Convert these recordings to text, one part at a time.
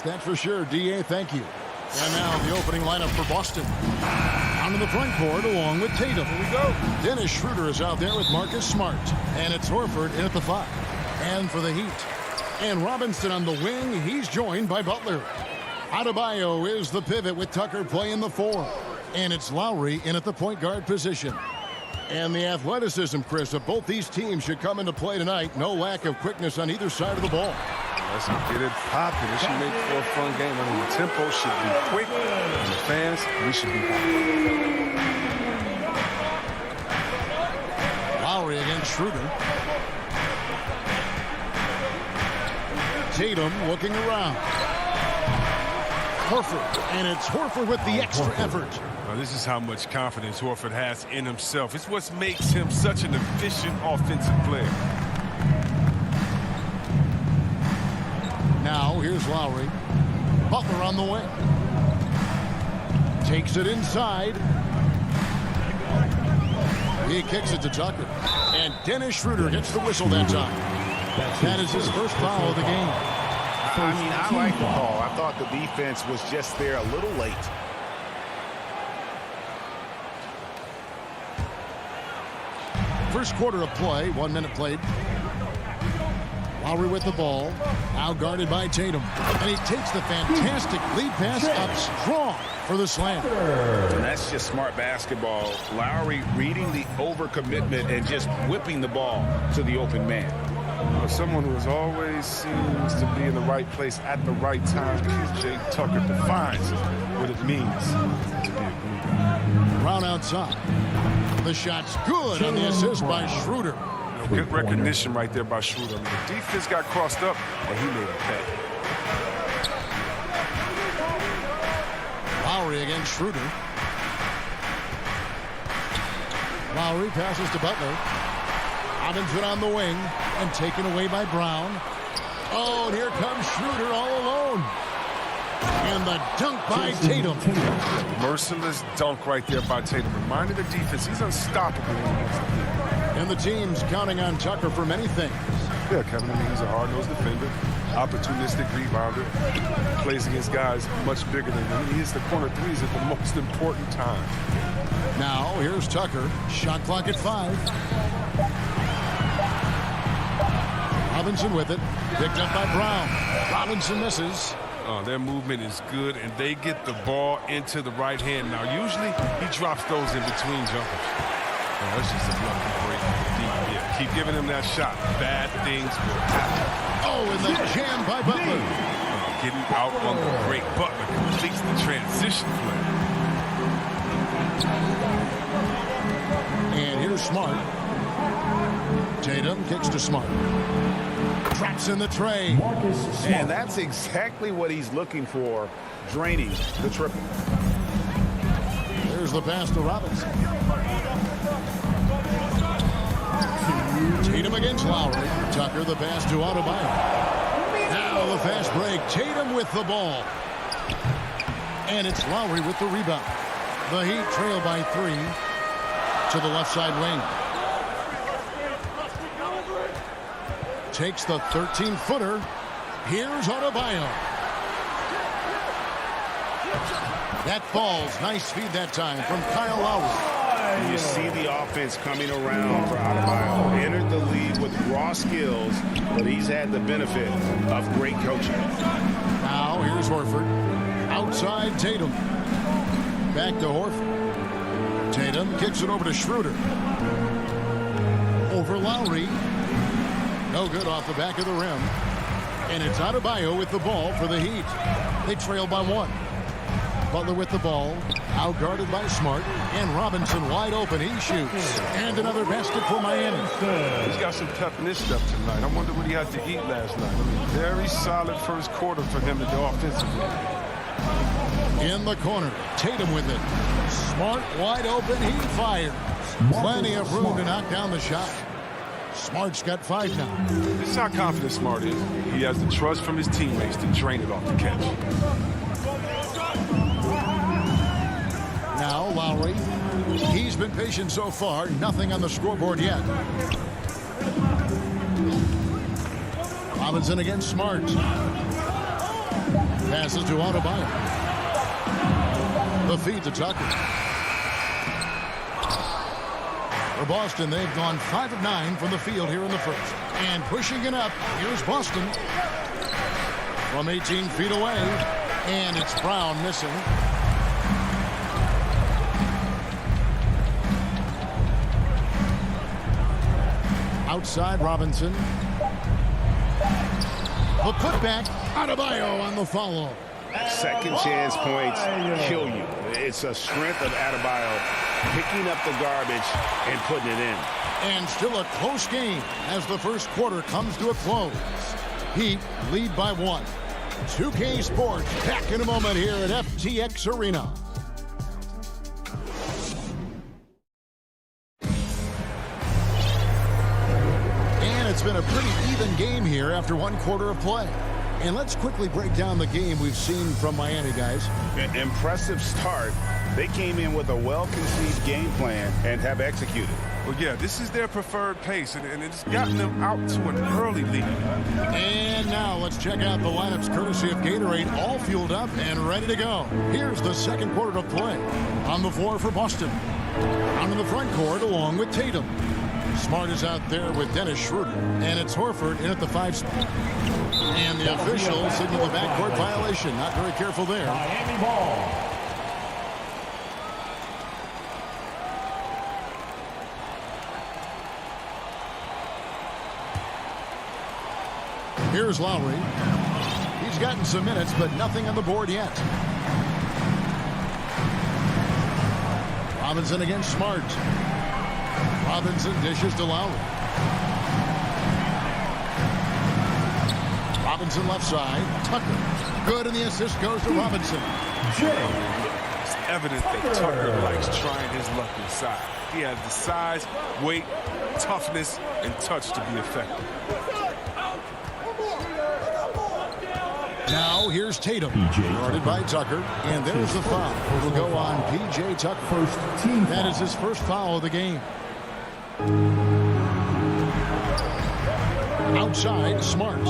that's for sure. D.A., thank you. And now the opening lineup for Boston. Onto the front court along with Tatum. Here we go. Dennis Schroeder is out there with Marcus Smart. And it's Horford in at the 5. And for the Heat. And Robinson on the wing. He's joined by Butler. Adebayo is the pivot with Tucker playing the 4. And it's Lowry in at the point guard position. And the athleticism, Chris, of both these teams should come into play tonight. No lack of quickness on either side of the ball. Let's get it popping. It should make for a fun game. I mean, the tempo should be quick. And the fans, we should be happy. Lowry against Schroeder. Tatum looking around. Horford, and it's Horford with the extra effort. Now, this is how much confidence Horford has in himself. It's what makes him such an efficient offensive player. Now, here's Lowry. Butler on the wing. Takes it inside. He kicks it to Tucker. And Dennis Schroeder gets the whistle that time. That is his first foul of the game. I mean, I like the call. I thought the defense was just there a little late. First quarter of play, 1 minute played. Lowry with the ball, now guarded by Tatum. And he takes the fantastic lead pass up strong for the slam. And that's just smart basketball. Lowry reading the overcommitment and just whipping the ball to the open man. Someone who always seems to be in the right place at the right time. P.J. Tucker defines what it means to be a group. Brown outside. The shot's good on the assist by Schroeder. Good recognition right there by Schroeder. I mean, the defense got crossed up, and he made a pay. Lowry against Schroeder. Lowry passes to Butler. Robinson on the wing and taken away by Brown. Oh, and here comes Schroeder all alone. And the dunk by Tatum. Merciless dunk right there by Tatum. Reminded the defense he's unstoppable. And the team's counting on Tucker for many things. Yeah, Kevin, I mean, he's a hard-nosed defender, opportunistic rebounder, plays against guys much bigger than him. He hits the corner threes at the most important time. Now, here's Tucker. Shot clock at 5. Robinson with it. Picked up by Brown. Robinson misses. Their movement is good, and they get the ball into the right hand. Now, usually he drops those in between jumpers. That's just a lucky break. Yeah, keep giving him that shot. Bad things will happen. Oh, and the jam by Butler. Getting out on the break. Butler completes the transition play. And here's Smart. Tatum kicks to Smart. Traps in the tray. And that's exactly what he's looking for, draining the triple. There's the pass to Robinson. Tatum against Lowry. Tucker the pass to Adebayo. Now the fast break. Tatum with the ball. And it's Lowry with the rebound. The Heat trail by 3 to the left side wing. Takes the 13-footer. Here's Adebayo. That falls. Nice feed that time from Kyle Lowry. You see the offense coming around for Adebayo. Entered the league with raw skills, but he's had the benefit of great coaching. Now here's Horford. Outside Tatum. Back to Horford. Tatum kicks it over to Schroeder. Over Lowry. No good off the back of the rim. And it's Adebayo with the ball for the Heat. They trail by 1. Butler with the ball. Out guarded by Smart. And Robinson wide open. He shoots. And another basket for Miami. He's got some pep in his step tonight. I wonder what he had to eat last night. I mean, very solid first quarter for him to do offensively. In the corner. Tatum with it. Smart wide open. He fires. Plenty of room to knock down the shot. Smart's got 5 now. This is how confident Smart is. He has the trust from his teammates to drain it off the catch. Now Lowry. He's been patient so far. Nothing on the scoreboard yet. Robinson against Smart. Passes to Adebayo. The feed to Tucker. For Boston, they've gone 5 of 9 from the field here in the first. And pushing it up, here's Boston. From 18 feet away. And it's Brown missing. Outside Robinson. The putback. Adebayo on the follow. Second chance points kill you. It's a strength of Adebayo picking up the garbage and putting it in. And still a close game as the first quarter comes to a close. Heat lead by 1. 2K Sports back in a moment here at FTX Arena. And it's been a pretty even game here after 1 quarter of play. And let's quickly break down the game we've seen from Miami, guys. An impressive start. They came in with a well-conceived game plan and have executed. Well, yeah, this is their preferred pace, and it's gotten them out to an early lead. And now let's check out the lineups courtesy of Gatorade, all fueled up and ready to go. Here's the second quarter of play. On the floor for Boston. Down in the front court along with Tatum. Smart is out there with Dennis Schroeder. And it's Horford in at the 5 spot. And the official signaled a backcourt violation. Not very careful there. Miami ball. Here's Lowry. He's gotten some minutes, but nothing on the board yet. Robinson against Smart. Robinson dishes to Lowry. Robinson left side. Tucker. Good, and the assist goes to Robinson. It's evident that Tucker likes trying his luck inside. He has the size, weight, toughness, and touch to be effective. Now here's Tatum. Guarded by Tucker. And there's the foul. Will go on P.J. Tucker. First team That is his first foul of the game. Outside, Smart.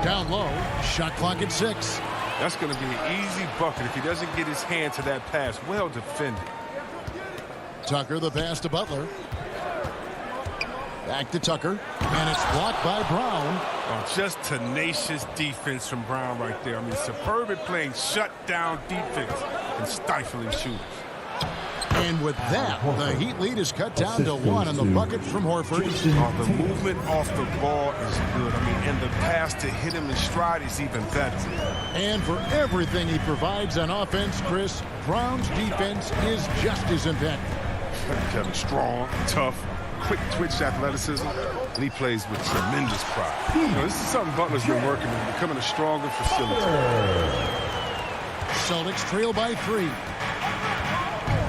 Down low. Shot clock at 6. That's going to be an easy bucket if he doesn't get his hand to that pass. Well defended. Tucker, the pass to Butler. Back to Tucker. And it's blocked by Brown. Oh, just tenacious defense from Brown right there. I mean, superb at playing shutdown defense and stifling shooters. And with that, the Heat lead is cut down to 1 on the bucket from Horford. Oh, the movement off the ball is good. I mean, and the pass to hit him in stride is even better. And for everything he provides on offense, Chris, Brown's defense is just as impactful. Kevin, strong, tough, quick twitch athleticism, and he plays with tremendous pride. You know, this is something Butler's been working on, becoming a stronger facilitator. Celtics trail by 3.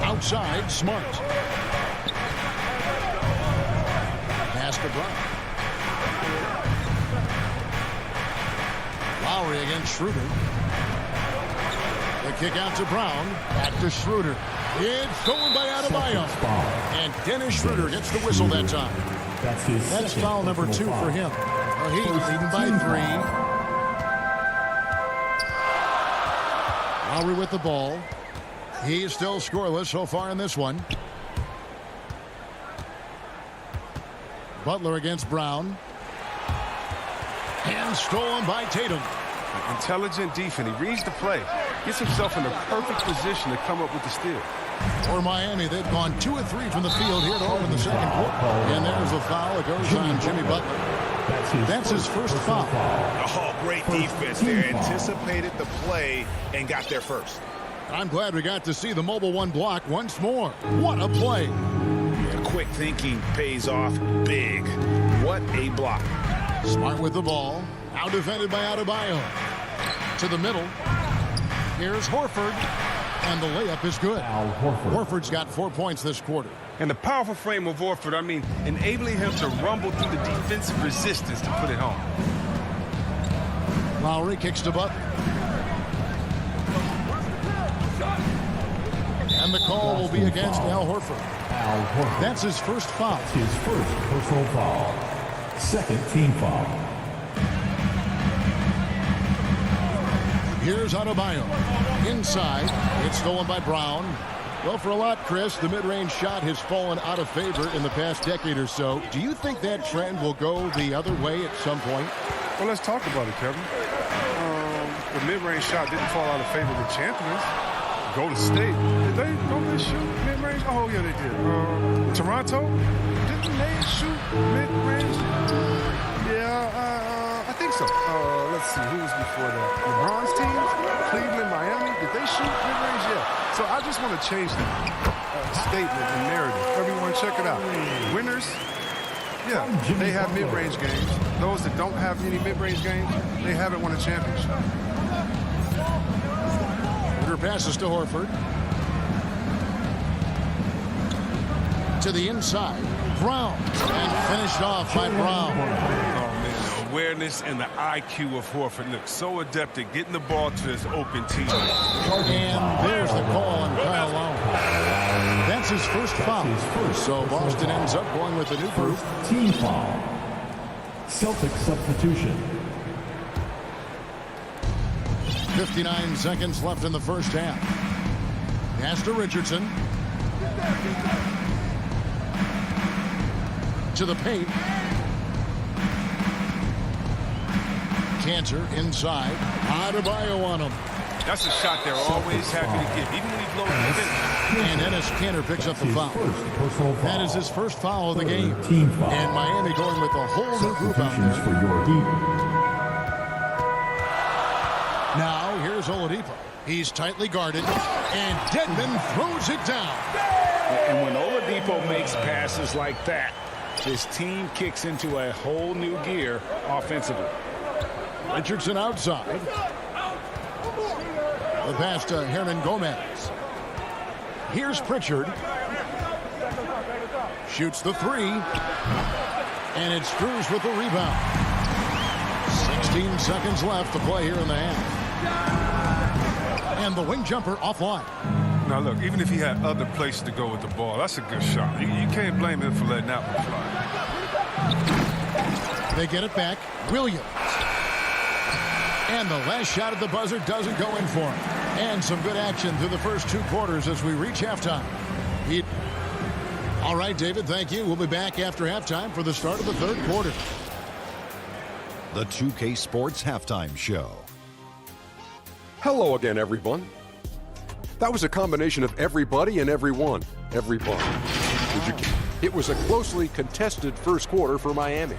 Outside, Smart. Pass to Brown. Lowry against Schroeder. The kick out to Brown. Back to Schroeder. It's stolen by Adebayo. And Dennis Schroeder gets the whistle that time. That's foul number 2 for him. The Heat leading by 3. Lowry with the ball. He is still scoreless so far in this one. Butler against Brown. And stolen by Tatum. Intelligent defense. He reads the play. Gets himself in the perfect position to come up with the steal. For Miami, they've gone 2 of 3 from the field here to open the second quarter. And there's a foul. It goes on Jimmy Butler. That's his first foul. Oh, great defense there. Anticipated the play and got there first. I'm glad we got to see the mobile 1 block once more. What a play. The quick thinking pays off big. What a block. Smart with the ball. Now defended by Adebayo. To the middle. Here's Horford. And the layup is good. Horford's got 4 points this quarter. And the powerful frame of Horford, I mean, enabling him to rumble through the defensive resistance to put it home. Lowry kicks to Butler. And the call will be against Al Horford. That's his first foul. His first personal foul. Second team foul. Here's Adebayo. Inside. It's stolen by Brown. Well, for a lot, Chris, the mid-range shot has fallen out of favor in the past decade or so. Do you think that trend will go the other way at some point? Well, let's talk about it, Kevin. The mid-range shot didn't fall out of favor of the champions. Golden State, don't they shoot mid-range? Oh, yeah, they did. Toronto, didn't they shoot mid-range? Yeah, I think so. Let's see, who was before that? LeBron's teams, Cleveland, Miami, did they shoot mid-range? Yeah. So I just want to change the statement and narrative. Everyone, check it out. Winners, yeah, they have mid-range games. Those that don't have any mid-range games, they haven't won a championship. Passes to Horford. To the inside. Brown. And finished off by Brown. Oh, man. The awareness and the IQ of Horford. Look, so adept at getting the ball to his open teammate. And there's the call on Kyle Lowry. That's his first foul. So Boston ends up going with a new group. Team foul. Celtic substitution. 59 seconds left in the first half. Pass to Richardson. To the paint. Cantor inside. Adebayo on him. That's a shot they're always happy to get, even when he blows the finish. And Enes Kanter picks up the foul. That is his first foul of the game. And Miami going with a whole new group out there. For your team. Now, here's Oladipo. He's tightly guarded, and Dedmon throws it down. And when Oladipo makes passes like that, his team kicks into a whole new gear offensively. Richardson outside. The pass to Hernan Gomez. Here's Pritchard. Shoots the three. And it's Strus with the rebound. 16 seconds left to play here in the half. And the wing jumper offline. Now, look, even if he had other places to go with the ball, that's a good shot. You can't blame him for letting that one fly. They get it back. Williams. And the last shot at the buzzer doesn't go in for him. And some good action through the first two quarters as we reach halftime. All right, David, thank you. We'll be back after halftime for the start of the third quarter. The 2K Sports Halftime Show. Hello again, everyone. That was a combination of everybody and everyone. Everybody. It was a closely contested first quarter for Miami.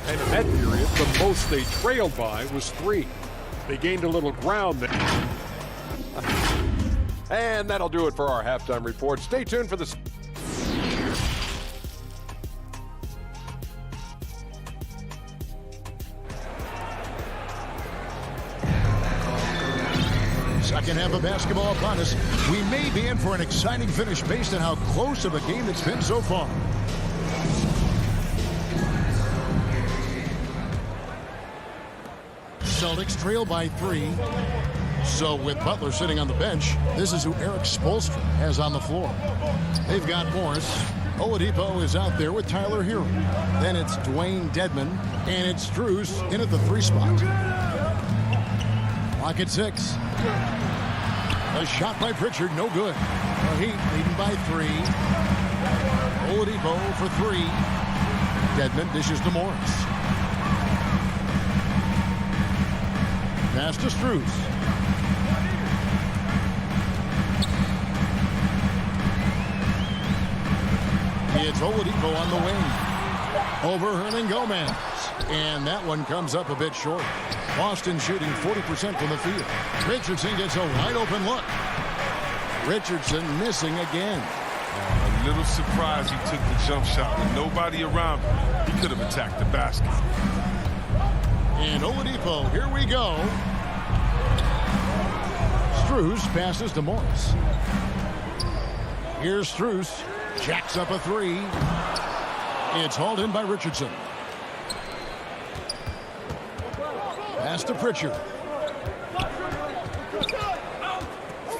And in that period, the most they trailed by was 3. They gained a little ground there. And that'll do it for our halftime report. Stay tuned for the... Second half of basketball upon us. We may be in for an exciting finish based on how close of a game it's been so far. Celtics trail by 3. So with Butler sitting on the bench, this is who Eric Spoelstra has on the floor. They've got Morris. Oladipo is out there with Tyler Hero. Then it's Dwayne Dedmon, and it's Strus in at the 3 spot. Clock at 6. A shot by Pritchard, no good. The Heat leading by 3. Oladipo for 3. Dedmon dishes to Morris. Pass to Strus. It's Oladipo on the wing. Over Hernan Gomez. And that one comes up a bit short. Boston shooting 40% from the field. Richardson gets a wide open look. Richardson missing again. A little surprised he took the jump shot with nobody around him. He could have attacked the basket. And Oladipo, here we go. Strus passes to Morris. Here's Strus. Jacks up a 3. It's hauled in by Richardson. Pass to Pritchard.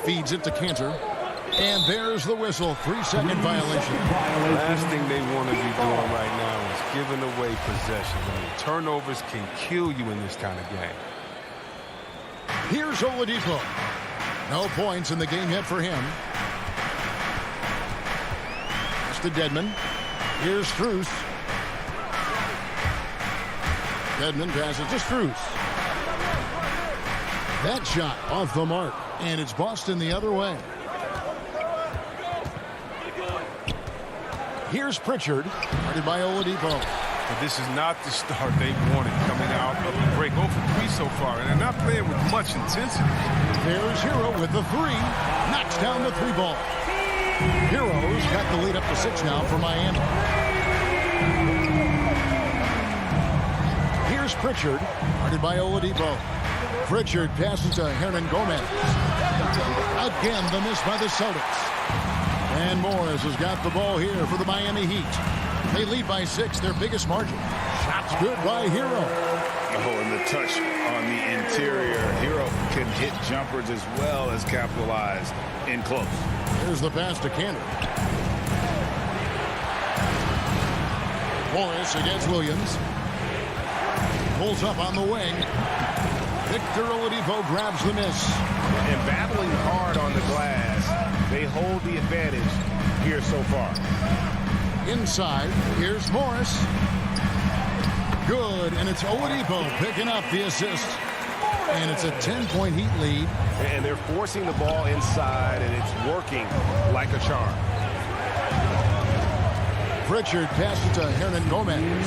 Feeds it to Cantor. And there's the whistle. 3-second violation. Last thing they want to be doing right now is giving away possession. I mean, turnovers can kill you in this kind of game. Here's Oladipo. No points in the game yet for him. It's to Dedmon. Here's Strus. Dedmon passes to Strus. That shot off the mark, and it's Boston the other way. Here's Pritchard, guarded by Oladipo. But this is not the start they wanted coming out of the break. 0 for 3 so far, and they're not playing with much intensity. There's Hero with the three. Knocks down the three ball. Hero's got the lead up to 6 now for Miami. Here's Pritchard, guarded by Oladipo. Pritchard passes to Hernan Gomez. Again, the miss by the Celtics. And Morris has got the ball here for the Miami Heat. They lead by 6, their biggest margin. Shots good by Hero. Oh, and the touch on the interior. Hero can hit jumpers as well as capitalize in close. Here's the pass to Cantor. Morris against Williams. Pulls up on the wing. Victor Oladipo grabs the miss. And battling hard on the glass, they hold the advantage here so far. Inside, here's Morris. Good, and it's Oladipo picking up the assist. And it's a 10-point Heat lead. And they're forcing the ball inside, and it's working like a charm. Pritchard passes to Hernan Gomez.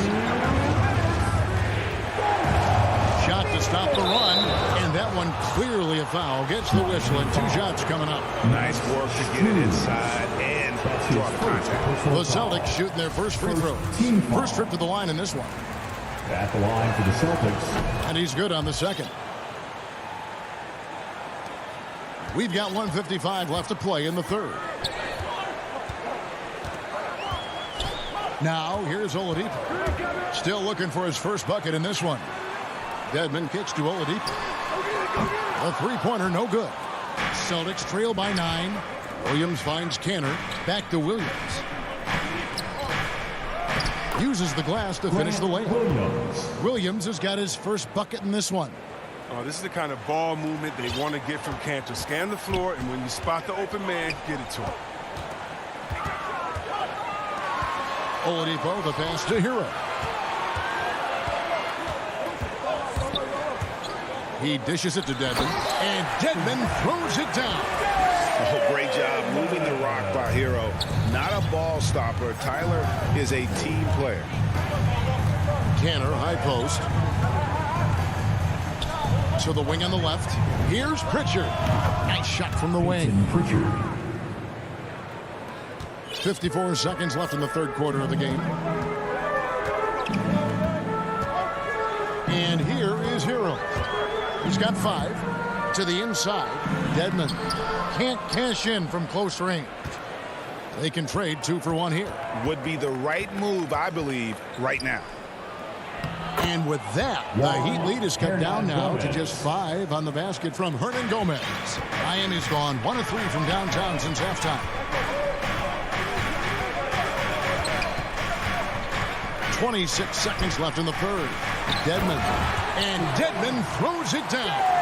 Shot to stop the run, and that one clearly a foul. Gets the whistle, and 2 shots coming up. Nice work to get it inside and draw the contact. The Celtics shooting their first free throw. First trip to the line in this one. At the line for the Celtics. And he's good on the second. We've got 1:55 left to play in the third. Now, here's Oladipo. Still looking for his first bucket in this one. Dedmon kicks to Oladipo. A three-pointer, no good. Celtics trail by 9. Williams finds Cantor. Back to Williams. Uses the glass to finish the layup. Williams has got his first bucket in this one. Oh, this is the kind of ball movement they want to get from Cantor. Scan the floor, and when you spot the open man, get it to him. Oladipo, the pass to Hero. He dishes it to Dedmon, and Dedmon throws it down. Oh, great job moving the rock by Hero. Not a ball stopper. Tyler is a team player. Cantor, high post. To the wing on the left. Here's Pritchard. Nice shot from the wing. Pritchard. 54 seconds left in the third quarter of the game. And here is Hero. He's got 5. To the inside. Dedmon can't cash in from close range. They can trade 2 for 1 here. Would be the right move, I believe, right now. And with that, the Heat lead is cut down now to just 5 on the basket from Hernan Gomez. Miami's gone 1 of 3 from downtown since halftime. 26 seconds left in the third. Dedmon. And Dedmon throws it down.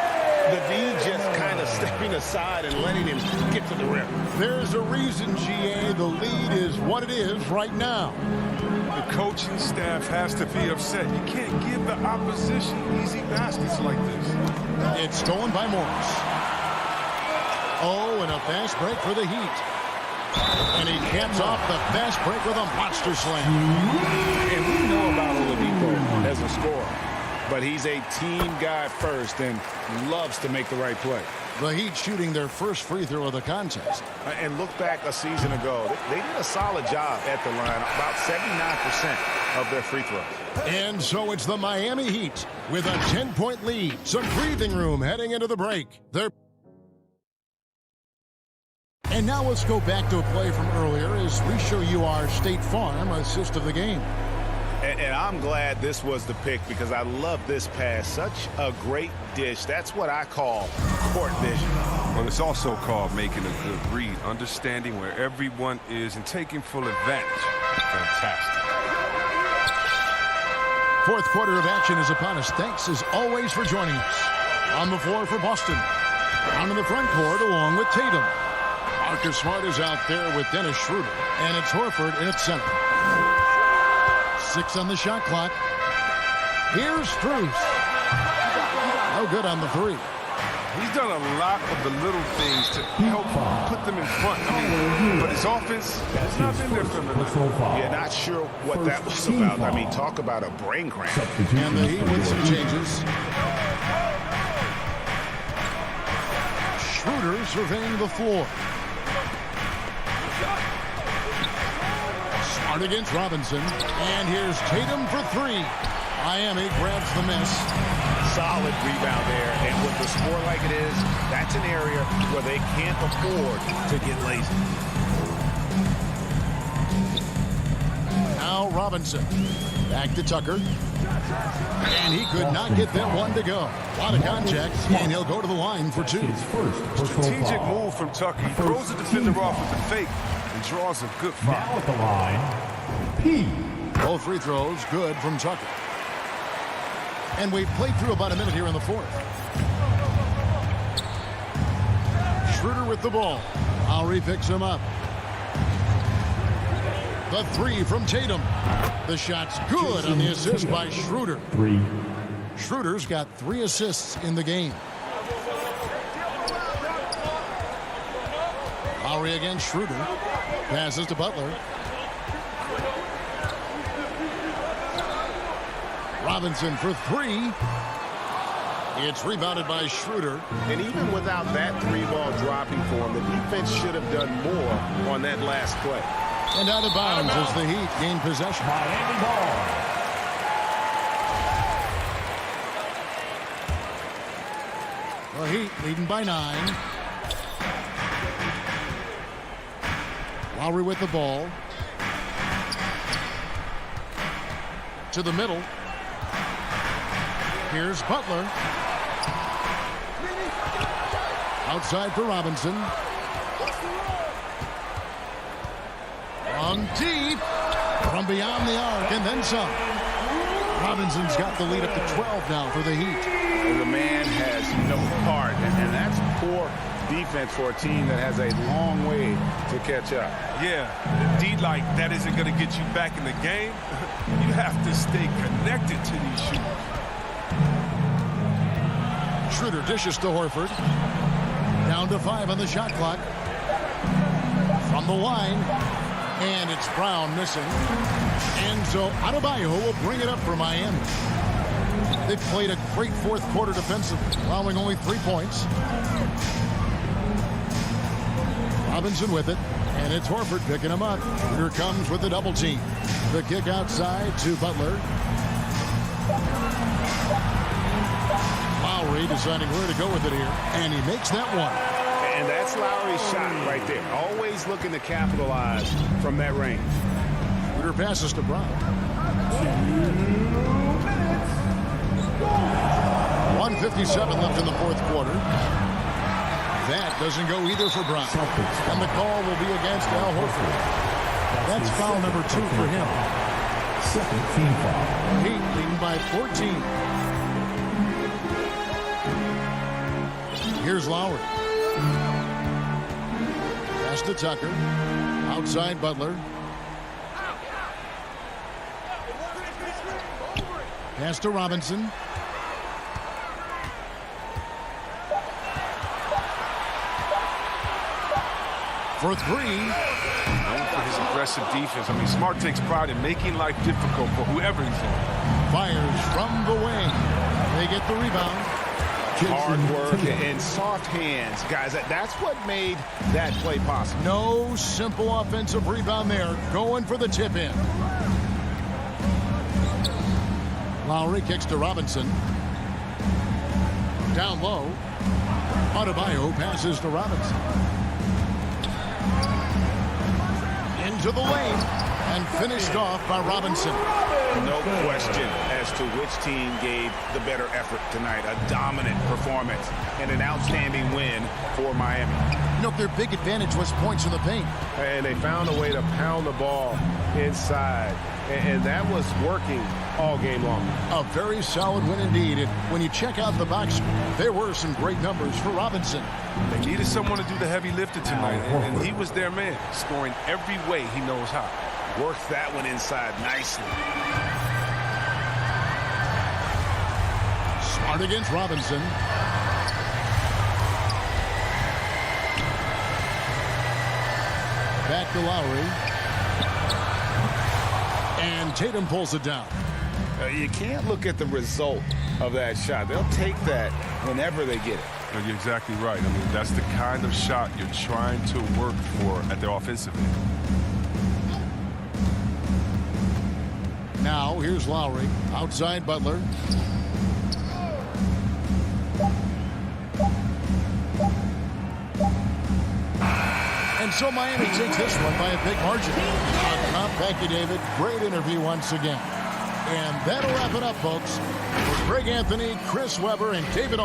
The D just kind of stepping aside and letting him get to the rim. There's a reason, GA, the lead is what it is right now. The coaching staff has to be upset. You can't give the opposition easy baskets like this. It's stolen by Morris. Oh, and a fast break for the Heat. And he caps off the fast break with a monster slam. And we know about Oladipo as a scorer, but he's a team guy first and loves to make the right play. The Heat shooting their first free throw of the contest. And look back a season ago, they did a solid job at the line, about 79% of their free throws. And so it's the Miami Heat with a 10-point lead. Some breathing room heading into the break. And now let's go back to a play from earlier as we show you our State Farm assist of the game. And I'm glad this was the pick because I love this pass. Such a great dish. That's what I call court vision. Well, it's also called making a good read, understanding where everyone is and taking full advantage. Fantastic. Fourth quarter of action is upon us. Thanks as always for joining us. On the floor for Boston. Down in the front court along with Tatum. Marcus Smart is out there with Dennis Schroeder. And it's Horford in its center. 6 on the shot clock. Here's Strus. No good on the 3. He's done a lot of the little things to help put them in front. But his offense has not been there for him tonight. Yeah, not sure what that was about. I mean, talk about a brain cramp. And the Heat with some changes. Schroeder surveying the floor. Smart against Robinson. And here's Tatum for 3. Miami grabs the miss. Solid rebound there. And with the score like it is, that's an area where they can't afford to get lazy. Now Robinson. Back to Tucker. And he could not get that one to go. A lot of contact, and he'll go to the line for 2. Strategic move from Tucker. He throws the defender off with the fake and draws a good foul. Now at the line, P. Both free throws good from Tucker. And we've played through about a minute here in the 4th. Schroeder with the ball. Lowry picks him up. The 3 from Tatum. The shot's good on the assist by Schroeder. 3. Schroeder's got 3 assists in the game. Lowry against Schroeder. Passes to Butler. Robinson for 3. It's rebounded by Schroeder. And even without that 3-ball dropping for him, the defense should have done more on that last play. And out of bounds as the Heat gain possession. Miami ball. The Heat leading by 9. Lowry with the ball. To the middle. Here's Butler. Outside for Robinson. From deep. From beyond the arc and then some. Robinson's got the lead up to 12 now for the Heat. The man has no heart, and that's poor defense for a team that has a long way to catch up. Yeah, indeed, like that isn't going to get you back in the game. You have to stay connected to these shooters. Schroeder dishes to Horford. Down to 5 on the shot clock. From the line. And it's Brown missing. And so Adebayo will bring it up for Miami. They played a great 4th quarter defensively, allowing only 3 points. Robinson with it. And it's Horford picking him up. Here comes with the double team. The kick outside to Butler. Lowry deciding where to go with it here. And he makes that one. And that's Lowry's shot right there. Always looking to capitalize from that range. Schroeder passes to Brown. 1:57 left in the 4th quarter. That doesn't go either for Brown. And the call will be against Al Horford. That's foul number 2 for him. Second team foul. Heat leading by 14. Here's Lowry. Pass to Tucker. Outside Butler. Pass to Robinson. For 3. Known for his aggressive defense. I mean, Smart takes pride in making life difficult for whoever he's on. Fires from the wing. They get the rebound. Hard work and soft hands. Guys, that's what made that play possible. No simple offensive rebound there. Going for the tip in. Lowry kicks to Robinson. Down low. Adebayo passes to Robinson. Into the lane. And finished off by Robinson. No question as to which team gave the better effort tonight. A dominant performance and an outstanding win for Miami. You know, their big advantage was points in the paint. And they found a way to pound the ball inside and that was working all game long. A very solid win indeed. And when you check out the box score, there were some great numbers for Robinson. They needed someone to do the heavy lifting tonight, and he was their man, scoring every way he knows how. Worked that one inside nicely. Smart against Robinson. Back to Lowry. And Tatum pulls it down. You can't look at the result of that shot. They'll take that whenever they get it. No, you're exactly right. I mean, that's the kind of shot you're trying to work for at the offensive end. Now, here's Lowry. Outside Butler. And so Miami takes this one by a big margin. Thank you, David. Great interview once again. And that'll wrap it up, folks. For Greg Anthony, Chris Webber, and David...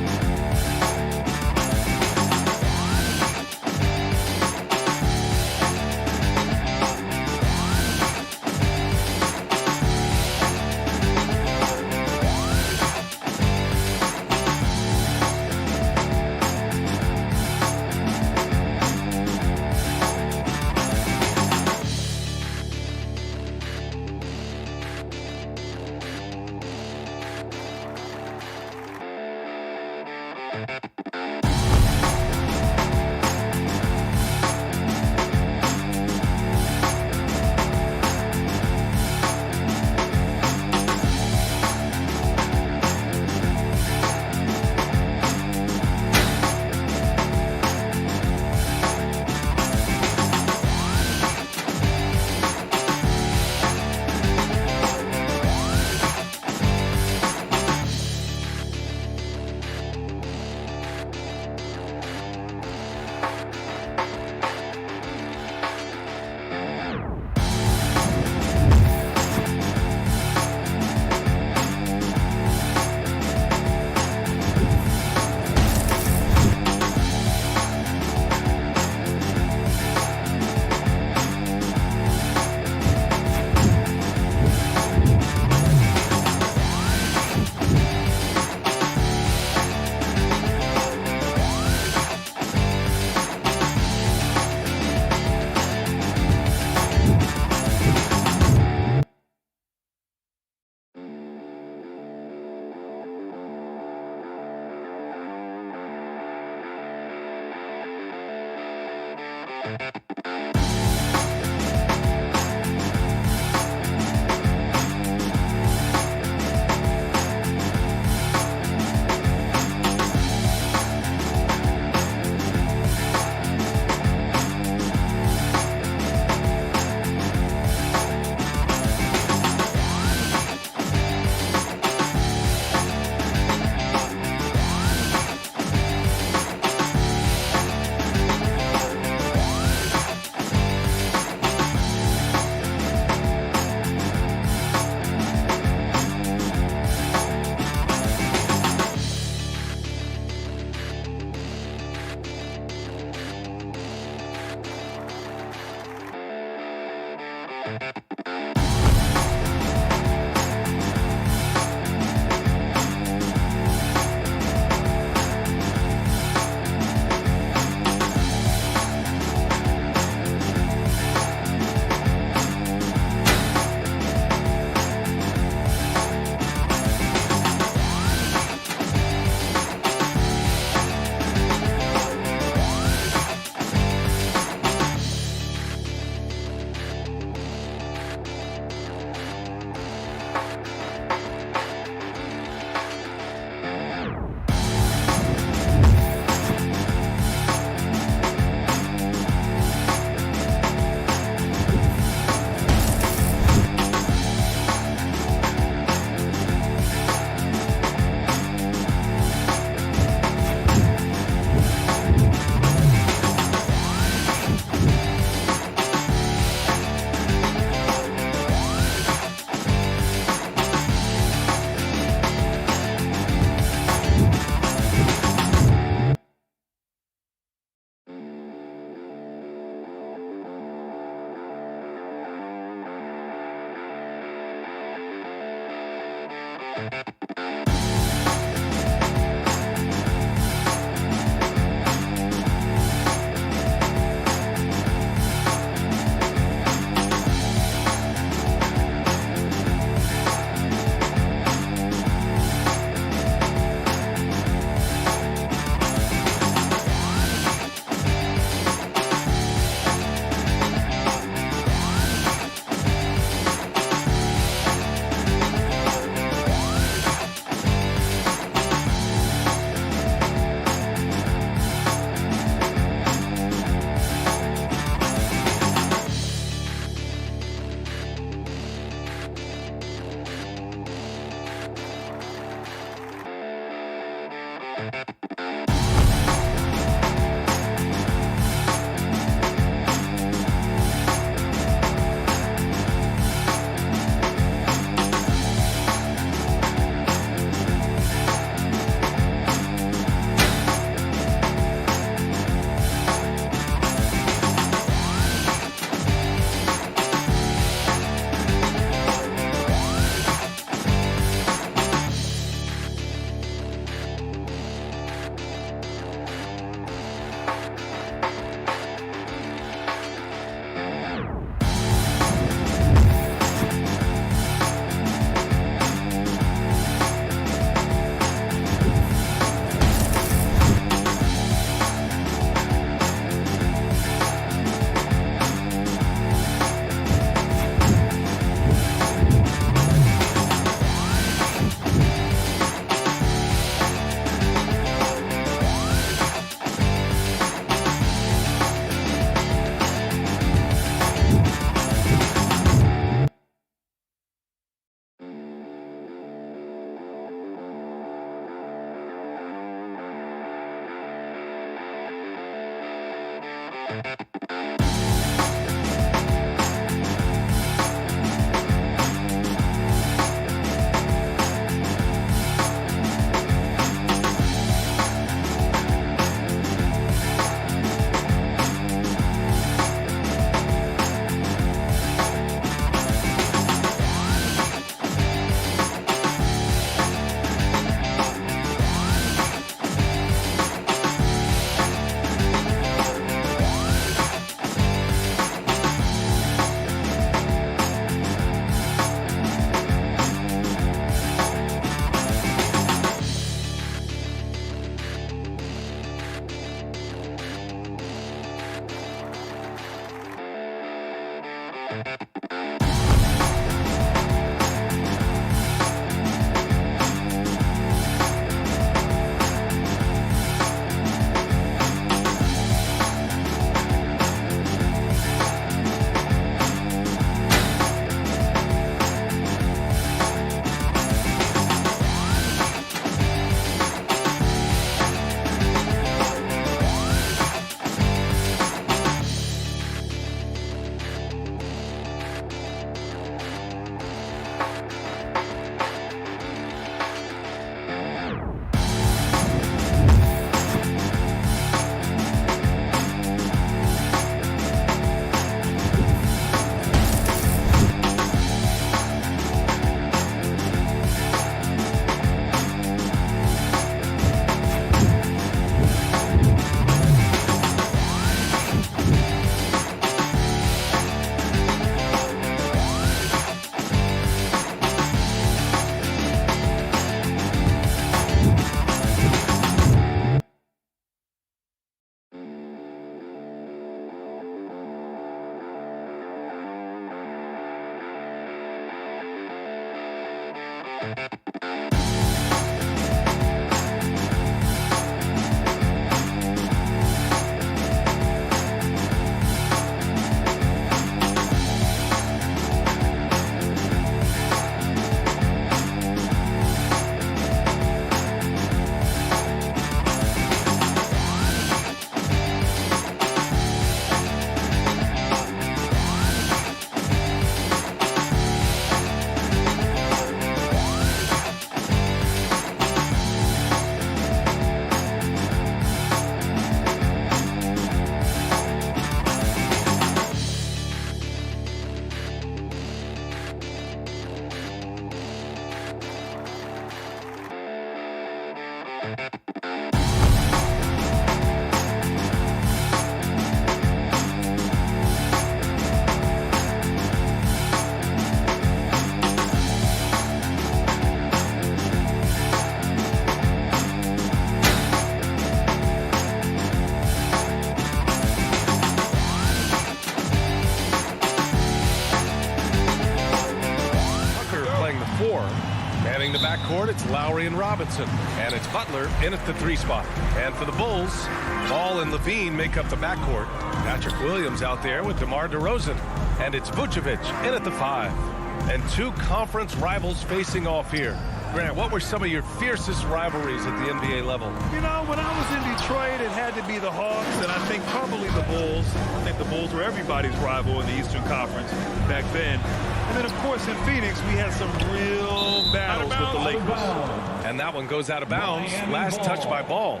Manning the backcourt, it's Lowry and Robinson. And it's Butler in at the 3 spot. And for the Bulls, Ball and Levine make up the backcourt. Patrick Williams out there with DeMar DeRozan. And it's Vucevic in at the 5. And 2 conference rivals facing off here. Grant, what were some of your fiercest rivalries at the NBA level? You know, when I was in Detroit, it had to be the Hawks, and I think probably the Bulls. I think the Bulls were everybody's rival in the Eastern Conference back then. And then, of course, in Phoenix, we had some real battles with the Lakers. And that one goes out of bounds. Last touch by Ball.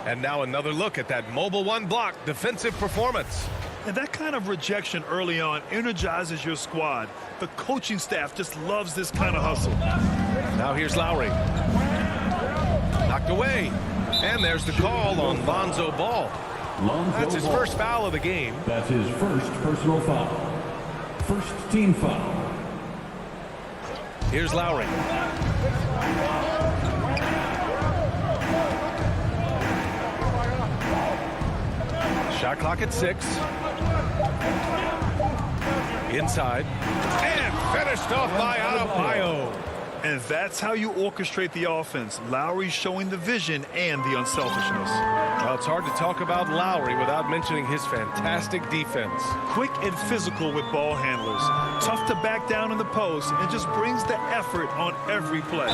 And now another look at that mobile 1 block defensive performance. And that kind of rejection early on energizes your squad. The coaching staff just loves this kind of hustle. Now here's Lowry. Knocked away. And there's the call on Lonzo Ball. That's his first foul of the game. That's his first personal foul. First team foul. Here's Lowry. Shot clock at 6. Inside. And finished off by Adebayo. And that's how you orchestrate the offense. Lowry showing the vision and the unselfishness. Well, it's hard to talk about Lowry without mentioning his fantastic defense. Quick and physical with ball handlers. Tough to back down in the post and just brings the effort on every play.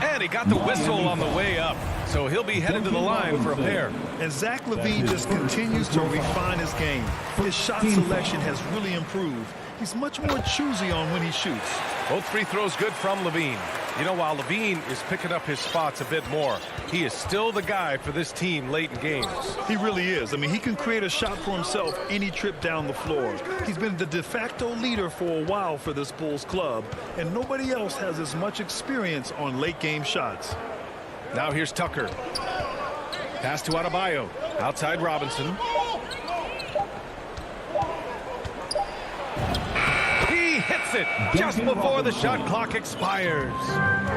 And he got the whistle on the way up. So he'll be headed to the line for a pair. And Zach LaVine just continues to refine his game. His shot selection has really improved. He's much more choosy on when he shoots. Both free throws good from Levine. You know, while Levine is picking up his spots a bit more, he is still the guy for this team late in games. He really is. I mean, he can create a shot for himself any trip down the floor. He's been the de facto leader for a while for this Bulls club, and nobody else has as much experience on late game shots. Now here's Tucker. Pass to Adebayo. Outside Robinson. He hits it just before the shot clock expires.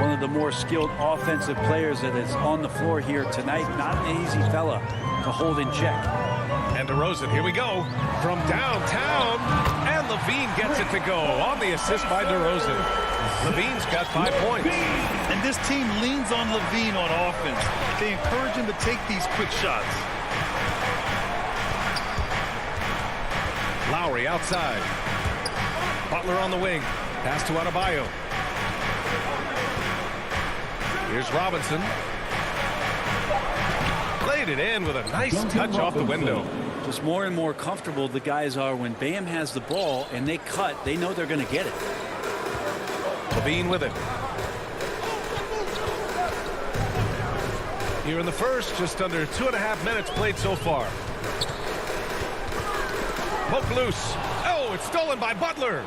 One of the more skilled offensive players that is on the floor here tonight. Not an easy fella to hold in check. And DeRozan, here we go. From downtown. And Levine gets it to go on the assist by DeRozan. Levine's got 5 points. And this team leans on Levine on offense. They encourage him to take these quick shots. Lowry outside. Butler on the wing. Pass to Adebayo. Here's Robinson. Laid it in with a nice touch off the window. Just more and more comfortable the guys are when Bam has the ball and they cut. They know they're going to get it. Levine with it. Here in the first, just under 2.5 minutes played so far. Poke loose. Oh, it's stolen by Butler.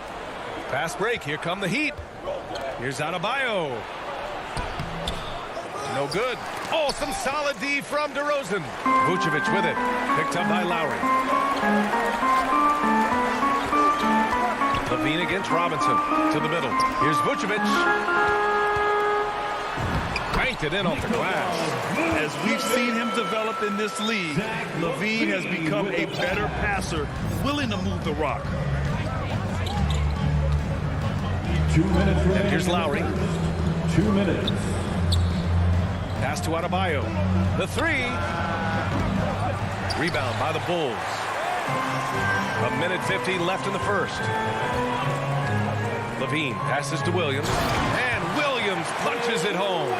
Fast break. Here come the Heat. Here's Adebayo. No good. Oh, some solid D from DeRozan. Vucevic with it. Picked up by Lowry. Levine against Robinson. To the middle. Here's Vucevic. Banked it in off the glass. As we've seen him develop in this league, Levine has become a better passer, willing to move the rock. 2 minutes remaining. And here's Lowry. 2 minutes. Pass to Adebayo. The 3. Rebound by the Bulls. 1:50 left in the first. Levine passes to Williams. And Williams punches it home.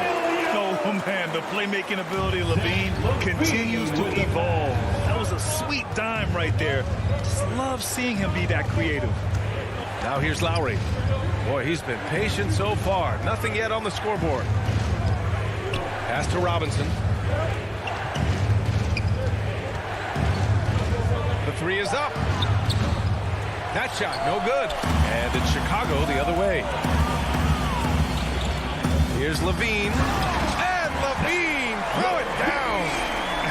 Oh, man, the playmaking ability of Levine continues to evolve. That was a sweet dime right there. Just love seeing him be that creative. Now here's Lowry. Boy, he's been patient so far. Nothing yet on the scoreboard. Pass to Robinson. The 3 is up. That shot, no good. And it's Chicago the other way. Here's Levine. And Levine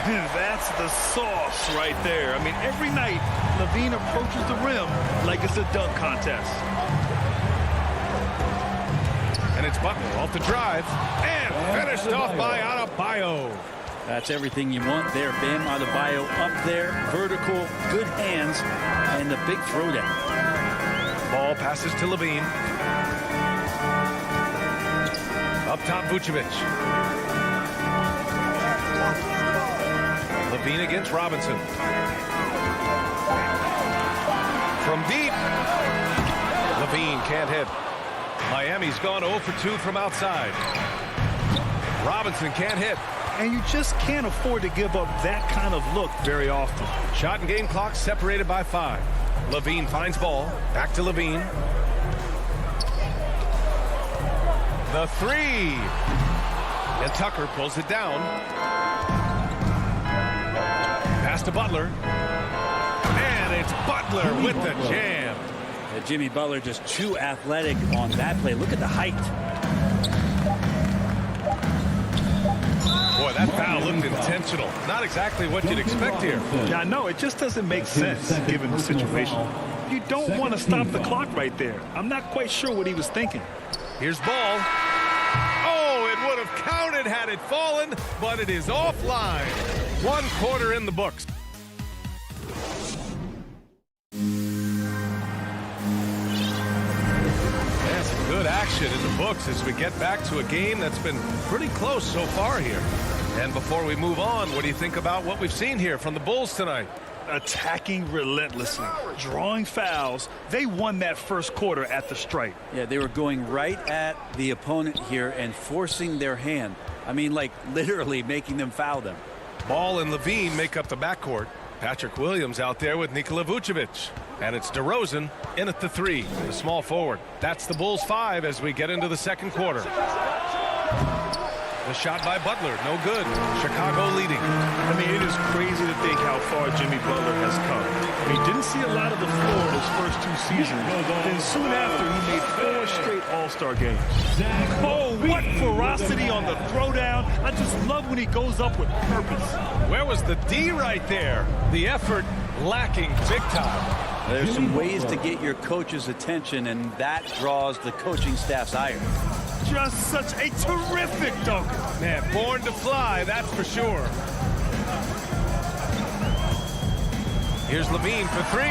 That's the sauce right there. I mean, every night, LaVine approaches the rim like it's a dunk contest. And it's Butler off the drive. And finished off by Adebayo. That's everything you want there. Bam Adebayo up there. Vertical, good hands, and the big throwdown. Ball passes to LaVine. Up top, Vucevic. LaVine against Robinson. From deep. LaVine can't hit. Miami's gone 0 for 2 from outside. Robinson can't hit. And you just can't afford to give up that kind of look very often. Shot and game clock separated by 5. LaVine finds ball. Back to LaVine. The 3. And Tucker pulls it down. Pass to Butler. And it's Butler with the jam. Jimmy Butler just too athletic on that play. Look at the height. Boy, that foul looked intentional. Not exactly what you'd expect here. Yeah, I know. It just doesn't make sense given the situation. You don't want to stop the clock right there. I'm not quite sure what he was thinking. Here's ball. Oh, it would have counted had it fallen, but it is offline. 1 quarter in the books. That's good action in the books as we get back to a game that's been pretty close so far here. And before we move on, what do you think about what we've seen here from the Bulls tonight? Attacking relentlessly, drawing fouls. They won that first quarter at the stripe. Yeah, they were going right at the opponent here and forcing their hand. I mean, like literally making them foul them. Ball and LaVine make up the backcourt. Patrick Williams out there with Nikola Vucevic. And it's DeRozan in at the 3, the small forward. That's the Bulls 5 as we get into the second quarter. The shot by Butler, no good. Chicago leading. I mean, it is crazy to think how far Jimmy Butler has come. I mean, didn't see a lot of the floor in his first 2 seasons. Then soon after, he made 4 straight All-Star games. Oh, what ferocity on the throwdown. I just love when he goes up with purpose. Where was the D right there? The effort lacking big time. There's some ways to get your coach's attention, and that draws the coaching staff's ire. Just such a terrific dunker. Man, born to fly, that's for sure. Here's LaVine for 3.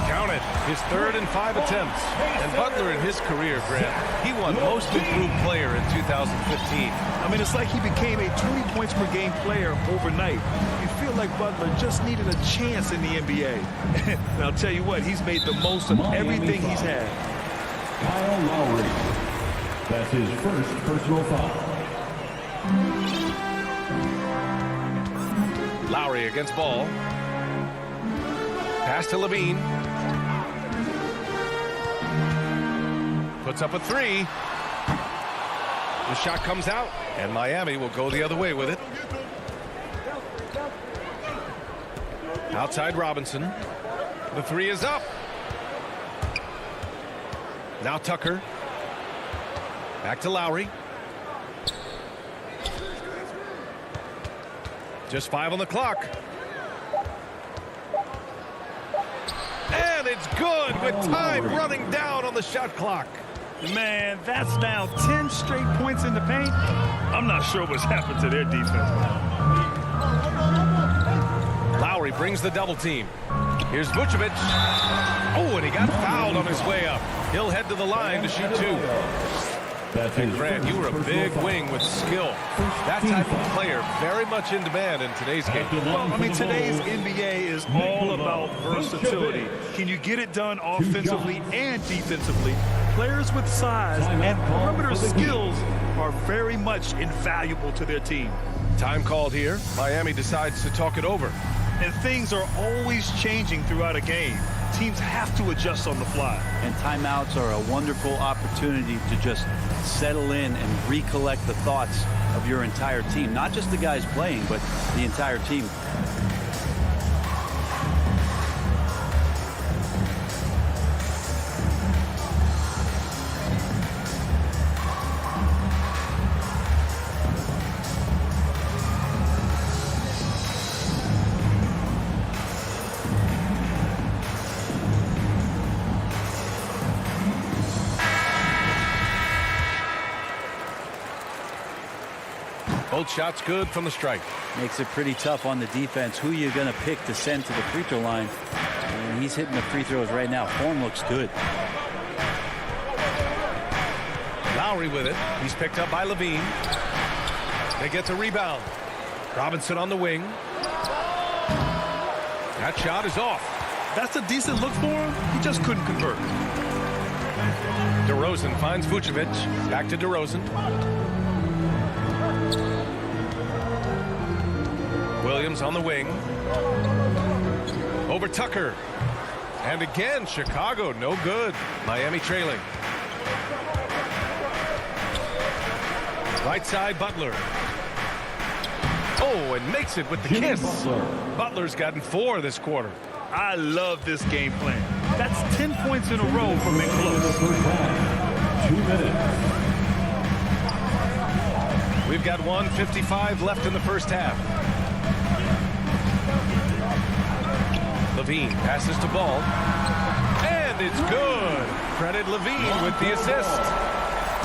Count it. His 3rd and 5 attempts. And Butler in his career, Grant, he won Most Improved Player in 2015. I mean, it's like he became a 20 points per game player overnight. You feel like Butler just needed a chance in the NBA. And I'll tell you what, he's made the most of everything he's had. Kyle Lowry. That's his first personal foul. Lowry against ball. Pass to LaVine. Puts up a 3. The shot comes out, and Miami will go the other way with it. Outside Robinson. The 3 is up. Now Tucker. Back to Lowry. Just 5 on the clock. And it's good with time running down on the shot clock. Man, that's now 10 straight points in the paint. I'm not sure what's happened to their defense. Lowry brings the double team. Here's Vucevic. Oh, and he got fouled on his way up. He'll head to the line to shoot 2. And Grant, you were a big wing with skill. That type of player very much in demand in today's game. Well, I mean, today's NBA is all about versatility. Can you get it done offensively and defensively? Players with size and perimeter skills are very much invaluable to their team. Time called here. Miami decides to talk it over. And things are always changing throughout a game. Teams have to adjust on the fly. And timeouts are a wonderful opportunity to just settle in and recollect the thoughts of your entire team. Not just the guys playing, but the entire team. Both shots good from the strike. Makes it pretty tough on the defense. Who you're going to pick to send to the free throw line. And he's hitting the free throws right now. Form looks good. Lowry with it. He's picked up by Levine. They get the rebound. Robinson on the wing. That shot is off. That's a decent look for him. He just couldn't convert. DeRozan finds Vucevic. Back to DeRozan. Williams on the wing. Over Tucker. And again, Chicago, no good. Miami trailing. Right side, Butler. Oh, and makes it with the kiss. Butler's gotten 4 this quarter. I love this game plan. That's 10 points in a row from in close. 2 minutes. We've got 1:55 left in the first half. Levine passes to Ball. And it's good. Credit Levine with the assist.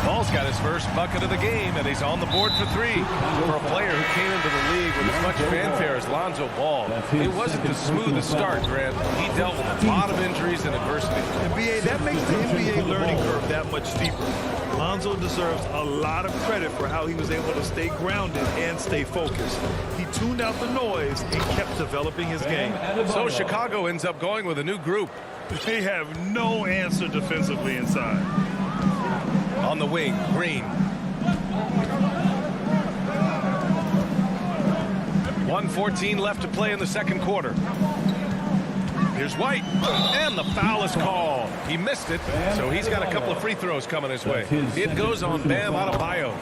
Ball's got his first bucket of the game, and he's on the board for 3. For a player who came into the league with as much fanfare as Lonzo Ball, it wasn't the smoothest start, Grant. He dealt with a lot of injuries and adversity. And BA, that makes the NBA learning curve that much steeper. Lonzo deserves a lot of credit for how he was able to stay grounded and stay focused. He tuned out the noise and kept developing his game. So Chicago ends up going with a new group. They have no answer defensively inside. On the wing, Green. 1:14 left to play in the second quarter. Here's White, and the foul is called. He missed it, so he's got a couple of free throws coming his way. It goes on Bam Adebayo.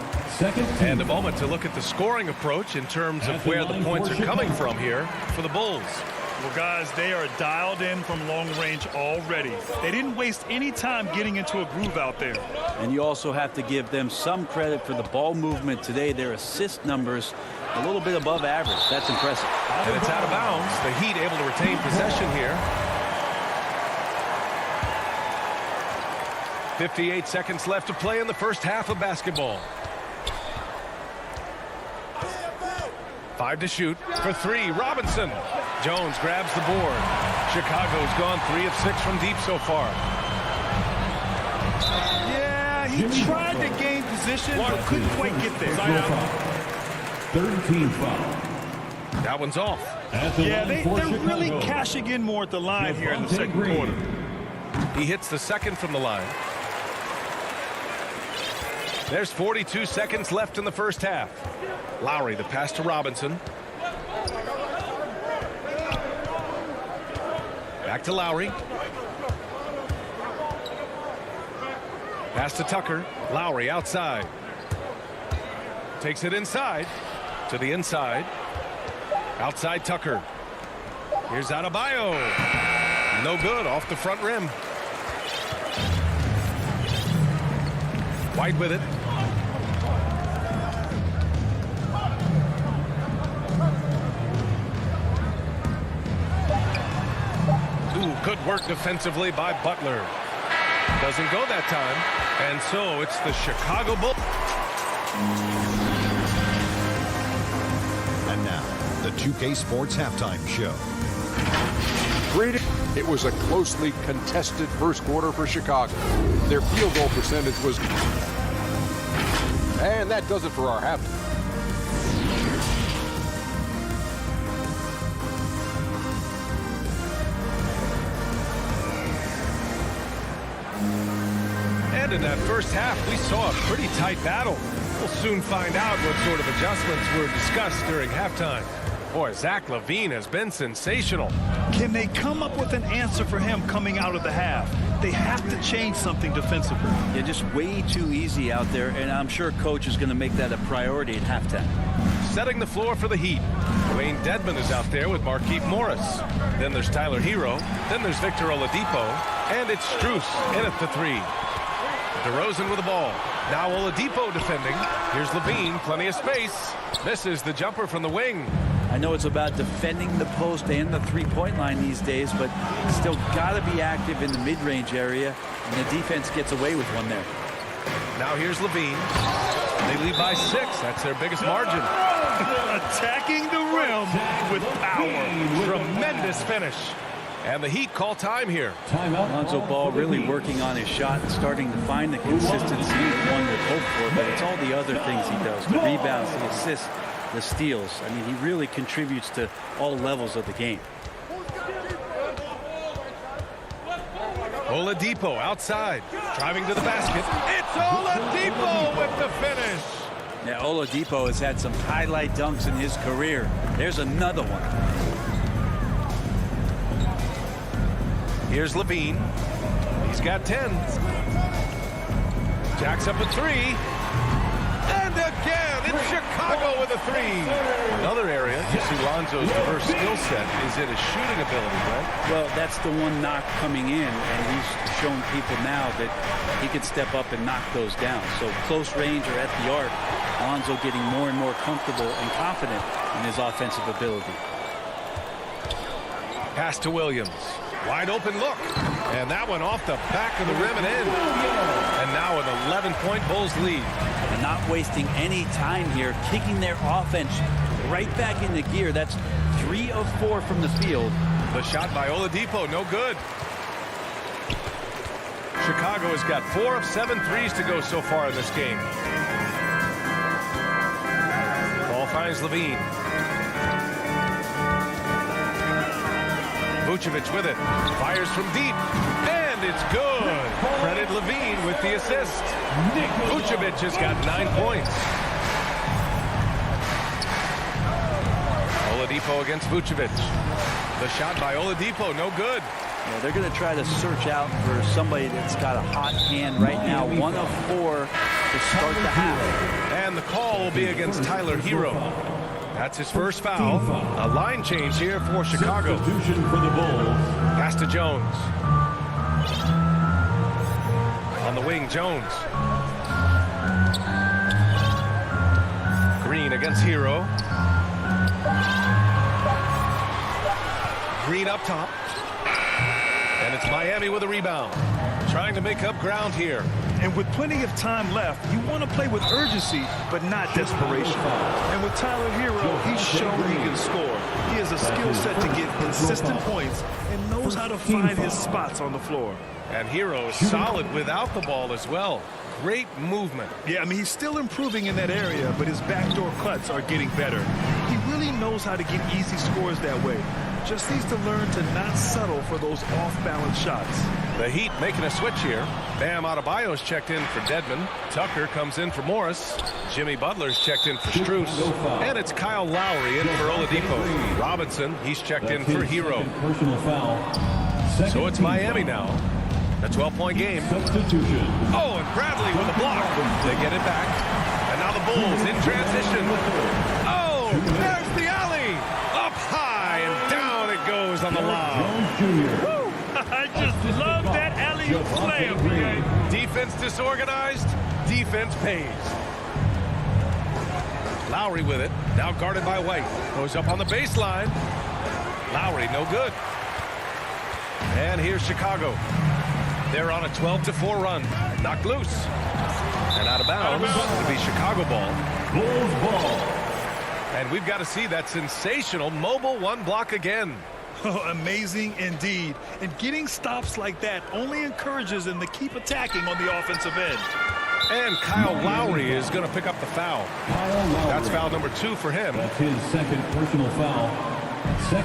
And a moment to look at the scoring approach in terms of where the points are coming from here for the Bulls. Well, guys, they are dialed in from long range already. They didn't waste any time getting into a groove out there. And you also have to give them some credit for the ball movement today. Their assist numbers a little bit above average. That's impressive. And it's out of bounds. The Heat able to retain possession here. 58 seconds left to play in the first half of basketball. 5 to shoot for 3. Robinson. Jones grabs the board. Chicago's gone 3 of 6 from deep so far. Yeah, he tried to gain position, but couldn't quite get there. 13 foul. That one's off. Yeah, they're really cashing in more at the line here in the second quarter. He hits the second from the line. There's 42 seconds left in the first half. Lowry, the pass to Robinson. Back to Lowry. Pass to Tucker. Lowry outside. Takes it inside. To the inside. Outside Tucker. Here's Adebayo. No good, off the front rim. White with it. Good work defensively by Butler. Doesn't go that time. And so it's the Chicago Bulls. And now, the 2K Sports Halftime Show. It was a closely contested first quarter for Chicago. Their field goal percentage was... And that does it for our half. And in that first half, we saw a pretty tight battle. We'll soon find out what sort of adjustments were discussed during halftime. Boy, Zach LaVine has been sensational. Can they come up with an answer for him coming out of the half? They have to change something defensively. Yeah, just way too easy out there, and I'm sure coach is going to make that a priority at halftime. Setting the floor for the Heat. Wayne Dedmon is out there with Markieff Morris. Then there's Tyler Hero. Then there's Victor Oladipo. And it's Strus in at the 3. DeRozan with the ball. Now Oladipo defending. Here's LaVine, plenty of space. Misses the jumper from the wing. I know it's about defending the post and the three-point line these days, but still got to be active in the mid-range area, and the defense gets away with one there. Now here's LaVine. They lead by 6. That's their biggest margin. Attacking the rim with power. Tremendous finish. And the Heat call time here. Lonzo Ball really working on his shot and starting to find the consistency that one would hope for, but it's all the other things he does. The rebounds, the assists, the steals. I mean, he really contributes to all levels of the game. Oladipo outside, driving to the basket. It's Oladipo with the finish. Yeah, Oladipo has had some highlight dunks in his career. There's another one. Here's Levine. He's got 10. Jacks up a 3. And again, it's Chicago with a 3. Another area to see Lonzo's diverse skill set is in his shooting ability, right? Well, that's the one knock coming in, and he's shown people now that he can step up and knock those down. So close range or at the arc, Lonzo getting more and more comfortable and confident in his offensive ability. Pass to Williams. Wide open look. And that one off the back of the rim and in. And now an 11-point Bulls lead. And not wasting any time here, kicking their offense right back into gear. That's 3 of 4 from the field. The shot by Oladipo, no good. Chicago has got 4 of 7 threes to go so far in this game. Ball finds Levine. Vucevic with it. Fires from deep. And it's good. Credit Levine with the assist. Vucevic has got 9 points. Oladipo against Vucevic. The shot by Oladipo, no good. Yeah, they're going to try to search out for somebody that's got a hot hand right now. 1 of 4 to start the half. And the call will be against Tyler Hero. That's his first foul. A line change here for Chicago. Substitution for the Bulls. Pass to Jones. On the wing, Jones. Green against Hero. Green up top. And it's Miami with a rebound. Trying to make up ground here. And with plenty of time left, you want to play with urgency, but not desperation. And with Tyler Hero, he's shown he can score. He has a skill set to get consistent points and knows how to find his spots on the floor. And Hero is solid without the ball as well. Great movement. Yeah, I mean, he's still improving in that area, but his backdoor cuts are getting better. He really knows how to get easy scores that way. Just needs to learn to not settle for those off-balance shots. The Heat making a switch here. Bam Adebayo's checked in for Dedmon. Tucker comes in for Morris. Jimmy Butler's checked in for Strus. And it's Kyle Lowry in for Oladipo. Robinson, he's checked in for Hero. Personal foul. So it's Miami now. A 12-point game. Substitution. Oh, and Bradley with a block. They get it back. And now the Bulls in transition. Oh, there's the alley. Up high and down it goes on the lob. I just love that alley-oop slam. Defense disorganized. Defense pays. Lowry with it. Now guarded by White. Goes up on the baseline. Lowry, no good. And here's Chicago. They're on a 12-4 run. Knocked loose. And out of bounds. It'll be Chicago ball. Bulls ball. And we've got to see that sensational mobile one block again. Oh, amazing indeed. And getting stops like that only encourages them to keep attacking on the offensive end. And Kyle Lowry is going to pick up the foul. That's foul number 2 for him. That's his second personal foul.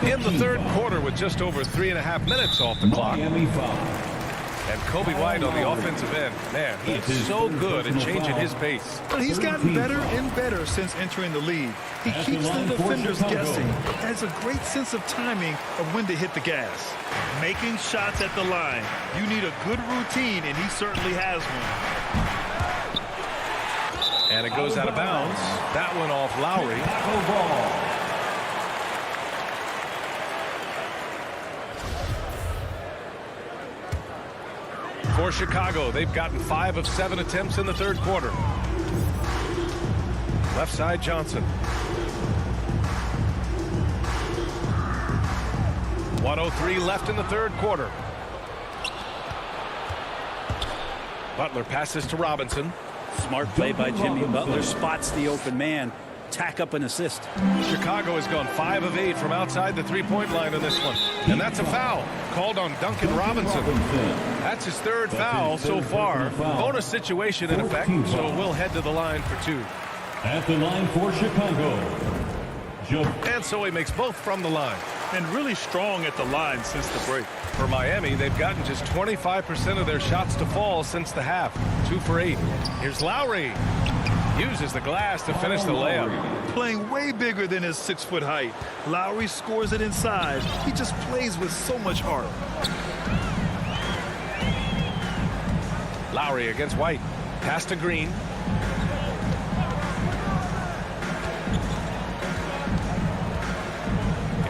In the third quarter with just over 3.5 minutes off the clock. Miami foul. And Kobe White on the offensive end. Man, he is so good at changing his pace. But he's gotten better and better since entering the league. He keeps the defenders guessing. Has a great sense of timing of when to hit the gas. Making shots at the line. You need a good routine, and he certainly has one. And it goes out of bounds. That one off Lowry. For Chicago, they've gotten 5 of 7 attempts in the third quarter. Left side, Johnson. 1:03 left in the third quarter. Butler passes to Robinson. Smart play by Jimmy Butler. Spots the open man. Tack up an assist. Chicago has gone 5 of 8 from outside the three-point line in this one. And that's a foul called on Duncan Robinson. That's his 3rd foul so far. Bonus situation in effect, so we'll head to the line for 2. At the line for Chicago, And so he makes both from the line. And really strong at the line since the break. For Miami, they've gotten just 25% of their shots to fall since the half. 2 for 8. Here's Lowry. Uses the glass to finish the layup. Playing way bigger than his 6-foot height. Lowry scores it inside. He just plays with so much heart. Lowry against White. Pass to Green.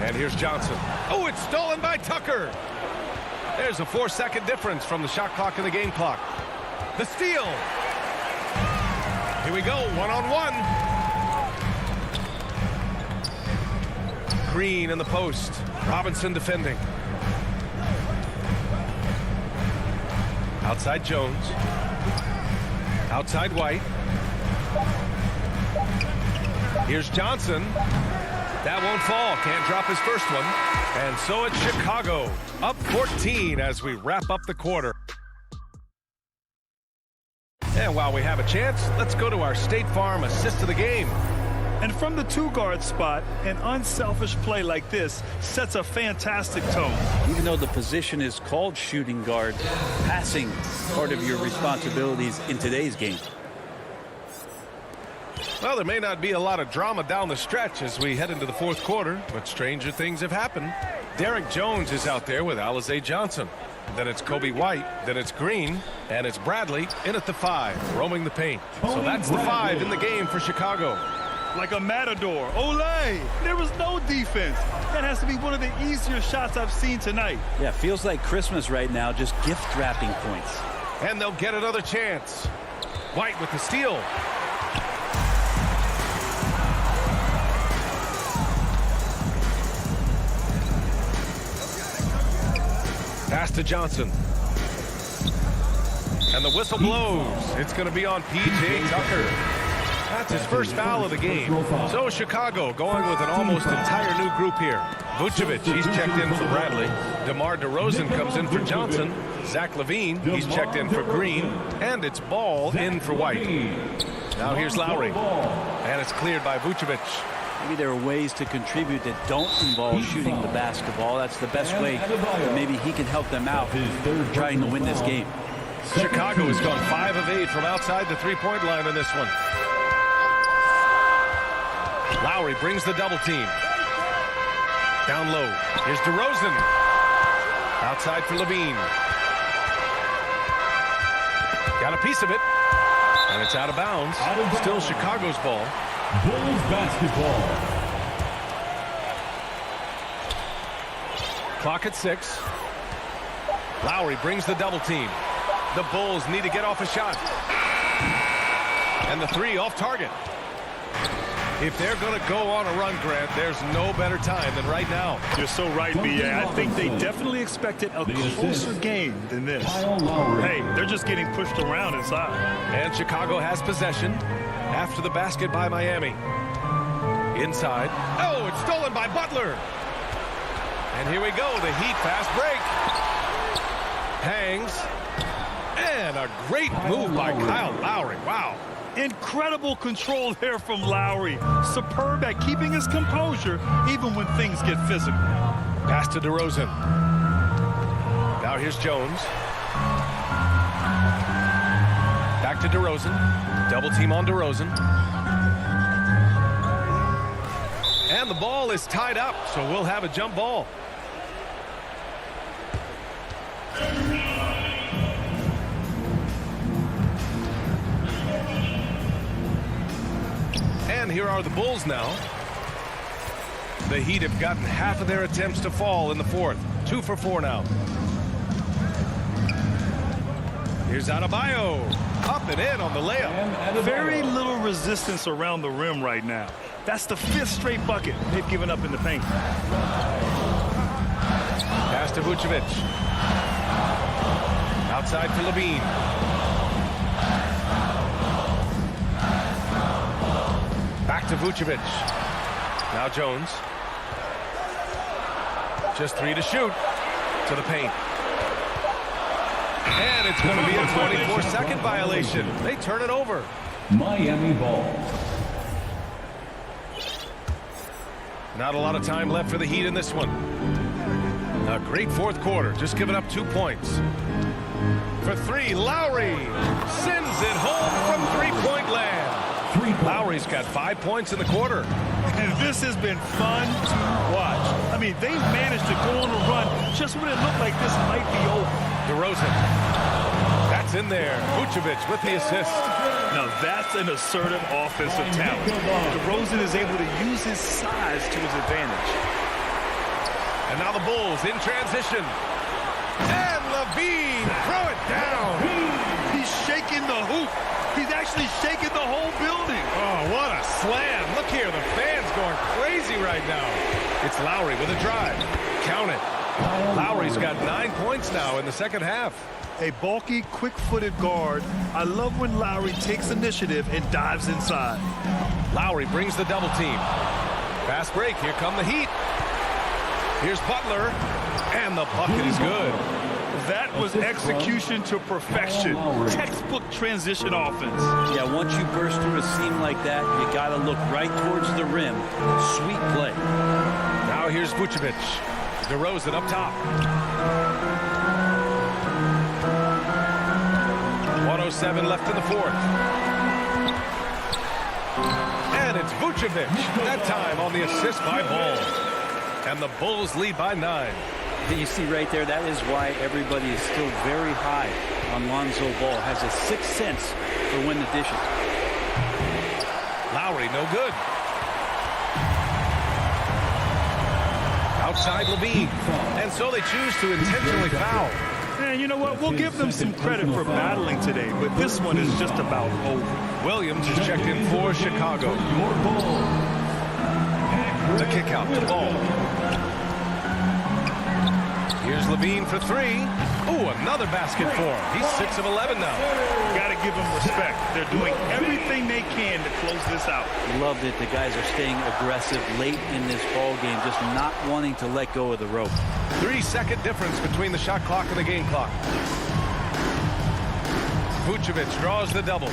And here's Johnson. Oh, it's stolen by Tucker. There's a 4-second difference from the shot clock and the game clock. The steal. Here we go, one-on-one. Green in the post. Robinson defending. Outside Jones. Outside White. Here's Johnson. That won't fall. Can't drop his first one. And so it's Chicago, up 14 as we wrap up the quarter. And while we have a chance, let's go to our State Farm assist of the game. And from the 2-guard spot, an unselfish play like this sets a fantastic tone. Even though the position is called shooting guard, passing part of your responsibilities in today's game. Well, there may not be a lot of drama down the stretch as we head into the 4th quarter, but stranger things have happened. Derek Jones is out there with Alizé Johnson. Then it's Kobe White, then it's Green, and it's Bradley in at the 5, roaming the paint. So that's the 5 in the game for Chicago. Like a matador. Olé! There was no defense. That has to be one of the easier shots I've seen tonight. Yeah, feels like Christmas right now, just gift wrapping points. And they'll get another chance. White with the steal. Pass to Johnson. And the whistle blows. It's going to be on P.J. Tucker. That's his first foul of the game. So Chicago going with an almost entire new group here. Vucevic, he's checked in for Bradley. DeMar DeRozan comes in for Johnson. Zach LaVine, he's checked in for Green. And it's Ball in for White. Now here's Lowry. And it's cleared by Vucevic. Maybe there are ways to contribute that don't involve shooting the basketball. That's the best way that maybe he can help them out trying to win this game. Chicago has gone 5 of 8 from outside the three-point line in this one. Lowry brings the double team. Down low. Here's DeRozan. Outside for LaVine. Got a piece of it. And it's out of bounds. Still Chicago's ball. Bulls basketball. Clock at 6. Lowry brings the double team. The Bulls need to get off a shot. And the 3 off target. If they're going to go on a run, Grant, there's no better time than right now. You're so right, B.A. I think they definitely expected a closer game than this. Hey, they're just getting pushed around inside. And Chicago has possession after the basket by Miami. Inside. Oh, it's stolen by Butler. And here we go, the Heat fast break. Hangs. And a great move by Kyle Lowry. Wow. Incredible control there from Lowry. Superb at keeping his composure even when things get physical. Pass to DeRozan. Now here's Jones. Back to DeRozan. Double team on DeRozan. And the ball is tied up, so we'll have a jump ball. And here are the Bulls now. The Heat have gotten half of their attempts to fall in the 4th. 2 for 4 now. Here's Adebayo. Up and in on the layup. Very little resistance around the rim right now. That's the 5th straight bucket they've given up in the paint. Pass to Vucevic. Outside for LaVine. to Vucevic. Now Jones. Just 3 to shoot. To the paint. And it's going to be a 24-second violation. They turn it over. Miami ball. Not a lot of time left for the Heat in this one. A great fourth quarter, just giving up 2 points. For 3, Lowry sends it home from three-point land. Lowry's got 5 points in the quarter. And this has been fun to watch. I mean, they managed to go on a run just when it looked like this might be over. DeRozan. That's in there. Vucevic with the assist. Now that's an assertive offensive talent. DeRozan is able to use his size to his advantage. And now the Bulls in transition. And LaVine throw it down. He's shaking the hoop. He's actually shaking the whole building. Oh, what a slam. Look here, the fans going crazy right now. It's Lowry with a drive. Count it. Lowry's got 9 points now in the second half. A bulky, quick-footed guard. I love when Lowry takes initiative and dives inside. Lowry brings the double team. Fast break. Here come the Heat. Here's Butler. And the bucket is good. That was execution to perfection. Textbook transition offense. Yeah, once you burst through a seam like that, you got to look right towards the rim. Sweet play. Now here's Vucevic. DeRozan up top. 1:07 left in the fourth. And it's Vucevic. That time on the assist by Ball. And the Bulls lead by 9. You see right there, that is why everybody is still very high on Lonzo Ball. Has a sixth sense for when the dishes. Lowry, no good. Outside LaVine. And so they choose to intentionally foul. And you know what? We'll give them some credit for battling today, but this one is just about over. Williams is checked in for Chicago. The kick out to Ball. Here's LaVine for 3. Ooh, another basket for him. He's 6 of 11 now. Got to give them respect. They're doing everything they can to close this out. Loved it. The guys are staying aggressive late in this ball game, just not wanting to let go of the rope. 3-second difference between the shot clock and the game clock. Vucevic draws the double.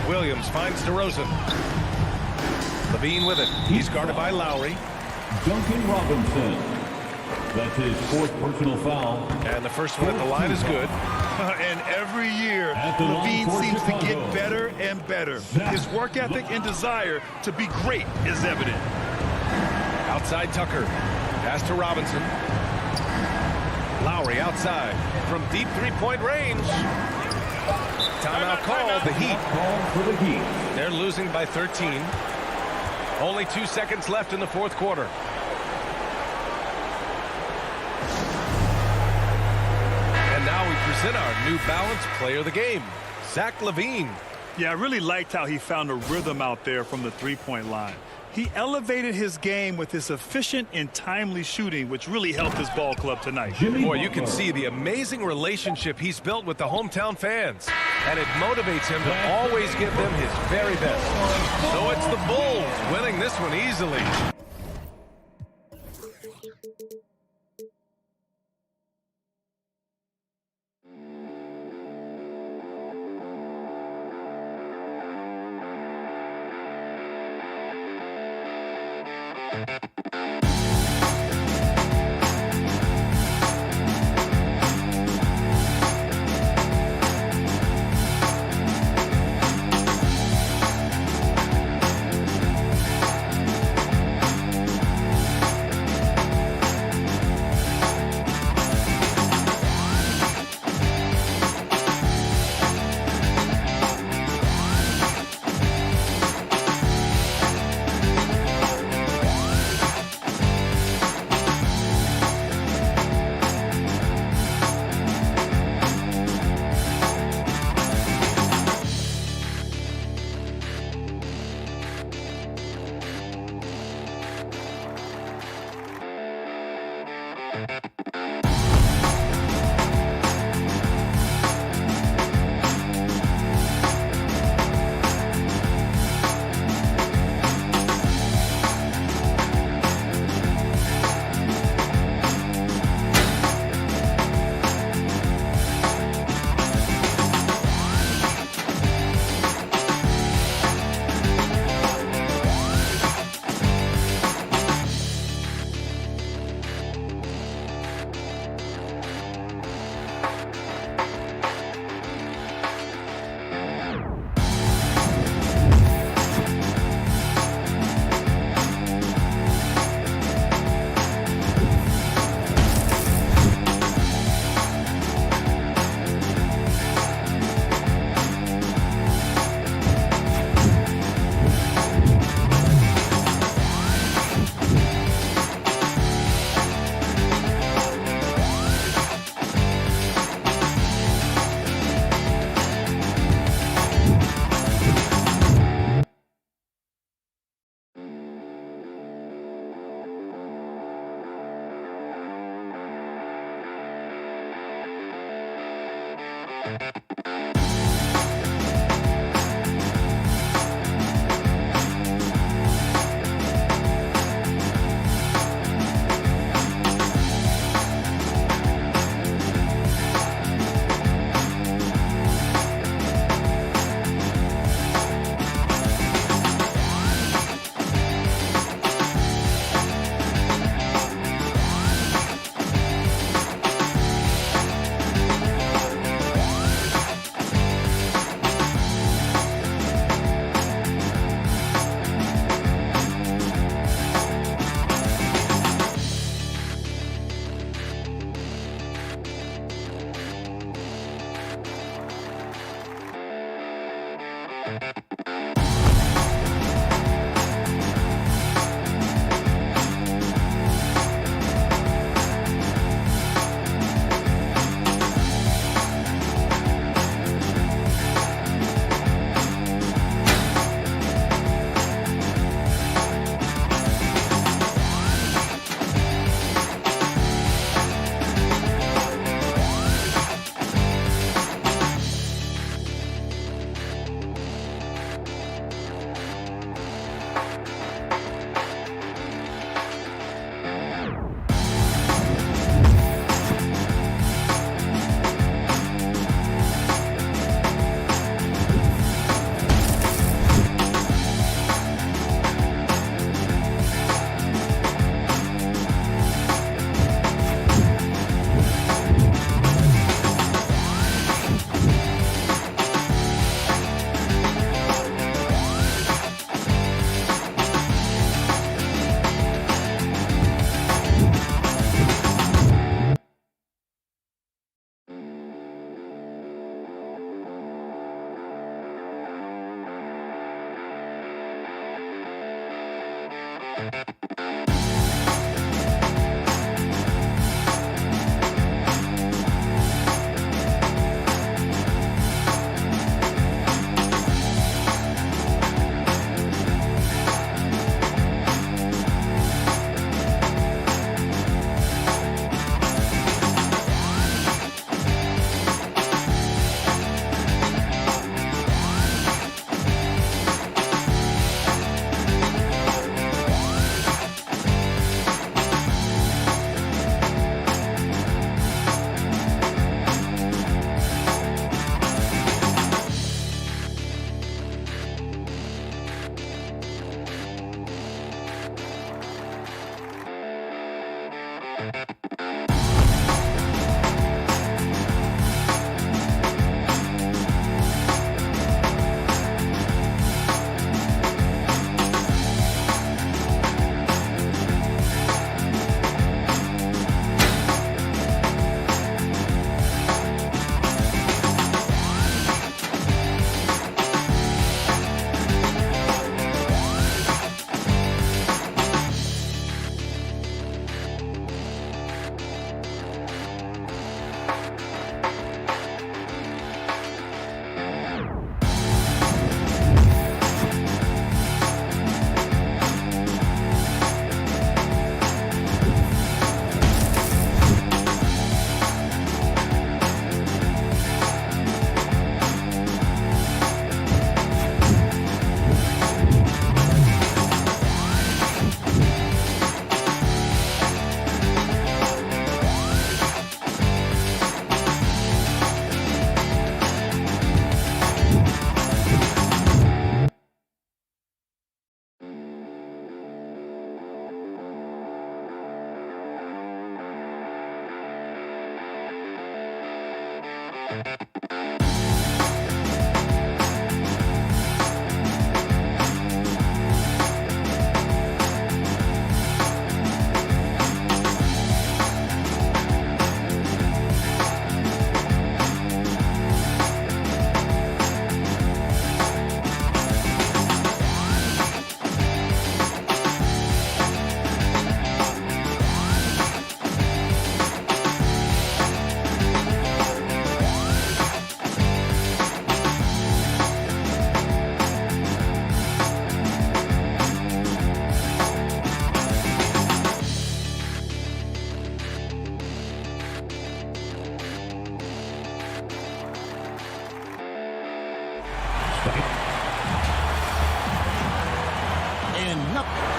Williams finds DeRozan. LaVine with it. He's guarded by Lowry. Duncan Robinson. That's his 4th personal foul. And the first one at the line is good. And every year, LaVine seems to get better and better. His work ethic and desire to be great is evident. Outside Tucker. Pass to Robinson. Lowry outside from deep three-point range. Timeout called. The Heat. For the Heat. They're losing by 13. Only 2 seconds left in the fourth quarter. And now we present our New Balance player of the game, Zach LaVine. Yeah, I really liked how he found a rhythm out there from the three-point line. He elevated his game with his efficient and timely shooting, which really helped his ball club tonight. Boy, you can see the amazing relationship he's built with the hometown fans. And it motivates him to always give them his very best. So it's the Bulls winning this one easily.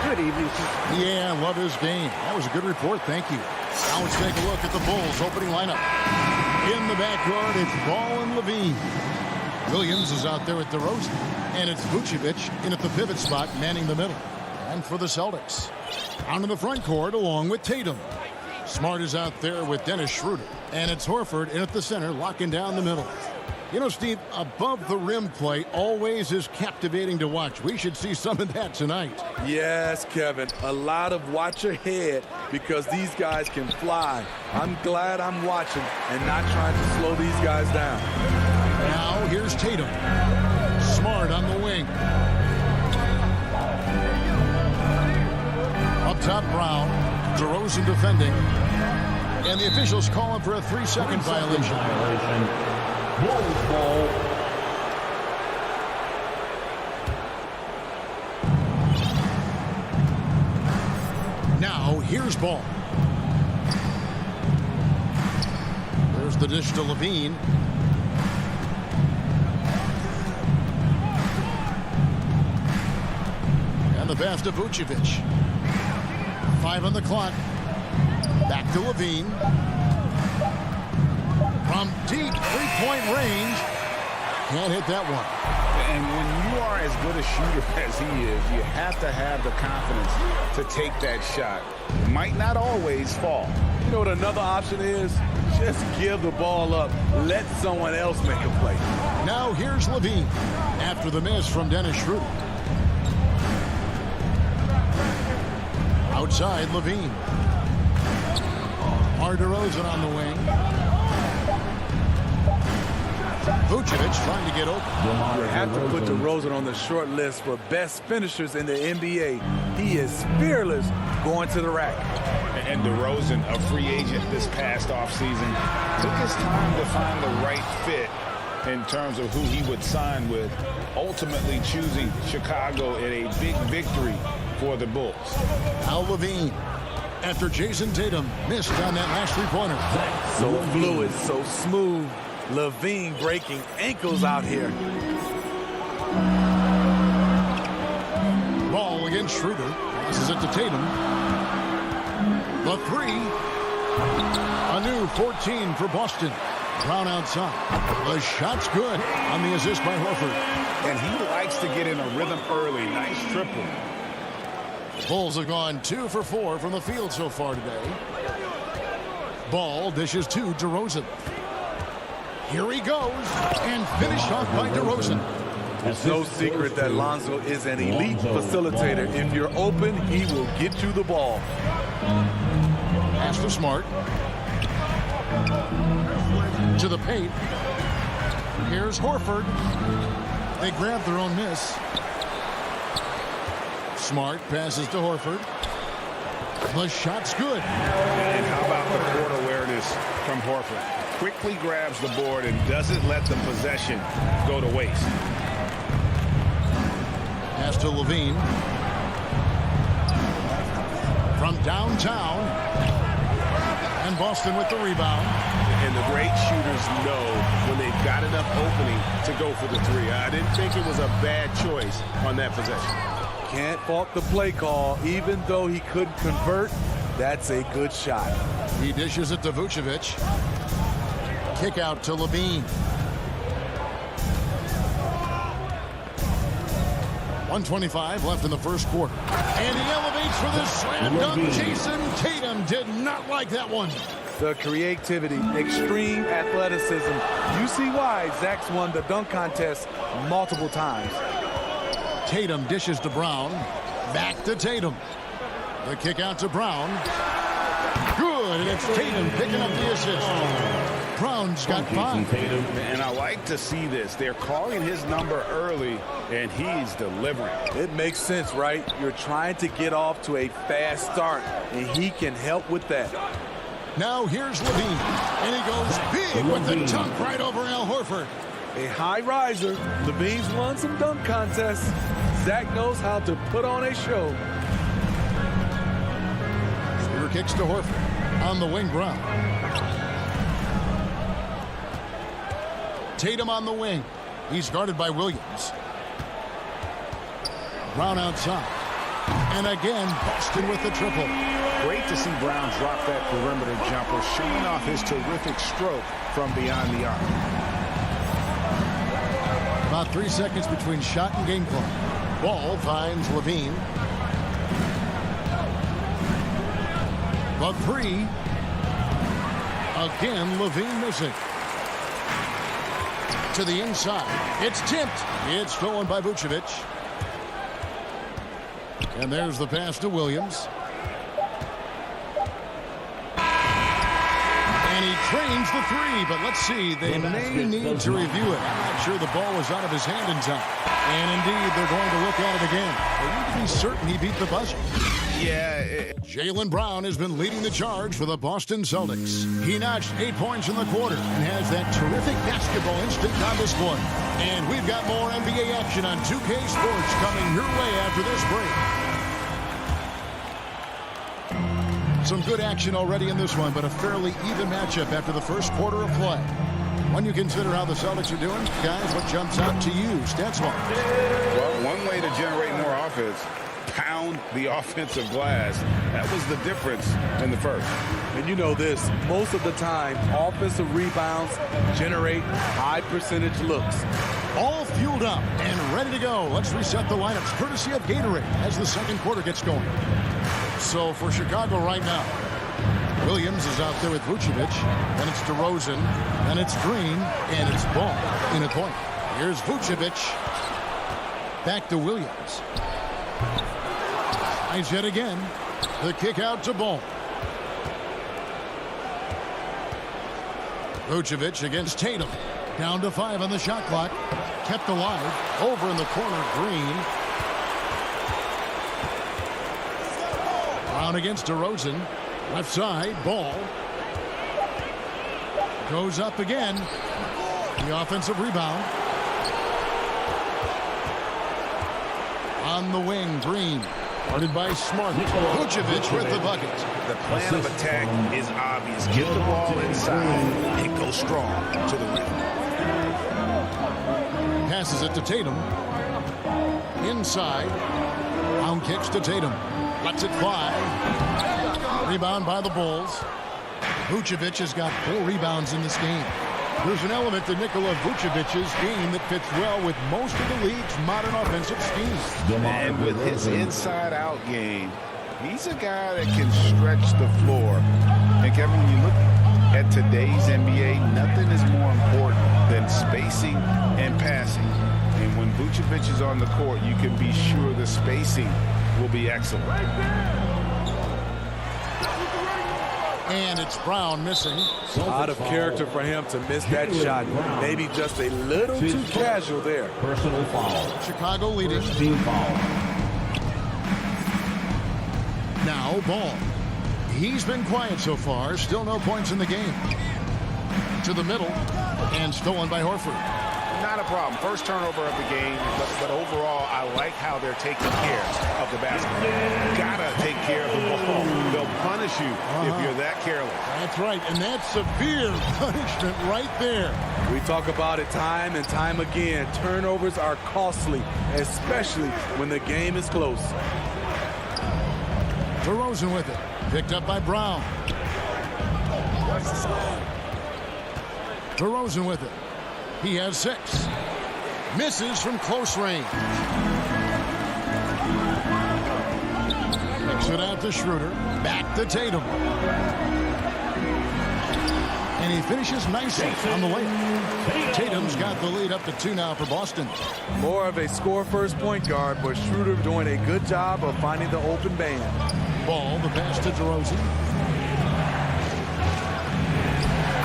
Good evening. Yeah, love his game. That was a good report. Thank you. Now let's take a look at the Bulls opening lineup. In the backcourt, it's Ball and Levine. Williams is out there with DeRozan. And it's Vucevic in at the pivot spot, manning the middle. And for the Celtics, out in the front court along with Tatum. Smart is out there with Dennis Schroeder. And it's Horford in at the center, locking down the middle. You know, Steve, above the rim play always is captivating to watch. We should see some of that tonight. Yes, Kevin. A lot of watch ahead because these guys can fly. I'm glad I'm watching and not trying to slow these guys down. Now here's Tatum. Smart on the wing. Up top, Brown. DeRozan defending. And the officials calling for a 3-second violation. Bulls ball. Now here's Ball. There's the dish to Levine. And the pass to Vucevic. 5 on the clock. Back to Levine. From deep three-point range. Can't hit that one. And when you are as good a shooter as he is, you have to have the confidence to take that shot. Might not always fall. You know what another option is? Just give the ball up. Let someone else make a play. Now here's Levine after the miss from Dennis Schroeder. Outside, Levine. DeRozan on the wing. Vucevic trying to get open. You have to put DeRozan on the short list for best finishers in the NBA. He is fearless going to the rack. And DeRozan, a free agent this past offseason, took his time to find the right fit in terms of who he would sign with, ultimately choosing Chicago in a big victory for the Bulls. Al Levine, after Jason Tatum missed on that last three-pointer. So fluid, so smooth. Levine breaking ankles out here. Ball against Schroeder. Passes it to Tatum. The three. A new 14 for Boston. Brown outside. The shot's good on the assist by Horford. And he likes to get in a rhythm early. Nice triple. Bulls have gone 2 for 4 from the field so far today. Ball dishes to DeRozan. Here he goes, and finished off by DeRozan. It's no secret that Lonzo is an elite facilitator. If you're open, he will get you the ball. Pass to Smart. To the paint. Here's Horford. They grab their own miss. Smart passes to Horford. The shot's good. And how about the court awareness from Horford? Quickly grabs the board and doesn't let the possession go to waste. Pass to Levine. From downtown. And Boston with the rebound. And the great shooters know when they've got enough opening to go for the three. I didn't think it was a bad choice on that possession. Can't fault the play call. Even though he couldn't convert, that's a good shot. He dishes it to Vucevic. Kick out to Levine. 1:25 left in the first quarter. And he elevates for this slam dunk. Jason Tatum did not like that one. The creativity, extreme athleticism. You see why Zach's won the dunk contest multiple times. Tatum dishes to Brown. Back to Tatum. The kick out to Brown. Good, and it's Tatum picking up the assist. Brown's got 5. And I like to see this. They're calling his number early, and he's delivering. It makes sense, right? You're trying to get off to a fast start, and he can help with that. Now here's Levine, and he goes big with the dunk right over Al Horford. A high riser. Levine's won some dunk contests. Zach knows how to put on a show. Schroeder kicks to Horford. On the wing, Brown. Tatum on the wing. He's guarded by Williams. Brown outside. And again, Boston with the triple. Great to see Brown drop that perimeter jumper, showing off his terrific stroke from beyond the arc. About 3 seconds between shot and game clock. Ball finds Levine. The three. Again, Levine missing. To the inside. It's tipped. It's stolen by Vucevic. And there's the pass to Williams. And he trains the three, but let's see. They may need to review it. I'm not sure the ball was out of his hand in time. And indeed, they're going to look at it again. They need to be certain he beat the buzzer. Yeah. Jaylen Brown has been leading the charge for the Boston Celtics. He notched 8 points in the quarter and has that terrific basketball instinct on display. And we've got more NBA action on 2K Sports coming your way after this break. Some good action already in this one, but a fairly even matchup after the first quarter of play. When you consider how the Celtics are doing, guys, what jumps out to you, stats-wise? Well, one way to generate more offense, pound the offensive glass. That was the difference in the first. And you know this, most of the time, offensive rebounds generate high percentage looks. All fueled up and ready to go. Let's reset the lineups, courtesy of Gatorade, as the second quarter gets going. So for Chicago right now, Williams is out there with Vucevic, then it's DeRozan, then it's Green, and it's Ball in a corner. Here's Vucevic. Back to Williams. Tries yet again. The kick out to Ball. Vucevic against Tatum. Down to 5 on the shot clock. Kept alive. Over in the corner, Green. Brown against DeRozan. Left side, Ball. Goes up again. The offensive rebound. On the wing, Green. Guarded by Smart. Vucevic with the bucket. The plan of attack is obvious. Get the ball inside and go strong to the rim. Passes it to Tatum. Inside. Brown kicks to Tatum. Lets it fly. Rebound by the Bulls. Vucevic has got 4 rebounds in this game. There's an element to Nikola Vucevic's game that fits well with most of the league's modern offensive schemes. And with his inside-out game, he's a guy that can stretch the floor. And Kevin, when you look at today's NBA, nothing is more important than spacing and passing. And when Vucevic is on the court, you can be sure the spacing will be excellent. And it's Brown missing. Out of character for him to miss that shot. Maybe just a little too casual there. Personal foul. Chicago leading. First team foul. Now Ball. He's been quiet so far. Still no points in the game. To the middle. And stolen by Horford. Not a problem. First turnover of the game, but overall, I like how they're taking care of the basketball. Gotta take care of the ball. They'll punish you if you're that careless. That's right, and that's severe punishment right there. We talk about it time and time again. Turnovers are costly, especially when the game is close. DeRozan with it. Picked up by Brown. DeRozan with it. He has 6. Misses from close range. Kicks it out to Schroeder. Back to Tatum. And he finishes nicely on the layup. Tatum's got the lead up to 2 now for Boston. More of a score-first point guard, but Schroeder doing a good job of finding the open man. Ball, the pass to DeRozan.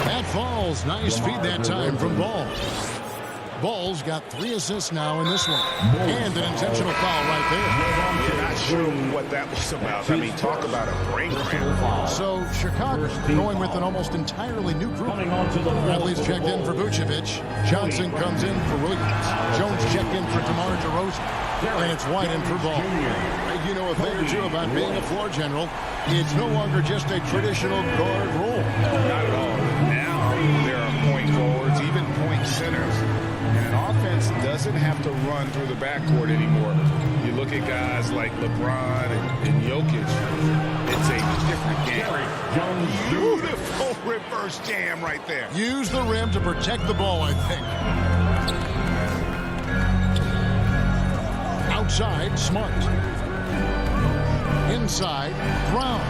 That falls. Nice feed that time from Ball. Ball's got 3 assists now in this one. And an intentional foul right there. You're not sure what that was about. I mean, talk about a brain cramp. So Chicago going with an almost entirely new group. Bradley's checked in for Vucevic. Johnson comes in for Williams. Jones checked in for DeMar DeRozan. And it's White in for Ball. You know a thing or two about being a floor general. It's no longer just a traditional guard role. Not at all. Now there are point forwards, even point centers. And an offense doesn't have to run through the backcourt anymore. You look at guys like LeBron and Jokic. It's a different game. Beautiful reverse jam right there. Use the rim to protect the ball, I think. Outside, Smart. Inside, Brown.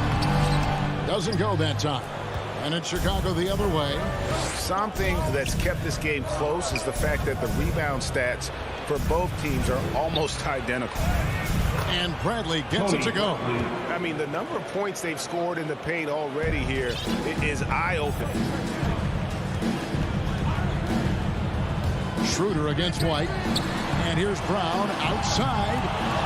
Doesn't go that time. And it's Chicago the other way. Something that's kept this game close is the fact that the rebound stats for both teams are almost identical. And Bradley gets it to go. I mean, the number of points they've scored in the paint already here is eye-opening. Schroeder against White. And here's Brown outside.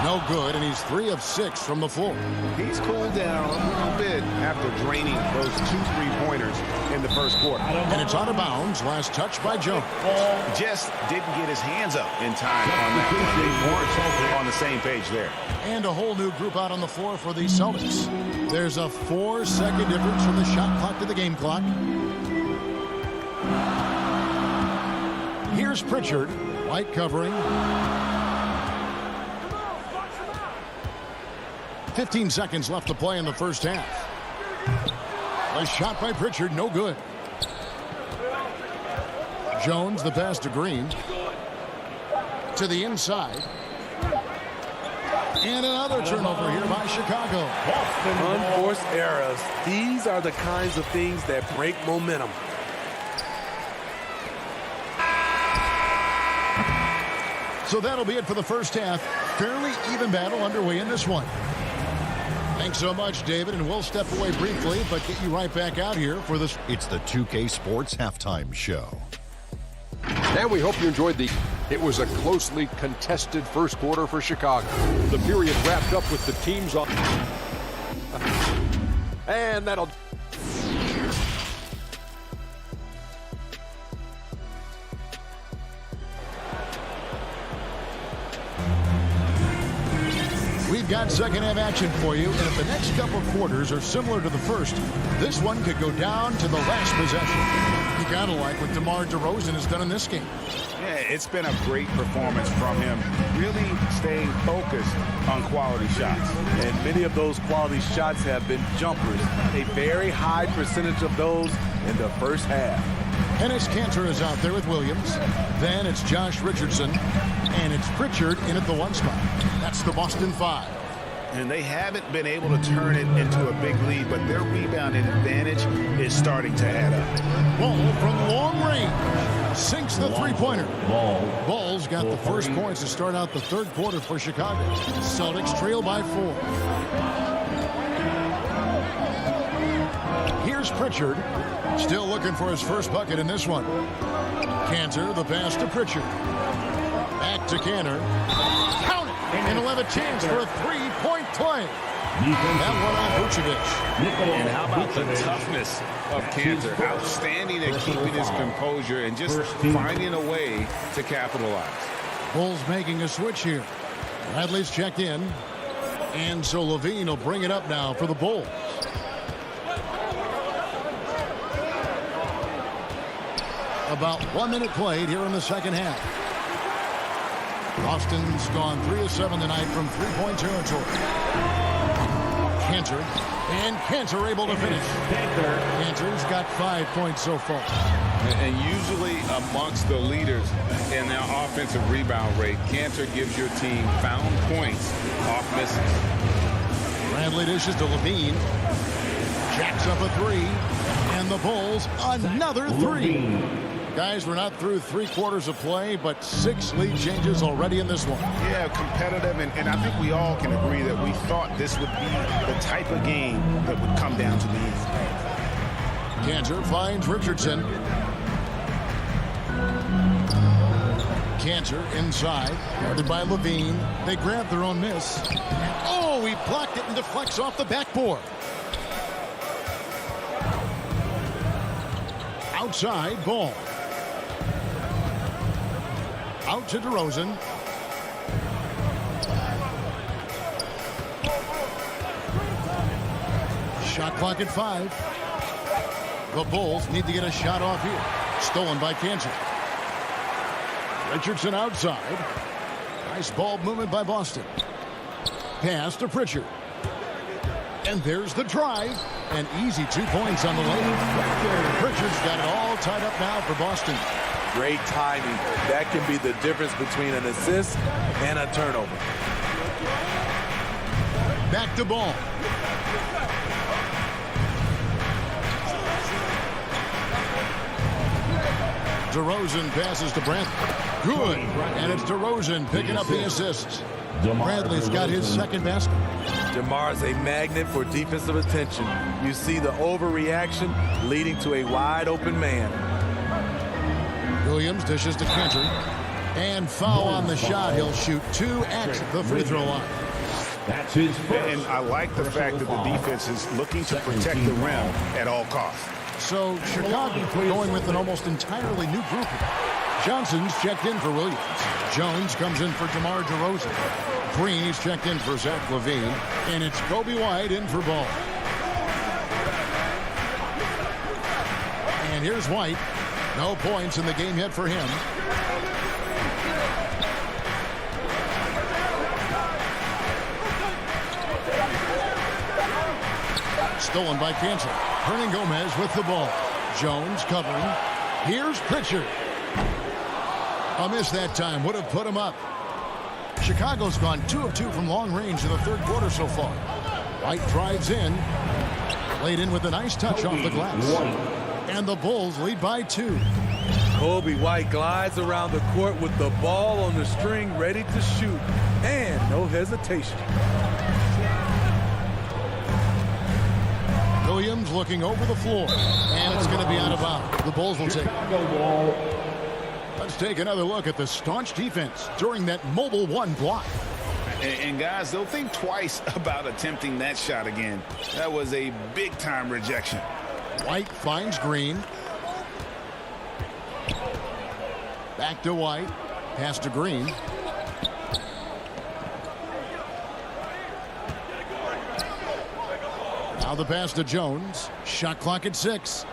No good, and he's 3 of 6 from the floor. He's cooled down a little bit after draining those 2 3-pointers in the first quarter. And it's out of bounds. Last touch by Jones. Just didn't get his hands up in time on that one. They weren't on the same page there. And a whole new group out on the floor for the Celtics. There's a 4-second difference from the shot clock to the game clock. Here's Pritchard. White covering. 15 seconds left to play in the first half. A shot by Pritchard, no good. Jones, the pass to Green. To the inside. And another turnover here by Chicago. Unforced errors. These are the kinds of things that break momentum. So that'll be it for the first half. Fairly even battle underway in this one. Thanks so much, David, and we'll step away briefly, but get you right back out here for this. It's the 2K Sports Halftime Show. And we hope you enjoyed it was a closely contested first quarter for Chicago. The period wrapped up with the teams on. And that'll. We've got second half action for you, and if the next couple quarters are similar to the first, this one could go down to the last possession. You gotta like what DeMar DeRozan has done in this game. Yeah, it's been a great performance from him, really staying focused on quality shots. And many of those quality shots have been jumpers. A very high percentage of those in the first half. Enes Kanter is out there with Williams. Then it's Josh Richardson. And it's Pritchard in at the 1 spot. That's the Boston 5. And they haven't been able to turn it into a big lead, but their rebounding advantage is starting to add up. Ball from long range. Sinks the three-pointer. Ball's got the first points to start out the third quarter for Chicago. Celtics trail by 4. Here's Pritchard. Still looking for his first bucket in this one. Kanter, the pass to Pritchard. Back to Kanter. Count it! And he'll have a chance for a three-point play. That one on Vucevic. And how about the toughness of Kanter? Outstanding at keeping his composure and just finding a way to capitalize. Bulls making a switch here. Bradley's checked in. And so Levine will bring it up now for the Bulls. About 1 minute played here in the second half. Boston's gone 3 of 7 tonight from three-point territory. Kanter. And Kanter able to finish. Kanter's got 5 points so far. And usually amongst the leaders in their offensive rebound rate, Kanter gives your team found points off misses. Bradley dishes to Levine. Jacks up a 3. And the Bulls another 3. Guys, we're not through 3 quarters of play, but 6 lead changes already in this one. Yeah, competitive, and I think we all can agree that we thought this would be the type of game that would come down to the end. Kanter finds Richardson. Kanter inside, guarded by Levine. They grab their own miss. Oh, he blocked it and deflects off the backboard. Outside, Ball. Out to DeRozan. Shot clock at 5. The Bulls need to get a shot off here. Stolen by Kanter. Richardson outside. Nice ball movement by Boston. Pass to Pritchard. And there's the drive. An easy 2 points on the lane. Pritchard's got it all tied up now for Boston. Great timing. That can be the difference between an assist and a turnover. Back to Ball. DeRozan passes to Bradley. Good. And it's DeRozan picking up the assist. Bradley's got his second basket. DeMar's a magnet for defensive attention. You see the overreaction leading to a wide open man. Williams dishes to Kanter. And foul on the shot. He'll shoot 2 at the free throw line. That's his first. And I like the fact that the defense is looking to protect the rim at all costs. So Chicago going with an almost entirely new group. Johnson's checked in for Williams. Jones comes in for DeMar DeRozan. Green, he's checked in for Zach LaVine. And it's Kobe White in for Ball. And here's White. No points in the game yet for him. Stolen by Kanter. Hernan Gomez with the ball. Jones covering. Here's Pritchard. A miss that time. Would have put him up. Chicago's gone 2 of 2 from long range in the third quarter so far. White drives in. Laid in with a nice touch off the glass. And the Bulls lead by 2. Kobe White glides around the court with the ball on the string ready to shoot. And no hesitation. Williams looking over the floor. And it's going to be out of bounds. The Bulls will take it. Let's take another look at the staunch defense during that mobile one block. And guys, they'll think twice about attempting that shot again. That was a big-time rejection. White finds Green. Back to White. Pass to Green. Now the pass to Jones. Shot clock at 6.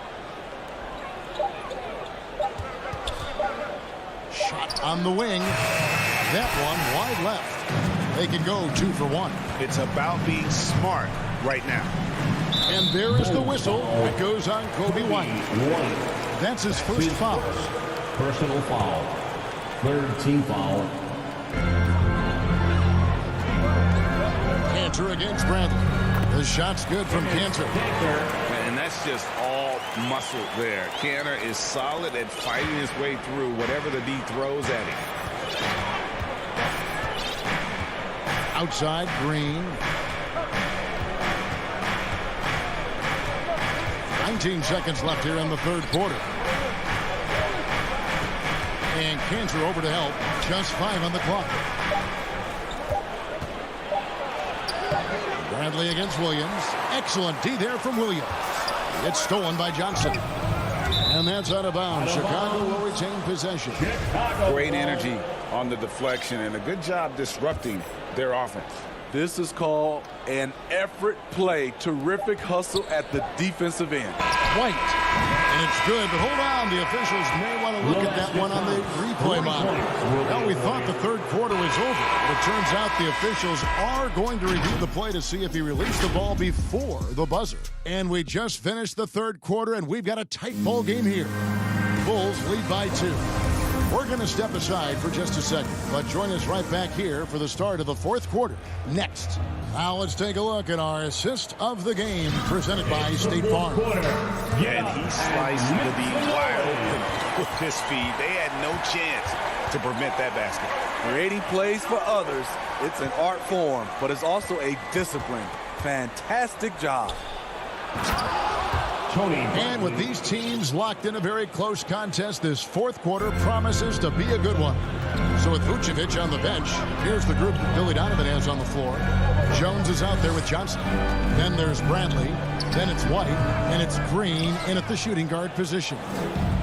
Shot on the wing. That one wide left. They can go 2 for 1. It's about being smart right now. And there is the whistle. It goes on Kobe White. That's his first foul. Personal foul. Third team foul. Cantor against Bradley. The shot's good from Cantor. And that's just all muscle there. Cantor is solid at fighting his way through whatever the D throws at him. Outside, Green. 19 seconds left here in the third quarter. And Cantor over to help. Just 5 on the clock. Bradley against Williams. Excellent D there from Williams. It's stolen by Johnson. And that's out of bounds. Chicago will retain possession. Great energy on the deflection and a good job disrupting their offense. This is called an effort play. Terrific hustle at the defensive end. White. And it's good, but hold on. The officials may want to look at that one on the replay monitor. Well, we thought the third quarter was over, but it turns out the officials are going to review the play to see if he released the ball before the buzzer. And we just finished the third quarter, and we've got a tight ball game here. Bulls lead by 2. We're going to step aside for just a second, but join us right back here for the start of the fourth quarter next. Now let's take a look at our assist of the game presented by State Farm. And he sliced the D wide open with his feed. They had no chance to prevent that basket. Creating plays for others, it's an art form, but it's also a discipline. Fantastic job. And with these teams locked in a very close contest, this fourth quarter promises to be a good one. So with Vucevic on the bench, here's the group that Billy Donovan has on the floor. Jones is out there with Johnson. Then there's Bradley. Then it's White. And it's Green in at the shooting guard position.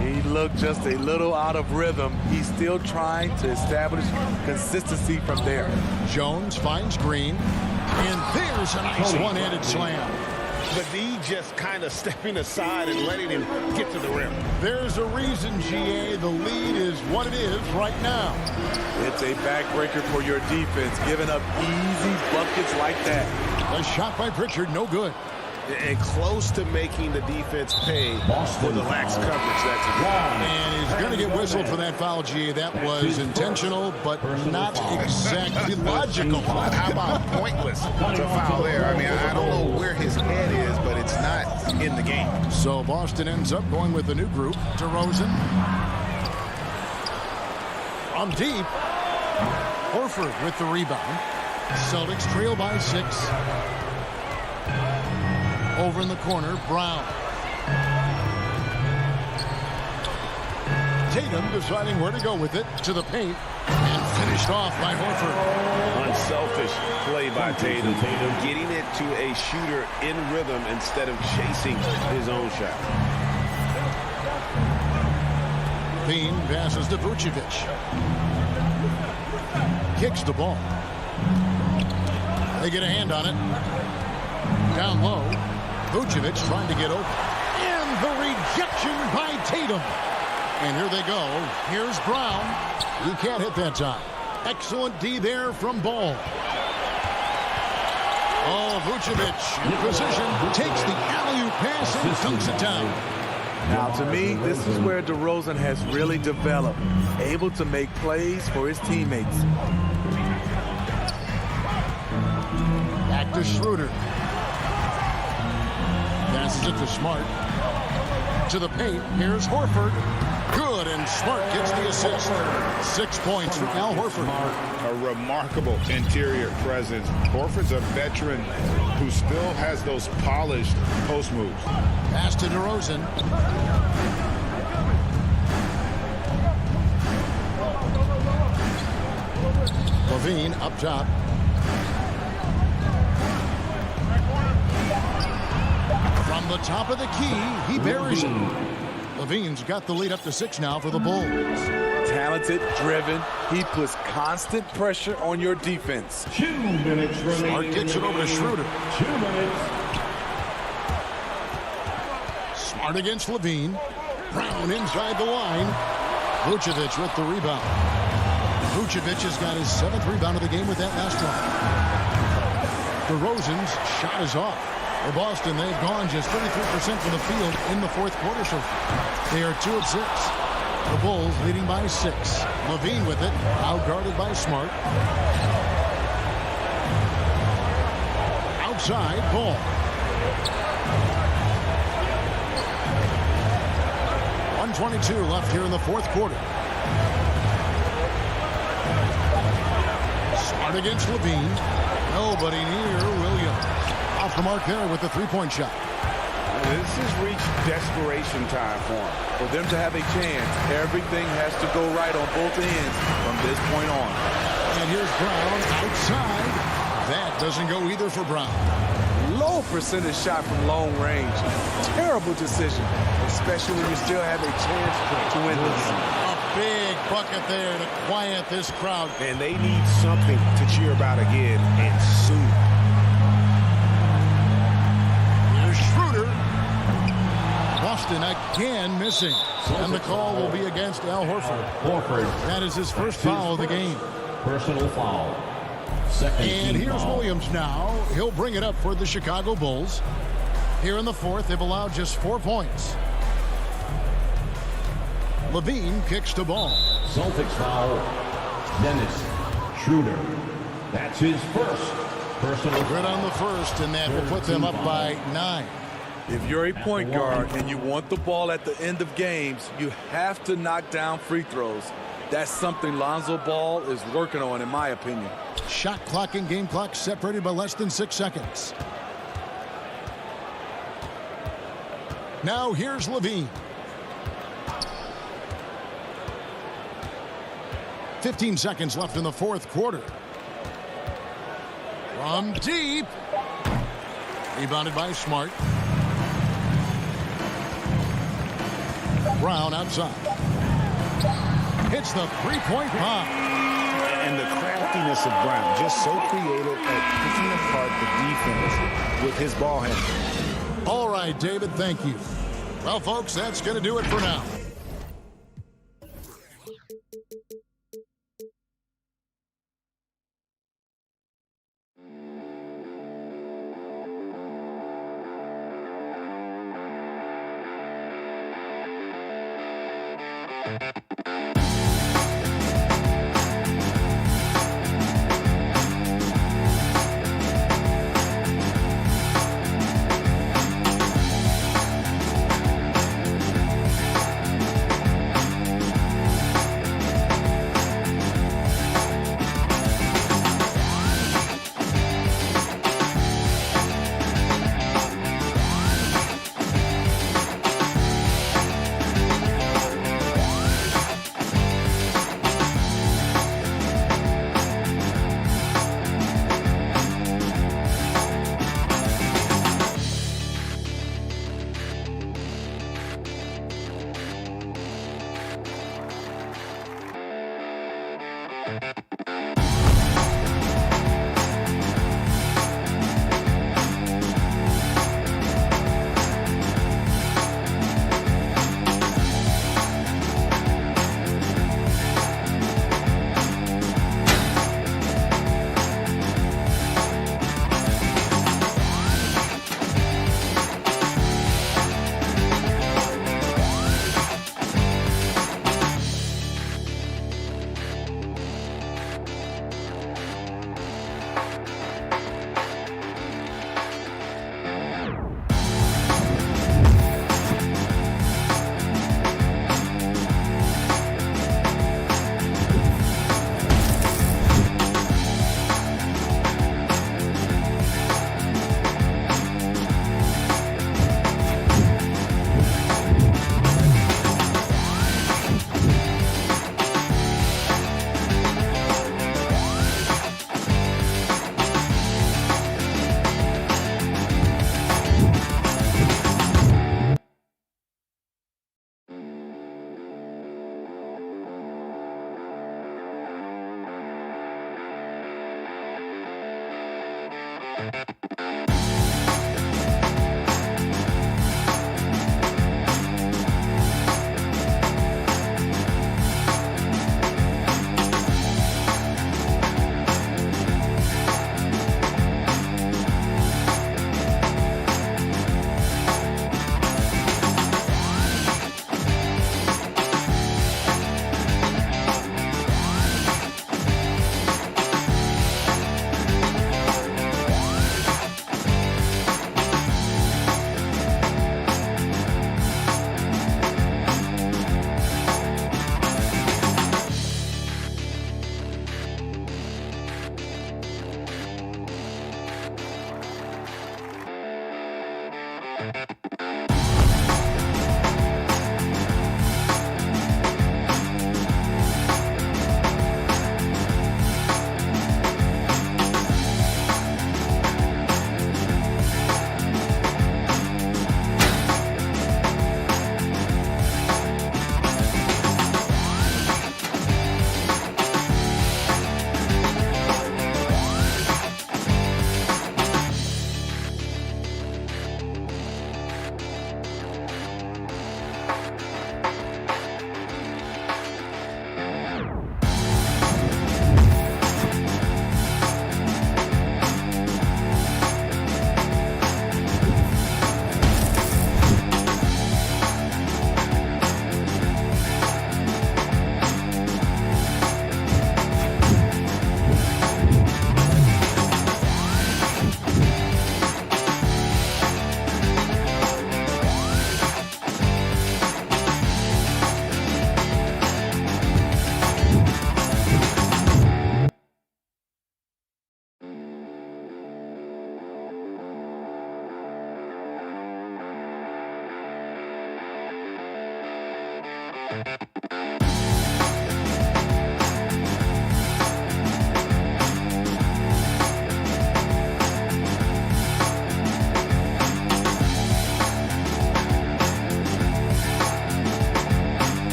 He looked just a little out of rhythm. He's still trying to establish consistency from there. Jones finds Green. And there's a nice one-handed slam. But D just kind of stepping aside and letting him get to the rim. There's a reason, GA. The lead is what it is right now. It's a backbreaker for your defense, giving up easy buckets like that. A shot by Pritchard, no good. And close to making the defense pay for the lax coverage that's involved. And he's going to get whistled for that foul, GA. That was intentional, but not exactly logical. How about pointless to foul there? I mean, I don't know where his head is, but it's not in the game. So Boston ends up going with a new group. DeRozan. From deep. Horford with the rebound. Celtics trail by 6. Over in the corner, Brown. Tatum deciding where to go with it. To the paint. And finished off by Horford. Unselfish play by Tatum. Getting it to a shooter in rhythm instead of chasing his own shot. Bean passes to Vucevic. Kicks the ball. They get a hand on it. Down low. Vucevic trying to get open. And the rejection by Tatum. And here they go. Here's Brown. He can't hit that time. Excellent D there from Ball. Oh, Vucevic in position. Takes the alley-oop pass and dunks it down. Now, to me, this is where DeRozan has really developed. Able to make plays for his teammates. Back to Schroeder. Passes it to Smart. To the paint. Here's Horford. Good, and Smart gets the assist. 6 points for Al Horford. A remarkable interior presence. Horford's a veteran who still has those polished post moves. Pass to DeRozan. Levine up top. From the top of the key, he buries it. Levine's got the lead up to 6 now for the Bulls. Talented, driven. He puts constant pressure on your defense. 2 minutes remaining. Smart gets it over to Schroeder. 2 minutes. Smart against Levine. Brown inside the line. Vucevic with the rebound. Vucevic has got his 7th rebound of the game with that last one. DeRozan's shot is off. For Boston, they've gone just 33% from the field in the 4th quarter so far. They are 2 of 6. The Bulls leading by 6. Levine with it, out-guarded by Smart. Outside, Ball. .122 left here in the 4th quarter. Smart against Levine. Nobody near Williams. Off the mark there with the 3-point shot. This has reached desperation time for him. For them to have a chance, everything has to go right on both ends from this point on. And here's Brown outside. That doesn't go either for Brown. Low percentage shot from long range. Terrible decision, especially when you still have a chance to win this. A big bucket there to quiet this crowd. And they need something to cheer about again, and soon. Here's Schroeder. Boston again missing. And the call will be against Al Horford. That is his first foul of the game. Personal foul. Second And team here's foul. Williams now. He'll bring it up for the Chicago Bulls. Here in the 4th, they've allowed just 4 points. Levine kicks the ball. Celtics foul. Dennis Schroeder. That's his first personal Good on the first, and that will put them up by 9. If you're a point guard and you want the ball at the end of games, you have to knock down free throws. That's something Lonzo Ball is working on, in my opinion. Shot clock and game clock separated by less than 6 seconds. Now here's Levine. 15 seconds left in the 4th quarter. From deep. Rebounded by Smart. Brown outside. Hits the 3-point bomb. And the craftiness of Brown, just so creative at picking apart the defense with his ball handling. All right, David, thank you. Well, folks, that's going to do it for now.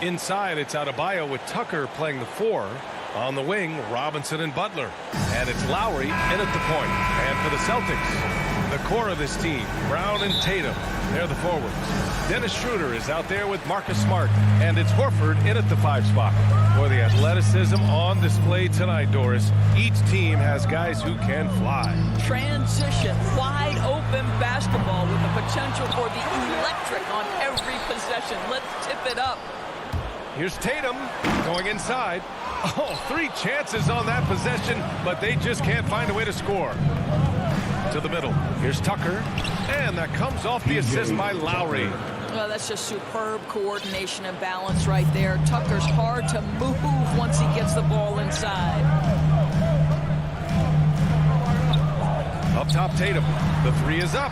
Inside, it's Adebayo with Tucker playing the 4. On the wing, Robinson and Butler. And it's Lowry in at the point. And for the Celtics, the core of this team, Brown and Tatum, they're the forwards. Dennis Schroeder is out there with Marcus Smart. And it's Horford in at the 5 spot. For the athleticism on display tonight, Doris, each team has guys who can fly. Transition, wide open basketball with the potential for the electric on every possession. Let's tip it up. Here's Tatum going inside. Oh, 3 chances on that possession, but they just can't find a way to score. To the middle. Here's Tucker. And that comes off the assist by Lowry. Well, that's just superb coordination and balance right there. Tucker's hard to move once he gets the ball inside. Up top, Tatum. The 3 is up.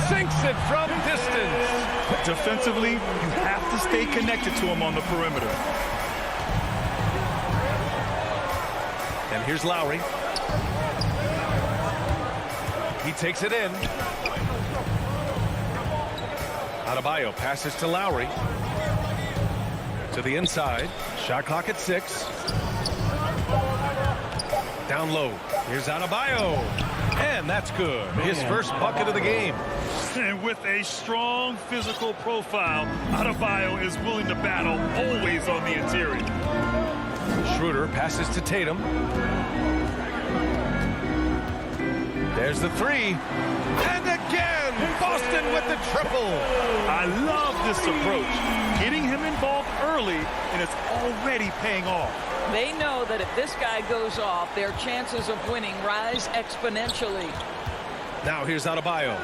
Sinks it from distance. Defensively, you have to stay connected to him on the perimeter. And here's Lowry. He takes it in. Adebayo passes to Lowry. To the inside. Shot clock at 6. Down low. Here's Adebayo. And that's good. His first bucket of the game. And with a strong physical profile, Adebayo is willing to battle, always on the interior. Schroeder passes to Tatum. There's the three. And again, Boston with the triple. I love this approach. Getting him involved early, and it's already paying off. They know that if this guy goes off, their chances of winning rise exponentially. Now here's Adebayo.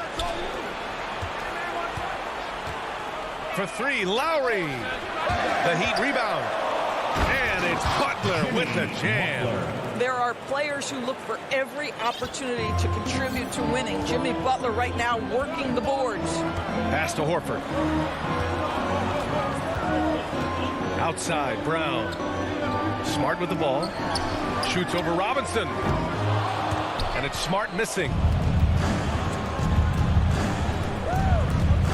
For three, Lowry. The Heat rebound. And it's Butler with the jam. There are players who look for every opportunity to contribute to winning. Jimmy Butler right now working the boards. Pass to Horford. Outside, Brown. Smart with the ball. Shoots over Robinson. And it's Smart missing.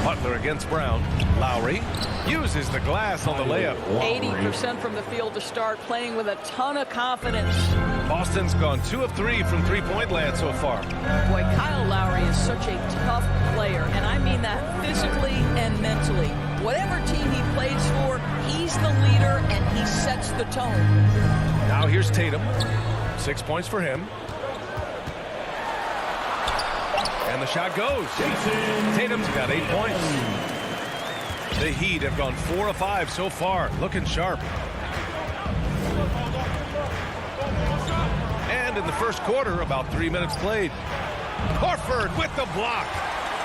Butler against Brown. Lowry uses the glass on the layup. 80% from the field to start, playing with a ton of confidence. Boston's gone 2 of 3 from three-point land so far. Boy, Kyle Lowry is such a tough player, and I mean that physically and mentally. Whatever team he plays for, he's the leader, and he sets the tone. Now here's Tatum. 6 points for him. And the shot goes. Tatum's got 8 points. The Heat have gone 4 of 5 so far, looking sharp. And in the first quarter, about 3 minutes played. Horford with the block.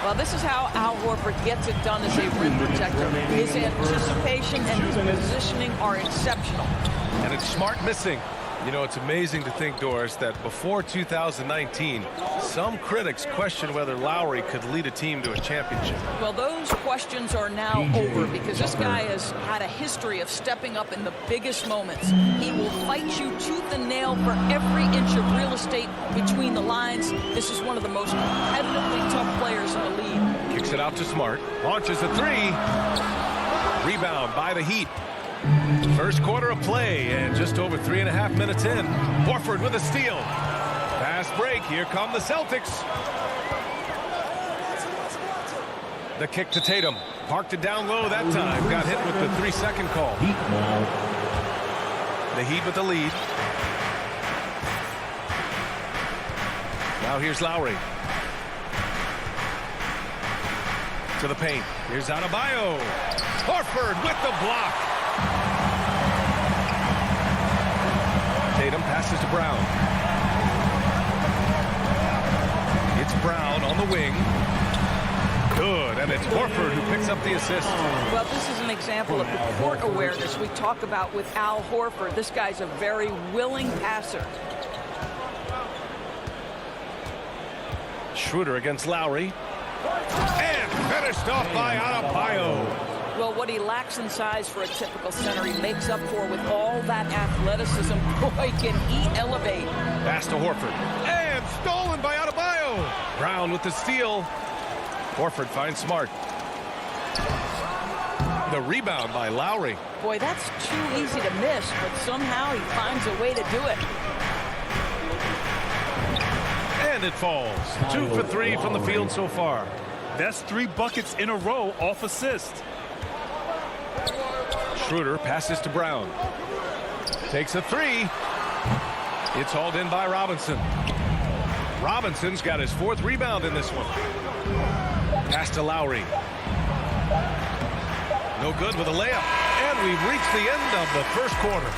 Well, this is how Al Horford gets it done as a rim protector. His anticipation and his positioning are exceptional. And it's Smart missing. You know, it's amazing to think, Doris, that before 2019, some critics questioned whether Lowry could lead a team to a championship. Well, those questions are now over because this guy has had a history of stepping up in the biggest moments. He will fight you tooth and nail for every inch of real estate between the lines. This is one of the most competitively tough players in the league. Kicks it out to Smart. Launches a three. Rebound by the Heat. First quarter of play and just over 3.5 minutes in. Horford with a steal. Fast break. Here come the Celtics. The kick to Tatum. Parked it down low that time. Got hit with the 3-second call. The Heat with the lead. Now here's Lowry. To the paint. Here's Adebayo. Horford with the block. Tatum passes to Brown. It's Brown on the wing. Good, and it's Horford who picks up the assist. Well, this is an example of the court awareness we talk about with Al Horford. This guy's a very willing passer. Schroeder against Lowry. And finished off by Adebayo. Well, what he lacks in size for a typical center, he makes up for with all that athleticism. Boy, can he elevate. Pass to Horford. And stolen by Adebayo. Brown with the steal. Horford finds Smart. The rebound by Lowry. Boy, that's too easy to miss, but somehow he finds a way to do it. And it falls. 2 for 3 from the field so far. That's 3 buckets in a row off assist. Schroeder passes to Brown. Takes a three. It's hauled in by Robinson. Robinson's got his 4th rebound in this one. Pass to Lowry. No good with a layup. And we've reached the end of the first quarter.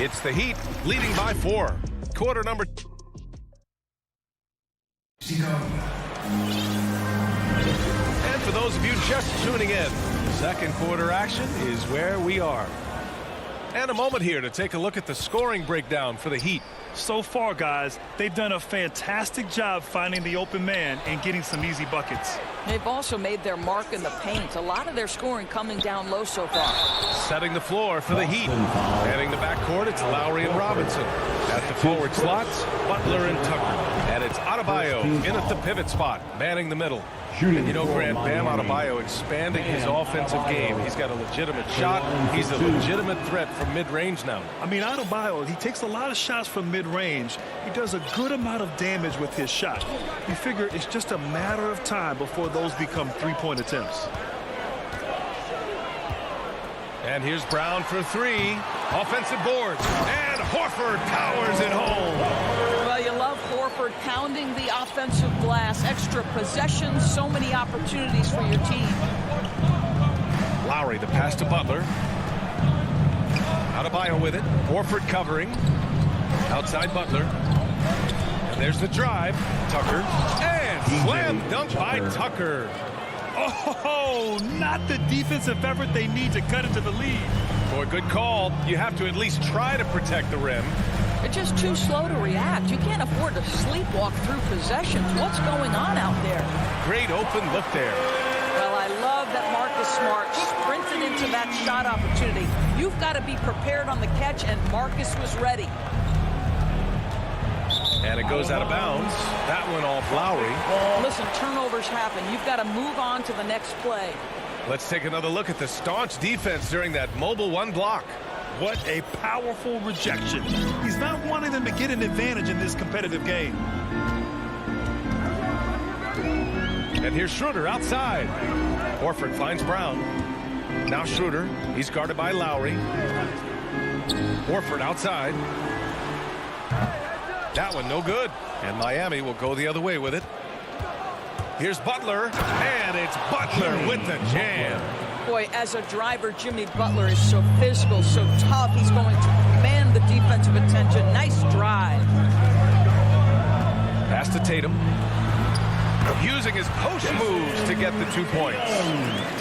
It's the Heat leading by 4. Quarter number 2. And for those of you just tuning in, second quarter action is where we are. And a moment here to take a look at the scoring breakdown for the Heat. So far, guys, they've done a fantastic job finding the open man and getting some easy buckets. They've also made their mark in the paint. A lot of their scoring coming down low so far. Setting the floor for the Heat. Heading the backcourt, it's Lowry and Robinson. At the forward slots, Butler and Tucker. And it's Adebayo in at the pivot spot, manning the middle. And you know, Grant, Bam Adebayo expanding his offensive game. He's got a legitimate shot. He's a legitimate threat from mid-range now. I mean, Adebayo, he takes a lot of shots from mid-range. He does a good amount of damage with his shot. You figure it's just a matter of time before those become three-point attempts. And here's Brown for three. Offensive boards. And Horford powers it home. Well, you love Horford pounding the offensive glass. Extra possessions, so many opportunities for your team. Lowry, the pass to Butler. Adebayo with it. Horford covering. Outside Butler. And there's the drive. Tucker. And slam dunk by Tucker. Oh, not the defensive effort they need to cut into the lead. Boy, good call. You have to at least try to protect the rim. They're just too slow to react. You can't afford to sleepwalk through possessions. What's going on out there? Great open look there. Well, I love that Marcus Smart sprinted into that shot opportunity. You've got to be prepared on the catch, and Marcus was ready. And it goes out of bounds. That one off Lowry. Listen, turnovers happen. You've got to move on to the next play. Let's take another look at the staunch defense during that mobile one block. What a powerful rejection. He's not wanting them to get an advantage in this competitive game. And here's Schroeder outside. Horford finds Brown. Now Schroeder. He's guarded by Lowry. Horford outside. That one no good. And Miami will go the other way with it. Here's Butler. And it's Butler with the jam. Boy, as a driver, Jimmy Butler is so physical, so tough. He's going to command the defensive attention. Nice drive. Pass to Tatum. Using his post moves to get the 2 points.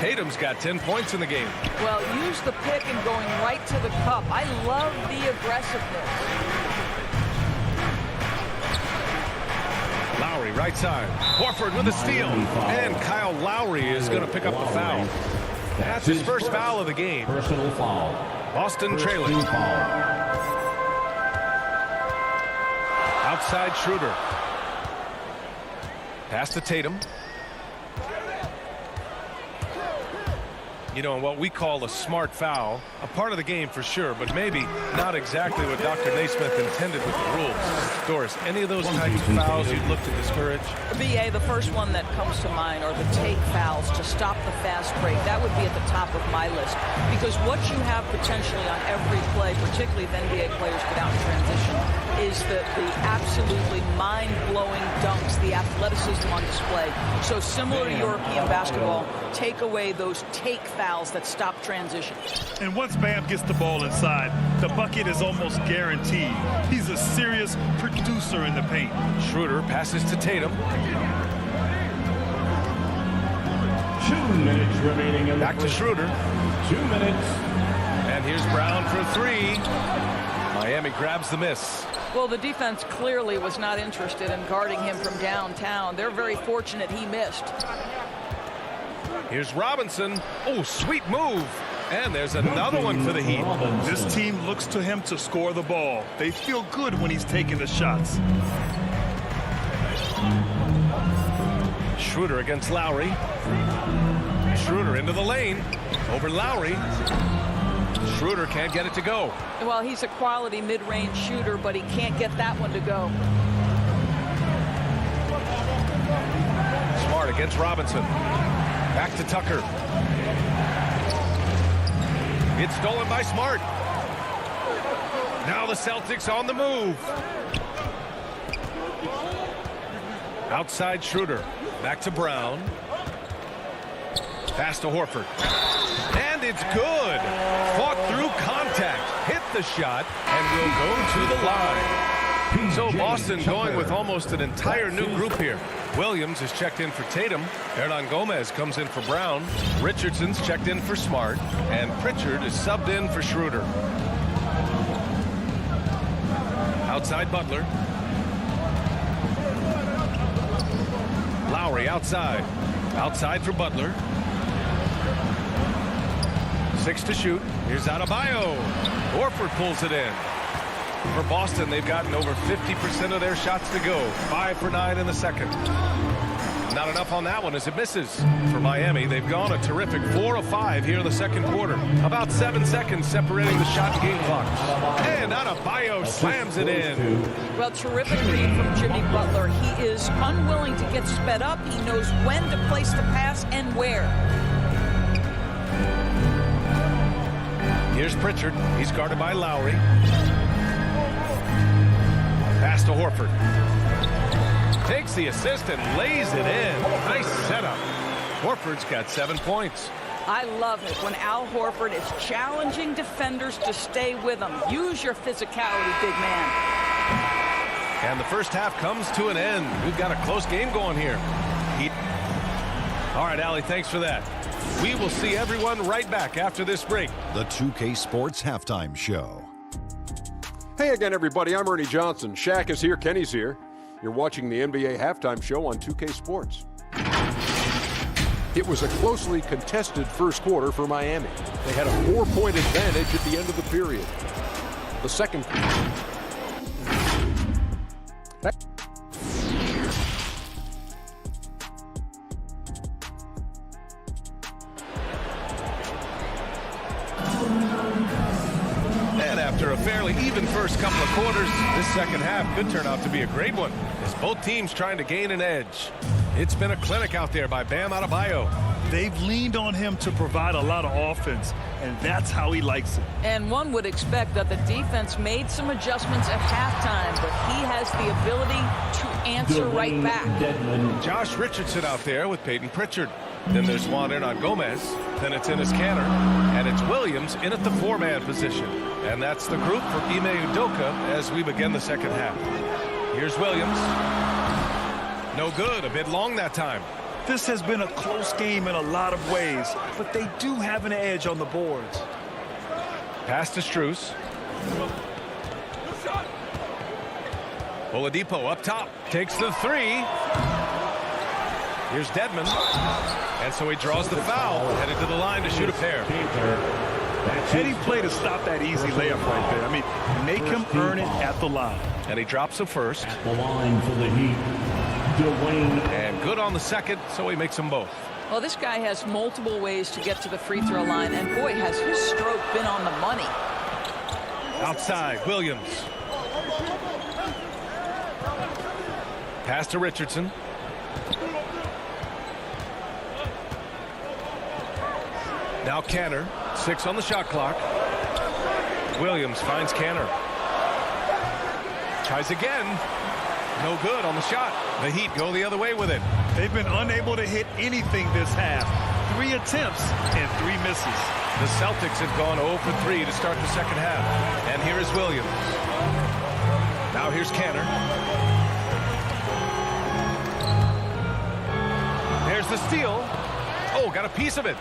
Tatum's got 10 points in the game. Well, use the pick and going right to the cup. I love the aggressiveness. Lowry right side. Horford with a steal. And Kyle Lowry is going to pick up the foul. That's his first foul of the game. Personal foul. Boston trailing. Outside Schroeder. Pass to Tatum. You know, what we call a smart foul, a part of the game for sure, but maybe not exactly what Dr. Naismith intended with the rules. Doris, any of those types of fouls you'd look to discourage? BA, the first one that comes to mind are the take fouls to stop the fast break. That would be at the top of my list, because what you have potentially on every play, particularly if NBA players get out in transition, is the absolutely mind-blowing dunks, the athleticism on display. So similar to European basketball, take away those take fouls that stop transition. And once Bam gets the ball inside, the bucket is almost guaranteed. He's a serious producer in the paint. Schroeder passes to Tatum. 2 minutes remaining. In Back to Schroeder. 2 minutes. And here's Brown for three. Miami grabs the miss. Well, the defense clearly was not interested in guarding him from downtown. They're very fortunate he missed. Here's Robinson. Oh, sweet move. And there's another one for the Heat. This team looks to him to score the ball. They feel good when he's taking the shots. Schroeder against Lowry. Schroeder into the lane. Over Lowry. Schroeder can't get it to go. Well, he's a quality mid-range shooter, but he can't get that one to go. Smart against Robinson. Back to Tucker. It's stolen by Smart. Now the Celtics on the move. Outside Schroeder. Back to Brown. Pass to Horford. And it's good. Fought through contact. Hit the shot and will go to the line. So Boston going with almost an entire new group here. Williams is checked in for Tatum. Hernan Gomez comes in for Brown. Richardson's checked in for Smart. And Pritchard is subbed in for Schroeder. Outside Butler. Lowry outside. Outside for Butler. 6 to shoot. Here's Adebayo. Horford pulls it in. For Boston, they've gotten over 50% of their shots to go. 5 for 9 in the second. Not enough on that one as it misses. For Miami, they've gone a terrific 4 of 5 here in the second quarter. About 7 seconds separating the shot and game clock. And Adebayo slams it in. Well, terrific read from Jimmy Butler. He is unwilling to get sped up. He knows when to place the pass and where. Here's Pritchard. He's guarded by Lowry. Pass to Horford. Takes the assist and lays it in. Nice setup. Horford's got 7 points. I love it when Al Horford is challenging defenders to stay with him. Use your physicality, big man. And the first half comes to an end. We've got a close game going here. All right, Allie, thanks for that. We will see everyone right back after this break. The 2K Sports Halftime Show. Hey again, everybody. I'm Ernie Johnson. Shaq is here. Kenny's here. You're watching the NBA Halftime Show on 2K Sports. It was a closely contested first quarter for Miami. They had a 4-point advantage at the end of the period. The second. And after a fairly even first couple of quarters, this second half could turn out to be a great one, as both teams trying to gain an edge. It's been a clinic out there by Bam Adebayo. They've leaned on him to provide a lot of offense, and that's how he likes it. And one would expect that the defense made some adjustments at halftime, but he has the ability to answer right back. Josh Richardson out there with Peyton Pritchard. Then there's Juan Hernan Gomez. Then it's Enes Kanter. And it's Williams in at the 4-man position. And that's the group for Ime Udoka as we begin the second half. Here's Williams. No good. A bit long that time. This has been a close game in a lot of ways, but they do have an edge on the boards. Pass to Strus. Oladipo up top. Takes the 3. Here's Dedmon. And so he draws the foul. Headed to the line to shoot a pair. Heady play to stop that easy layup right there. I mean, make him earn it at the line. And he drops the first. At the line for the Heat, Dwayne. And good on the second, so he makes them both. Well, this guy has multiple ways to get to the free throw line, and boy, has his stroke been on the money. Outside, Williams. Pass to Richardson. Now Kanter, 6 on the shot clock. Williams finds Kanter. Tries again. No good on the shot. The Heat go the other way with it. They've been unable to hit anything this half. 3 attempts and 3 misses. The Celtics have gone 0 for 3 to start the second half. And here is Williams. Now here's Kanter. There's the steal. Oh, got a piece of it.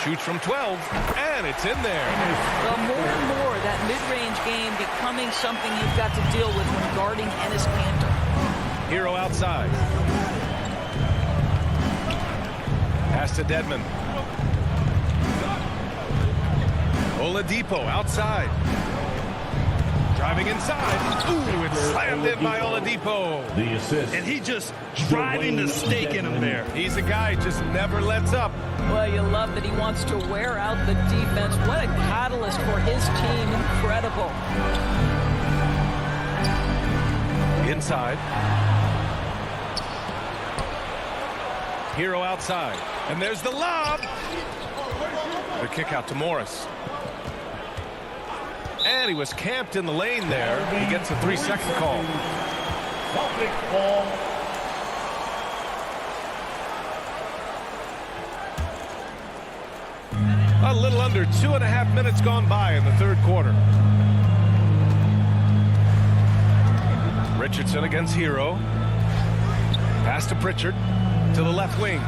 Shoots from 12, and it's in there. Well, more and more, that mid-range game becoming something you've got to deal with when guarding Enes Kanter. Hero outside. Pass to Dedmon. Oladipo outside. Driving inside. Ooh, it's slammed in by Oladipo. The assist. And he just driving the stake in him there. He's a guy who just never lets up. Well, you love that he wants to wear out the defense. What a catalyst for his team. Incredible. Inside. Hero outside. And there's the lob. The kick out to Morris. And he was camped in the lane there. He gets a 3-second call. Celtic ball. A little under 2.5 minutes gone by in the third quarter. Richardson against Hero. Pass to Pritchard to the left wing.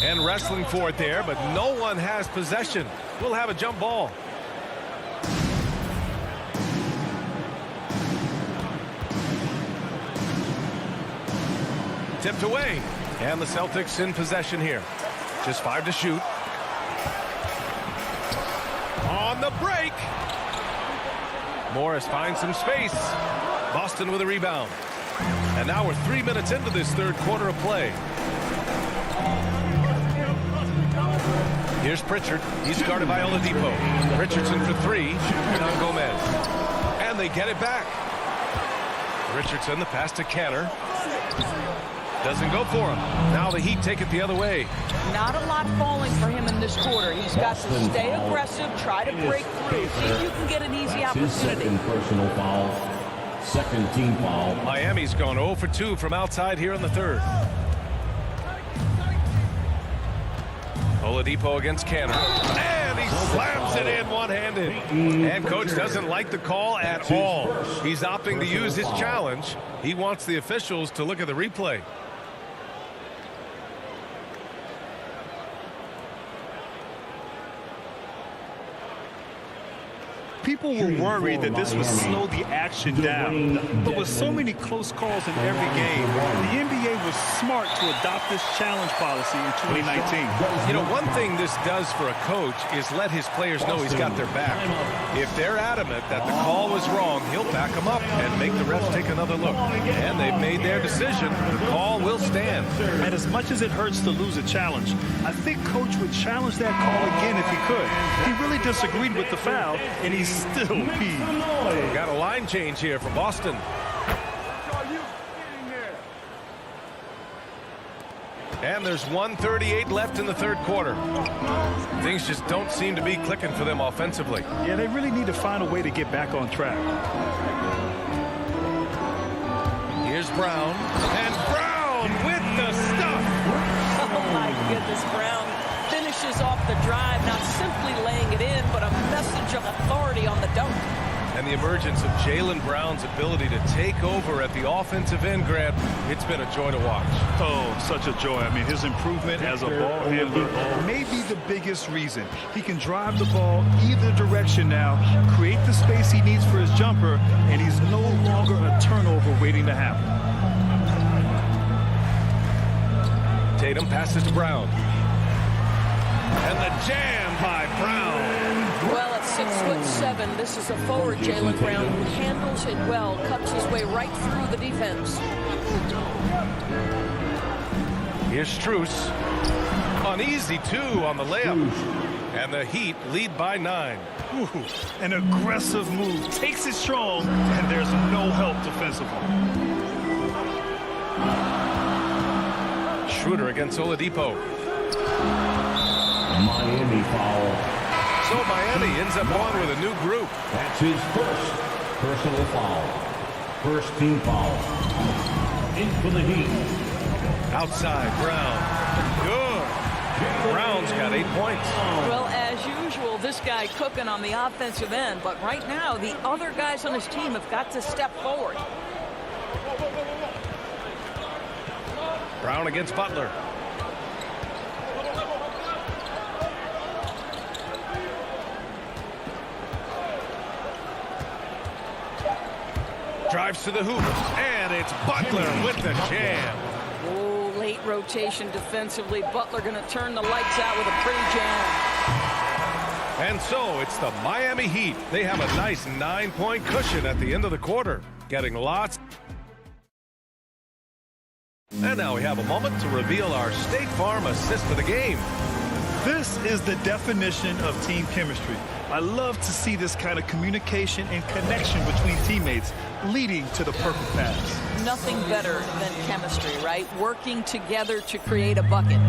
And wrestling for it there, but no one has possession. We'll have a jump ball. Tipped away. And the Celtics in possession here. Just 5 to shoot. a break. Morris finds some space. Boston with a rebound. And now we're 3 minutes into this third quarter of play. Here's Pritchard. He's guarded by Oladipo. Richardson for three. Hernan Gomez. And they get it back. Richardson, the pass to Canner. Doesn't go for him. Now the Heat take it the other way. Not a lot falling for him in this quarter. He's got to stay aggressive, try to break through, see if you can get an easy opportunity. Second personal foul. Second team foul. Miami's gone 0 for 2 from outside here in the third. Oladipo against Canner. And he slams it in one-handed. And coach doesn't like the call at all. He's opting to use his challenge. He wants the officials to look at the replay. People were worried that this would slow the action down, but with so many close calls in every game, the NBA was smart to adopt this challenge policy in 2019. You know, one thing this does for a coach is let his players know he's got their back. If they're adamant that the call was wrong, he'll back them up and make the refs take another look. And they've made their decision. The call will stand. And as much as it hurts to lose a challenge, I think coach would challenge that call again if he could. He really disagreed with the foul, and he's still peeved. Got a line change here for Boston. And there's 1:38 left in the third quarter. Things just don't seem to be clicking for them offensively. Yeah, they really need to find a way to get back on track. Here's Brown. And Brown with the stuff. Oh, my goodness, Brown finishes off the drive, not simply laying it in, but a message of authority on the dunk. And the emergence of Jaylen Brown's ability to take over at the offensive end, Grant, it's been a joy to watch. Oh, such a joy. I mean, his improvement as a ball handler may be the biggest reason. He can drive the ball either direction now, create the space he needs for his jumper, and he's no longer a turnover waiting to happen. Tatum passes to Brown. And the jam by Brown. Well, at 6'7", this is a forward, Jaylen Brown, who handles it well, cuts his way right through the defense. Here's Strus. An easy two on the layup. And the Heat lead by 9. Ooh, an aggressive move. Takes it strong, and there's no help defensively. Schroeder against Oladipo. Miami foul. So Miami ends up going with a new group. That's his first personal foul. First team foul. In for the Heat. Outside, Brown. Good. Brown's got 8 points. Well, as usual, this guy cooking on the offensive end, but right now the other guys on his team have got to step forward. Brown against Butler. Drives to the hoop, and it's Butler with the jam. Oh, late rotation defensively. Butler going to turn the lights out with a pretty jam. And so it's the Miami Heat. They have a nice 9-point cushion at the end of the quarter, getting lots. And now we have a moment to reveal our State Farm assist of the game. This is the definition of team chemistry. I love to see this kind of communication and connection between teammates leading to the perfect pass. Nothing better than chemistry, right? Working together to create a bucket.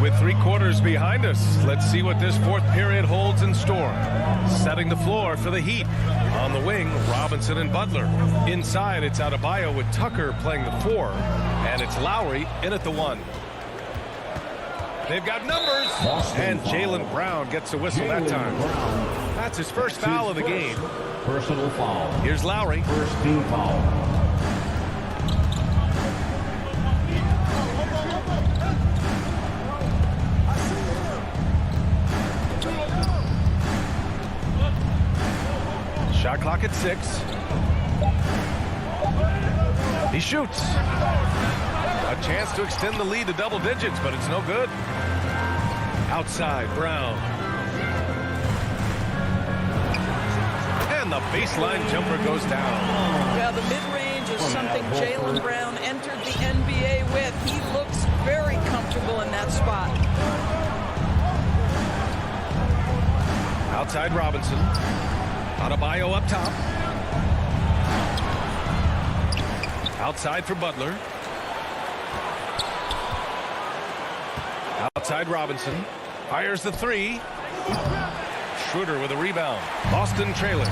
With 3 quarters behind us, let's see what this fourth period holds in store. Setting the floor for the Heat. On the wing, Robinson and Butler. Inside, it's Adebayo with Tucker playing the 4. And it's Lowry in at the 1. They've got numbers. And Jaylen Brown gets a whistle that time. That's his first foul of the game. Personal foul. Here's Lowry. First team foul. Shot clock at 6. He shoots. A chance to extend the lead to double digits, but it's no good. Outside, Brown. And the baseline jumper goes down. Yeah, the mid-range is something Jaylen Brown entered the NBA with. He looks very comfortable in that spot. Outside Robinson. Adebayo up top. Outside for Butler. Outside Robinson. Fires the three. Schroeder with a rebound. Boston trailing.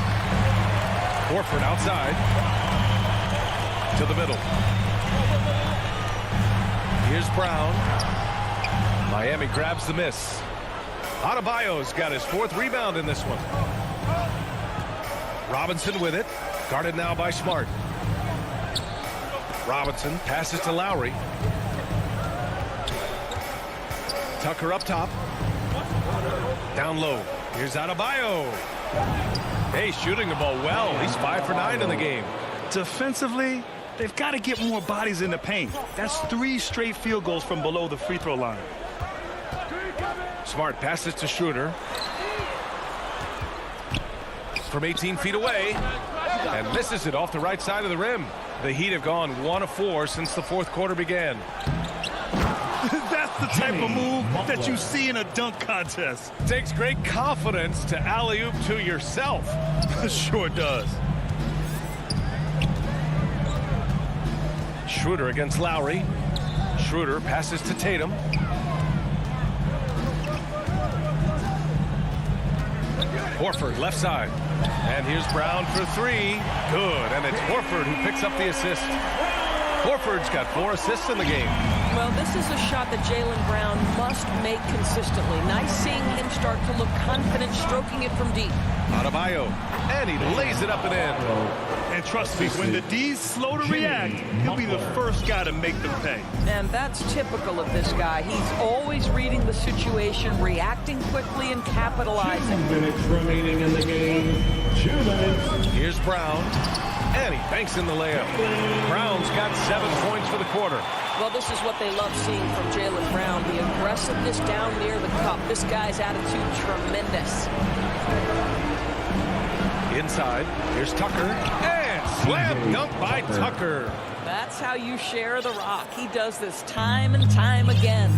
Horford outside. To the middle. Here's Brown. Miami grabs the miss. Adebayo's got his 4th rebound in this one. Robinson with it. Guarded now by Smart. Robinson passes to Lowry. Tucker up top. Down low. Here's Adebayo. Hey, shooting the ball well. He's 5 for 9 in the game. Defensively, they've got to get more bodies in the paint. That's 3 straight field goals from below the free throw line. Smart passes to Schroeder. From 18 feet away. And misses it off the right side of the rim. The Heat have gone 1 of 4 since the 4th quarter began. That's the type of move that you see in a dunk contest. Takes great confidence to alley-oop to yourself. Sure does. Schroeder against Lowry. Schroeder passes to Tatum. Horford left side. And here's Brown for 3. Good. And it's Horford who picks up the assist. Horford's got 4 assists in the game. Well, this is a shot that Jaylen Brown must make consistently. Nice seeing him start to look confident, stroking it from deep. Adebayo. And he lays it up and in. And trust me, when the D's slow to react, he'll be the first guy to make them pay. And that's typical of this guy. He's always reading the situation, reacting quickly, and capitalizing. 2 minutes remaining in the game. 2 minutes. Here's Brown. And he banks in the layup. Brown's got 7 points for the quarter. Well, this is what they love seeing from Jaylen Brown. The aggressiveness down near the cup. This guy's attitude, tremendous. Inside, here's Tucker. And slam dunk by Tucker. That's how you share the rock. He does this time and time again.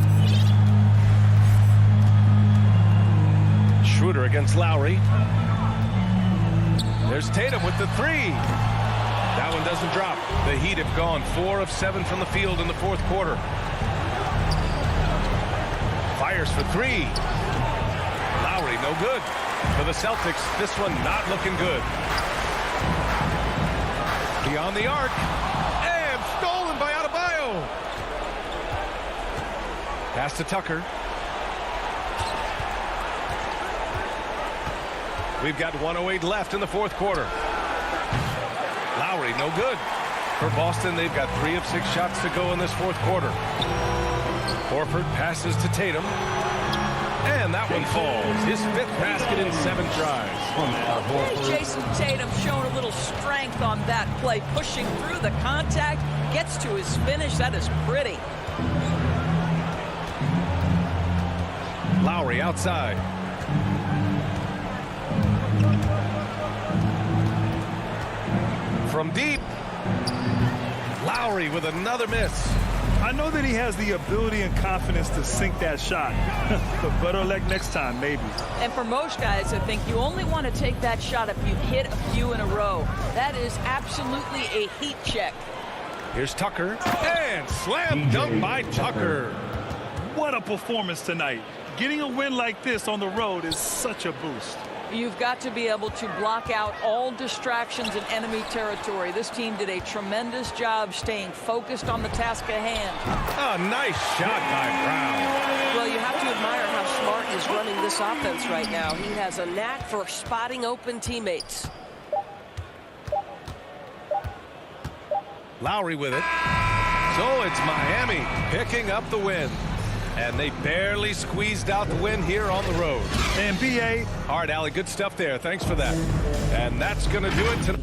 Schroeder against Lowry. There's Tatum with the 3. That one doesn't drop. The Heat have gone 4 of 7 from the field in the 4th quarter. Fires for 3. Lowry, no good. For the Celtics, this one not looking good. Beyond the arc. And stolen by Adebayo. Pass to Tucker. We've got 1:08 left in the 4th quarter. Lowry, no good. For Boston, they've got 3 of 6 shots to go in this 4th quarter. Horford passes to Tatum. And that one falls. His 5th basket in 7 tries. Okay, Jason Tatum showing a little strength on that play, pushing through the contact, gets to his finish. That is pretty. Lowry outside. From deep. Lowry with another miss. I know that he has the ability and confidence to sink that shot. But better luck next time, maybe. And for most guys, I think you only want to take that shot if you've hit a few in a row. That is absolutely a heat check. Here's Tucker. And slam dunk by Tucker. What a performance tonight. Getting a win like this on the road is such a boost. You've got to be able to block out all distractions in enemy territory. This team did a tremendous job staying focused on the task at hand. A nice shot by Brown. Well, you have to admire how Smart is running this offense right now. He has a knack for spotting open teammates. Lowry with it. So it's Miami picking up the win. And they barely squeezed out the win here on the road. And B.A. All right, Allie, good stuff there. Thanks for that. And that's going to do it tonight.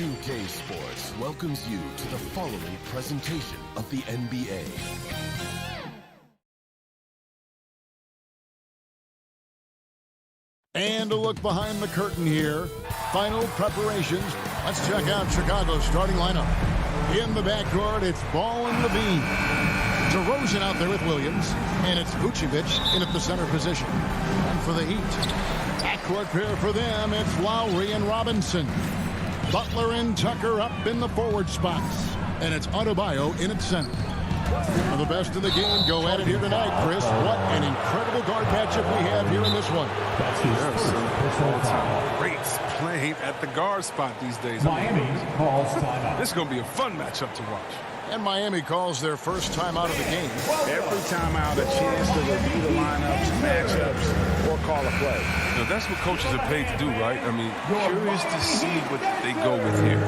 2K Sports welcomes you to the following presentation of the NBA. And a look behind the curtain here. Final preparations. Let's check out Chicago's starting lineup. In the backcourt, it's Ball and Levine. DeRozan out there with Williams. And it's Vucevic in at the center position. And for the Heat, backcourt pair for them, it's Lowry and Robinson. Butler and Tucker up in the forward spots. And it's Adebayo in at center. For the best of the game, go at it here tonight, Chris. What an incredible guard matchup we have here in this one. All-time greats playing at the guard spot these days. Miami calls timeout. This is going to be a fun matchup to watch. And Miami calls their first time out of the game. Every time out, a chance to review the lineups, matchups, or call a play. Now, that's what coaches are paid to do, right? I mean, curious to see what they go with here.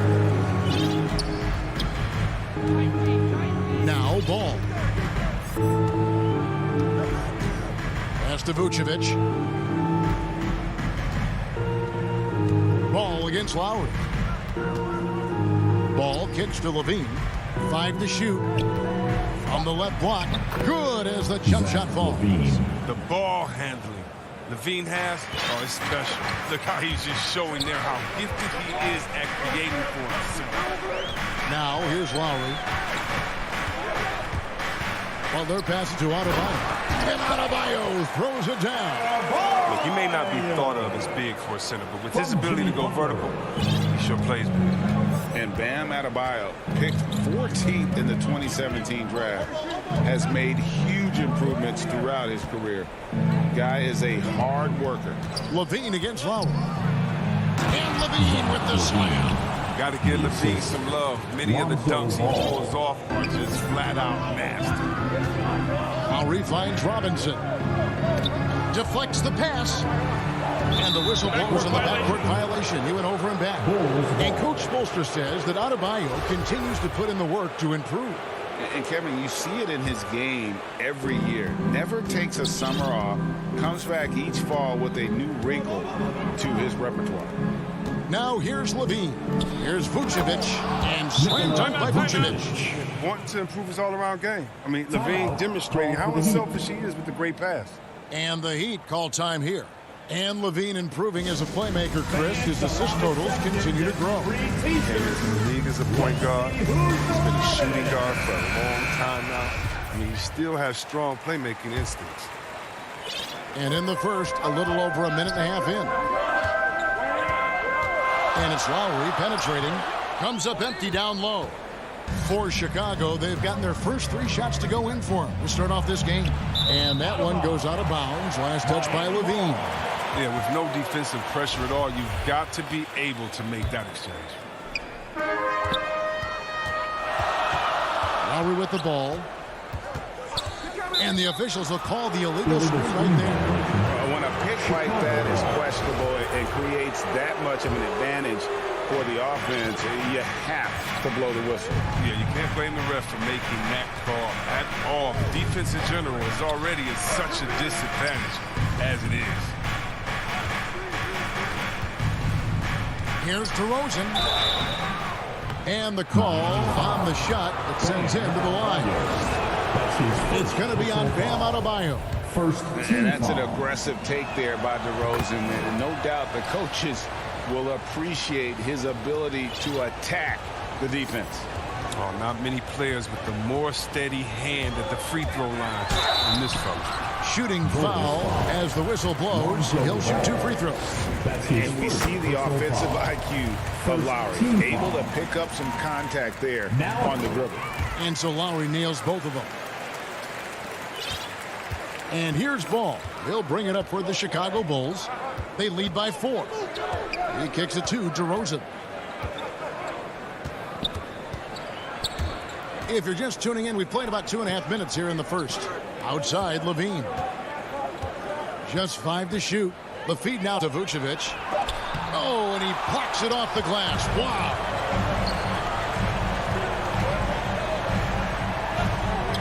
Now Ball. Pass to Vucevic. Ball against Lowry. Ball kicks to Levine. 5 to shoot. From the left block. Good as the jump shot falls. The ball handling Levine has, it's special. Look how he's just showing there how gifted he is at creating for himself. Now here's Lowry. Well, they're passing to Adebayo. And Adebayo throws it down. Look, he may not be thought of as big for a center, but with his ability to go vertical, he sure plays big. And Bam Adebayo, picked 14th in the 2017 draft, has made huge improvements throughout his career. Guy is a hard worker. Levine against Lowry. And Levine with the slam. Got to give Levine some love. Many of the dunks he pulls off are just flat out nasty. Lowry finds Robinson. Deflects the pass. And the whistle blows on the backcourt violation. He went over and back. And Coach Spoelstra says that Adebayo continues to put in the work to improve. And Kevin, you see it in his game every year. Never takes a summer off. Comes back each fall with a new wrinkle to his repertoire. Now here's Levine. Here's Vucevic. And slam dunk by Vucevic. Wanting to improve his all-around game. I mean, Levine demonstrating how unselfish he is with the great pass. And the Heat call time here. And Levine improving as a playmaker, Chris. His assist totals continue to grow. He's in the league as a point guard. He's been a shooting guard for a long time now. I mean, he still has strong playmaking instincts. And in the first, a little over a minute and a half in. And it's Lowry penetrating. Comes up empty down low. For Chicago, they've gotten their first 3 shots to go in for him to start off this game. And that one goes out of bounds. Last touch by Levine. Yeah, with no defensive pressure at all, you've got to be able to make that exchange. Lowry with the ball. And the officials will call the illegal screen right there. When a pick like that is questionable and creates that much of an advantage for the offense, you have to blow the whistle. Yeah, you can't blame the ref for making that call at all. The defense in general is already at such a disadvantage as it is. Here's DeRozan. And the call on the shot that sends him to the line. It's going to be on Bam Adebayo. And that's an aggressive take there by DeRozan. And no doubt the coaches will appreciate his ability to attack the defense. Oh, not many players with the more steady hand at the free throw line than this fella. Shooting foul as the whistle blows. He'll shoot 2 free throws. And we see the offensive IQ of Lowry. Able to pick up some contact there on the dribble. And so Lowry nails both of them. And here's Ball. He'll bring it up for the Chicago Bulls. They lead by 4. He kicks it to DeRozan. If you're just tuning in, we played about 2.5 minutes here in the first. Outside, Levine. Just 5 to shoot. The feed now to Vucevic. Oh, and he plucks it off the glass. Wow.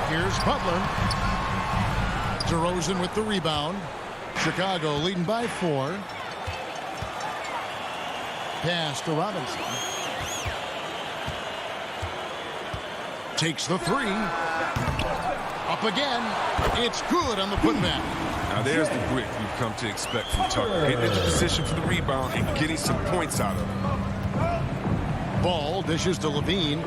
Here's Butler. DeRozan with the rebound. Chicago leading by 4. Pass to Robinson. Takes the 3. Up again. It's good on the putback. Now there's the grit you've come to expect from Tucker. Getting into position for the rebound and getting some points out of it. Ball dishes to Levine.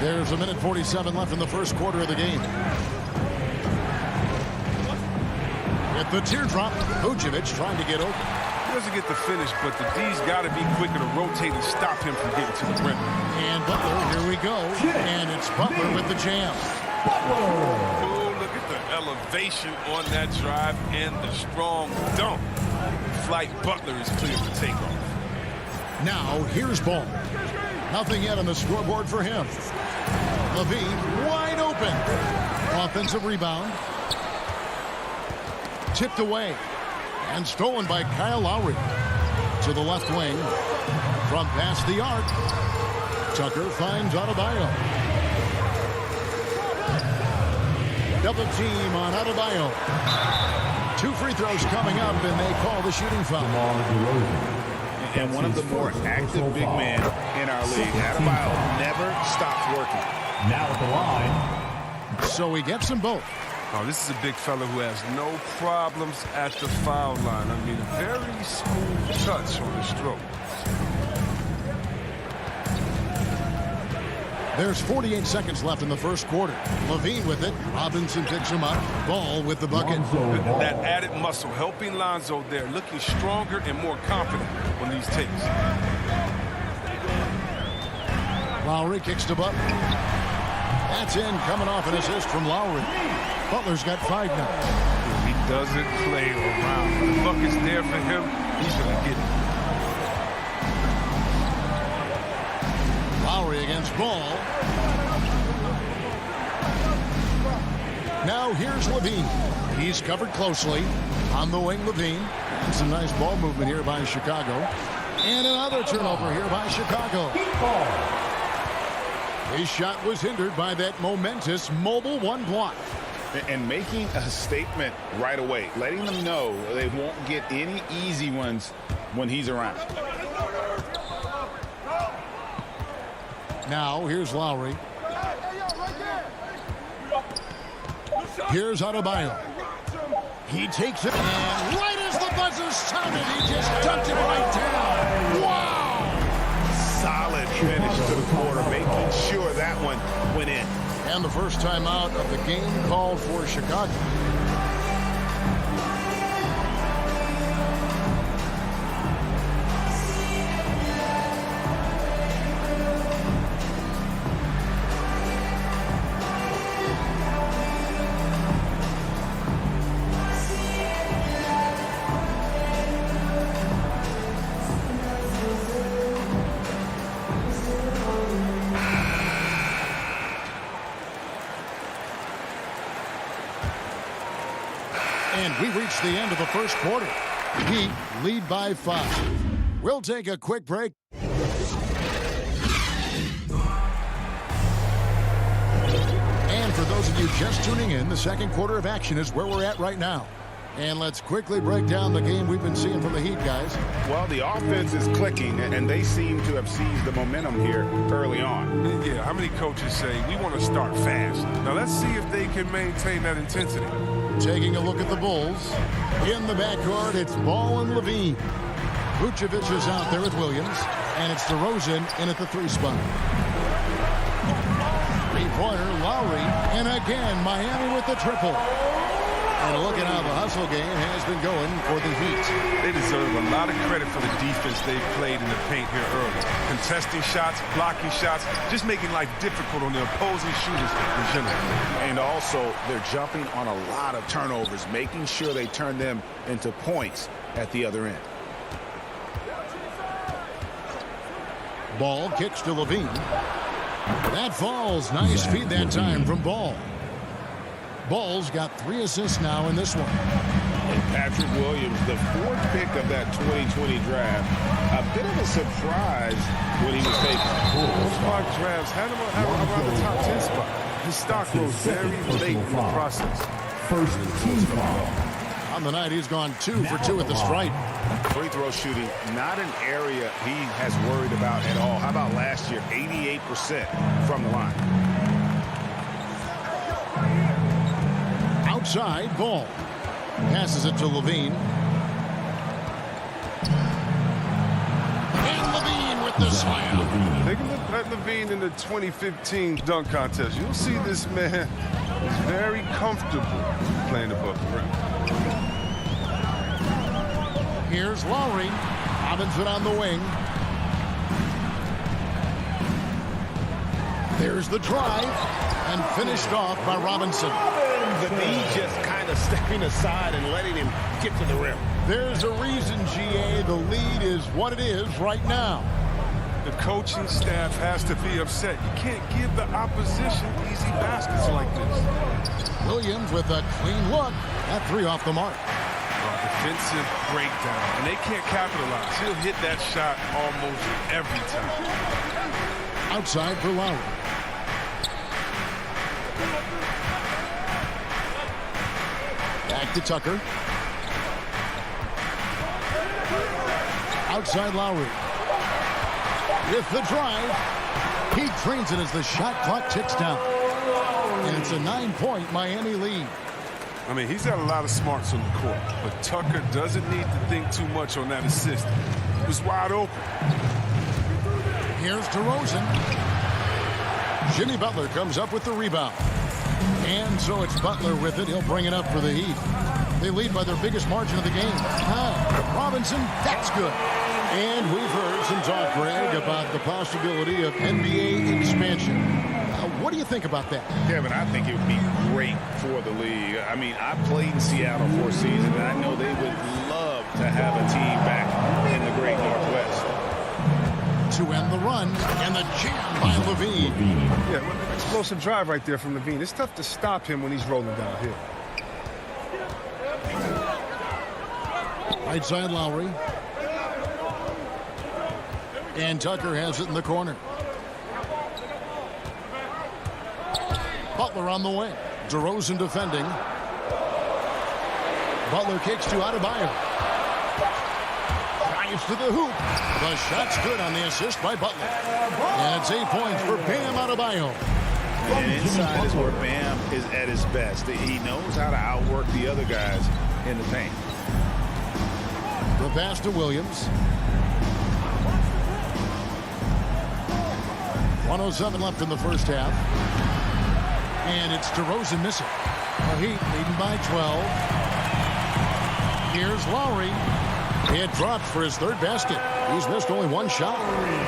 There's a minute 47 left in the first quarter of the game. With the teardrop, Vucevic trying to get open. He doesn't get the finish, but the D's got to be quicker to rotate and stop him from getting to the rim. And Butler, here we go. And it's Butler with the jam. Oh, look at the elevation on that drive and the strong dunk. Flight Butler is clear for takeoff. Now, here's Ball. Nothing yet on the scoreboard for him. Levine wide open. Offensive rebound. Tipped away. And stolen by Kyle Lowry. To the left wing. From past the arc. Tucker finds Adebayo. Double team on Adebayo. 2 free throws coming up, and they call the shooting foul. And one of the more active big men in our league. Adebayo never stops working. Now at the line. So he gets them both. Oh, this is a big fella who has no problems at the foul line. I mean, a very smooth touch on the stroke. There's 48 seconds left in the first quarter. Levine with it. Robinson picks him up. Ball with the bucket. That added muscle helping Lonzo there, looking stronger and more confident on these takes. Lowry kicks to Butler. That's in, coming off an assist from Lowry. Butler's got 5 now. He doesn't play around. The bucket's there for him. He's going to get it. Lowry against Ball. Now here's Levine. He's covered closely. On the wing, Levine. And some nice ball movement here by Chicago. And another turnover here by Chicago. His shot was hindered by that momentous mobile one block. And making a statement right away, letting them know they won't get any easy ones when he's around. Now, here's Lowry. Here's Adebayo. He takes it, and right as the buzzer sounded, he just dunked it right down. Wow! Solid finish to the quarter, making sure that one went in. And the first time out of the game called for Chicago. And we reach the end of the first quarter. Heat lead by 5. We'll take a quick break. And for those of you just tuning in, the second quarter of action is where we're at right now. And let's quickly break down the game we've been seeing from the Heat, guys. Well, the offense is clicking, and they seem to have seized the momentum here early on. Yeah, how many coaches say, we want to start fast? Now, let's see if they can maintain that intensity. Taking a look at the Bulls. In the backcourt, it's Ball and Levine. Vucevic is out there with Williams, and it's DeRozan in at the 3 spot. Three-pointer, Lowry, and again, Miami with the triple. And look at how the hustle game has been going for the Heat. They deserve a lot of credit for the defense they've played in the paint here early. Contesting shots, blocking shots, just making life difficult on the opposing shooters in general. And also, they're jumping on a lot of turnovers, making sure they turn them into points at the other end. Ball kicks to Levine. That falls. Nice feed that time from Ball. Ball's got 3 assists now in this one. And Patrick Williams, the 4th pick of that 2020 draft, a bit of a surprise when he was taken. Most mock drafts had him around the top 10 spot. His stock rose very late in the process. First team foul. On the night, he's gone 2 for 2 at the stripe. Free throw shooting, not an area he has worried about at all. How about last year, 88% from the line. Outside, Ball. Passes it to Levine. And Levine with the slam. Take a look at Levine in the 2015 dunk contest. You'll see this man is very comfortable playing above the rim. Here's Lowry. Robinson on the wing. There's the drive. And finished off by Robinson. The D just kind of stepping aside and letting him get to the rim. There's a reason, GA, the lead is what it is right now. The coaching staff has to be upset. You can't give the opposition easy baskets like this. Williams with a clean look. That 3 off the mark. Defensive breakdown, and they can't capitalize. He'll hit that shot almost every time. Outside for Lowry. Back to Tucker. Outside Lowry. With the drive. He drains it as the shot clock ticks down. And it's a 9-point Miami lead. I mean, he's got a lot of smarts on the court, but Tucker doesn't need to think too much on that assist. He was wide open. Here's DeRozan. Jimmy Butler comes up with the rebound. And so it's Butler with it. He'll bring it up for the Heat. They lead by their biggest margin of the game. Robinson, that's good. And we've heard some talk, Greg, about the possibility of NBA expansion. What do you think about that? Kevin, I think it would be great for the league. I mean, I played in Seattle for a season, and I know they would love to have a team back in the great Northwest. To end the run, and the jam by Levine. Yeah, explosive drive right there from Levine. It's tough to stop him when he's rolling downhill. Right side Lowry. And Tucker has it in the corner. Butler on the wing. DeRozan defending. Butler kicks to Adebayo. Drives to the hoop. The shot's good on the assist by Butler. And it's 8 points for Bam Adebayo. And inside is where Bam is at his best. He knows how to outwork the other guys in the paint. The pass to Williams. 1:07 left in the first half. And it's DeRozan missing. The Heat leading by 12. Here's Lowry. It drops for his third basket. He's missed only one shot.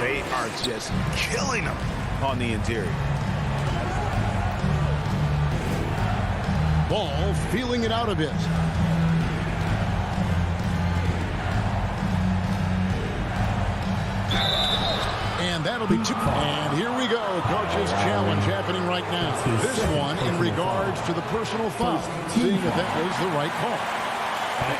They are just killing him on the interior. Ball feeling it out a bit. And that'll be two. And here we go. Coach's challenge happening right now. This one in regards to the personal foul. Seeing if that was the right call.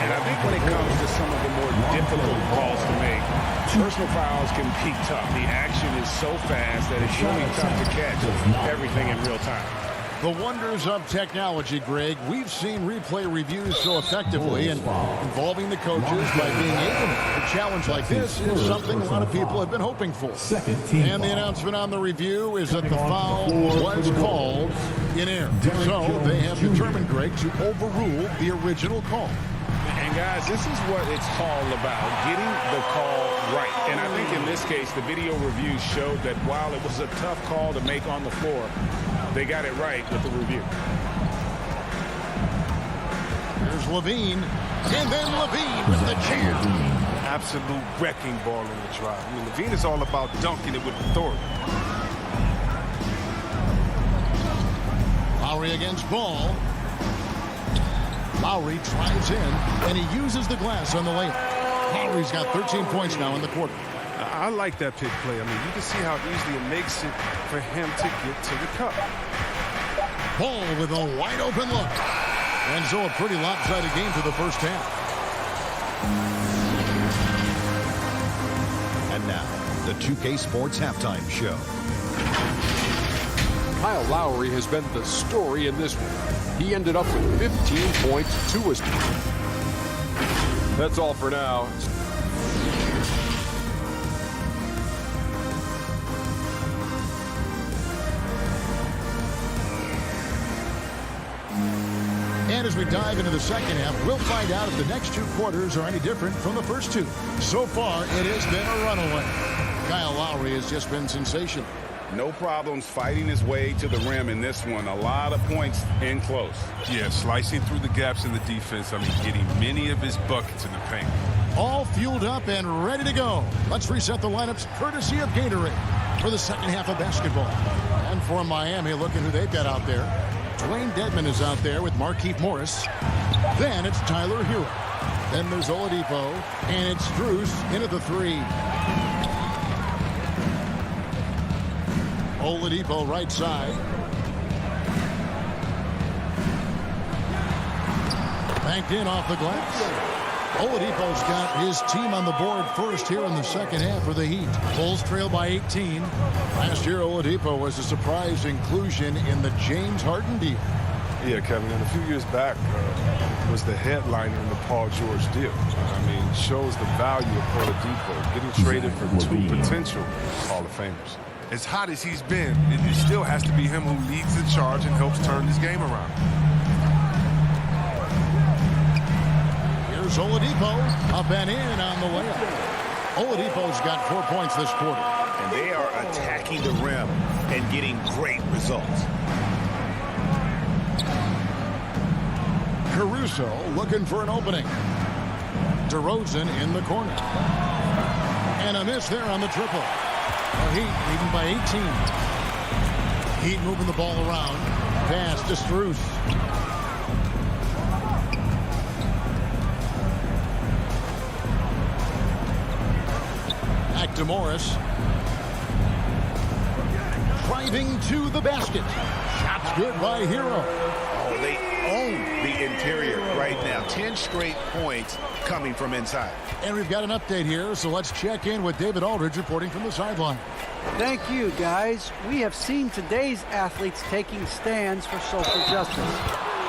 And I think when it comes to some of the more difficult calls to make, personal fouls can be tough. The action is so fast that it's really tough to catch everything in real time. The wonders of technology, Greg. We've seen replay reviews so effectively, and involving the coaches by being able to challenge like this is something a lot of people have been hoping for. And the announcement on the review is that the foul was called in error. So they have determined, Greg, to overrule the original call. And guys, this is what it's all about, getting the call right. And I think in this case, the video review showed that while it was a tough call to make on the floor, they got it right with the review. Here's Levine. And then Levine with the jam. Absolute wrecking ball in the drive. I mean, Levine is all about dunking it with authority. Lowry against Ball. Lowry drives in, and he uses the glass on the layup. Lowry's got 13 points now in the quarter. I like that pick play. I mean, you can see how easily it makes it for him to get to the cup. Ball with a wide open look. And so a pretty lopsided game for the first half. And now, the 2K Sports Halftime Show. Kyle Lowry has been the story in this one. He ended up with 15 points, 2 assists. That's all for now. And as we dive into the second half, we'll find out if the next two quarters are any different from the first two. So far, it has been a runaway. Kyle Lowry has just been sensational. No problems fighting his way to the rim in this one. A lot of points in close. Yeah, slicing through the gaps in the defense. I mean, getting many of his buckets in the paint. All fueled up and ready to go. Let's reset the lineups courtesy of Gatorade for the second half of basketball. And for Miami, look at who they've got out there. Dwayne Dedmon is out there with Markieff Morris. Then it's Tyler Hero. Then there's Oladipo. And it's Strus in at the three. Oladipo right side. Banked in off the glass. Oladipo's got his team on the board first here in the second half for the Heat. Bulls trail by 18. Last year, Oladipo was a surprise inclusion in the James Harden deal. Yeah, Kevin, and a few years back was the headliner in the Paul George deal. I mean, shows the value of Oladipo getting traded for 2 potential Hall of Famers. As hot as he's been, it still has to be him who leads the charge and helps turn this game around. Here's Oladipo, up and in on the layup. Oladipo's got 4 points this quarter. And they are attacking the rim and getting great results. Caruso looking for an opening. DeRozan in the corner. And a miss there on the triple. The Heat leading by 18. Heat moving the ball around. Pass to Strus. Back to Morris. Driving to the basket. Shot's good by Hero. Oh, they own the interior right now. 10 straight points coming from inside. And we've got an update here, so let's check in with David Aldridge reporting from the sideline. Thank you, guys. We have seen today's athletes taking stands for social justice.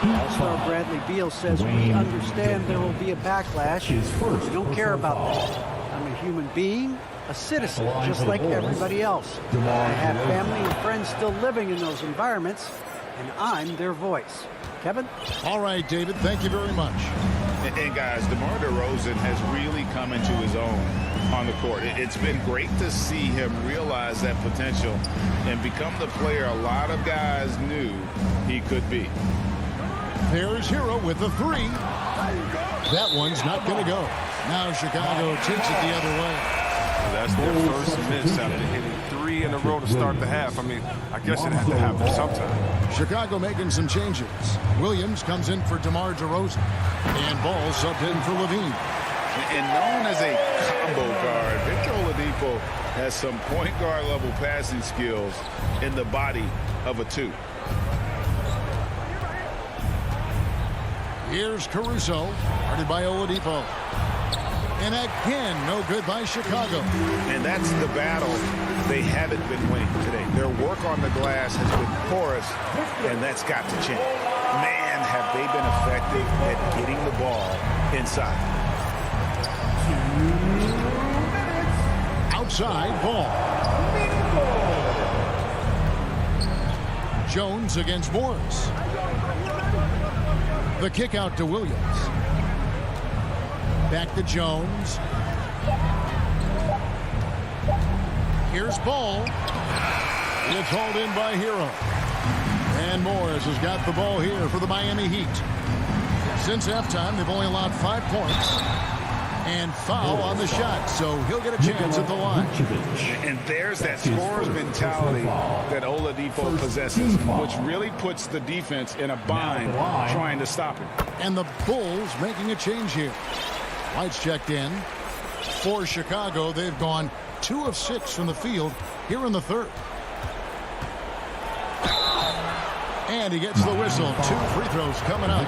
All-star Bradley Beal says, we understand there will be a backlash. We don't care about that. I'm a human being, a citizen, just like everybody else. I have family and friends still living in those environments, and I'm their voice. Kevin? All right, David, thank you very much. And guys, DeMar DeRozan has really come into his own on the court. It's been great to see him realize that potential and become the player a lot of guys knew he could be. There's Hero with the three. That one's not going to go. Now Chicago takes it the other way. That's their first miss after hitting 3 in a row to start the half. I mean, I guess it had to happen sometime. Chicago making some changes. Williams comes in for DeMar DeRozan. And Ball subbed in for Levine. And known as a combo guard, Victor Oladipo has some point guard level passing skills in the body of a 2. Here's Caruso, guarded by Oladipo. And again, no good by Chicago. And that's the battle they haven't been winning today. Their work on the glass has been porous, and that's got to change. Man, have they been effective at getting the ball inside. 2 minutes. Outside, Ball. Jones against Morris. The kick out to Williams. Back to Jones. Here's Ball. It's hauled in by Hero. And Morris has got the ball here for the Miami Heat. Since halftime, they've only allowed 5 points. And foul on the shot, so he'll get a chance at the line. And there's that scorer's mentality that Oladipo possesses, which really puts the defense in a bind trying to stop him. And the Bulls making a change here. White's checked in. For Chicago, they've gone 2 of 6 from the field here in the third. And he gets the whistle. 2 free throws coming up.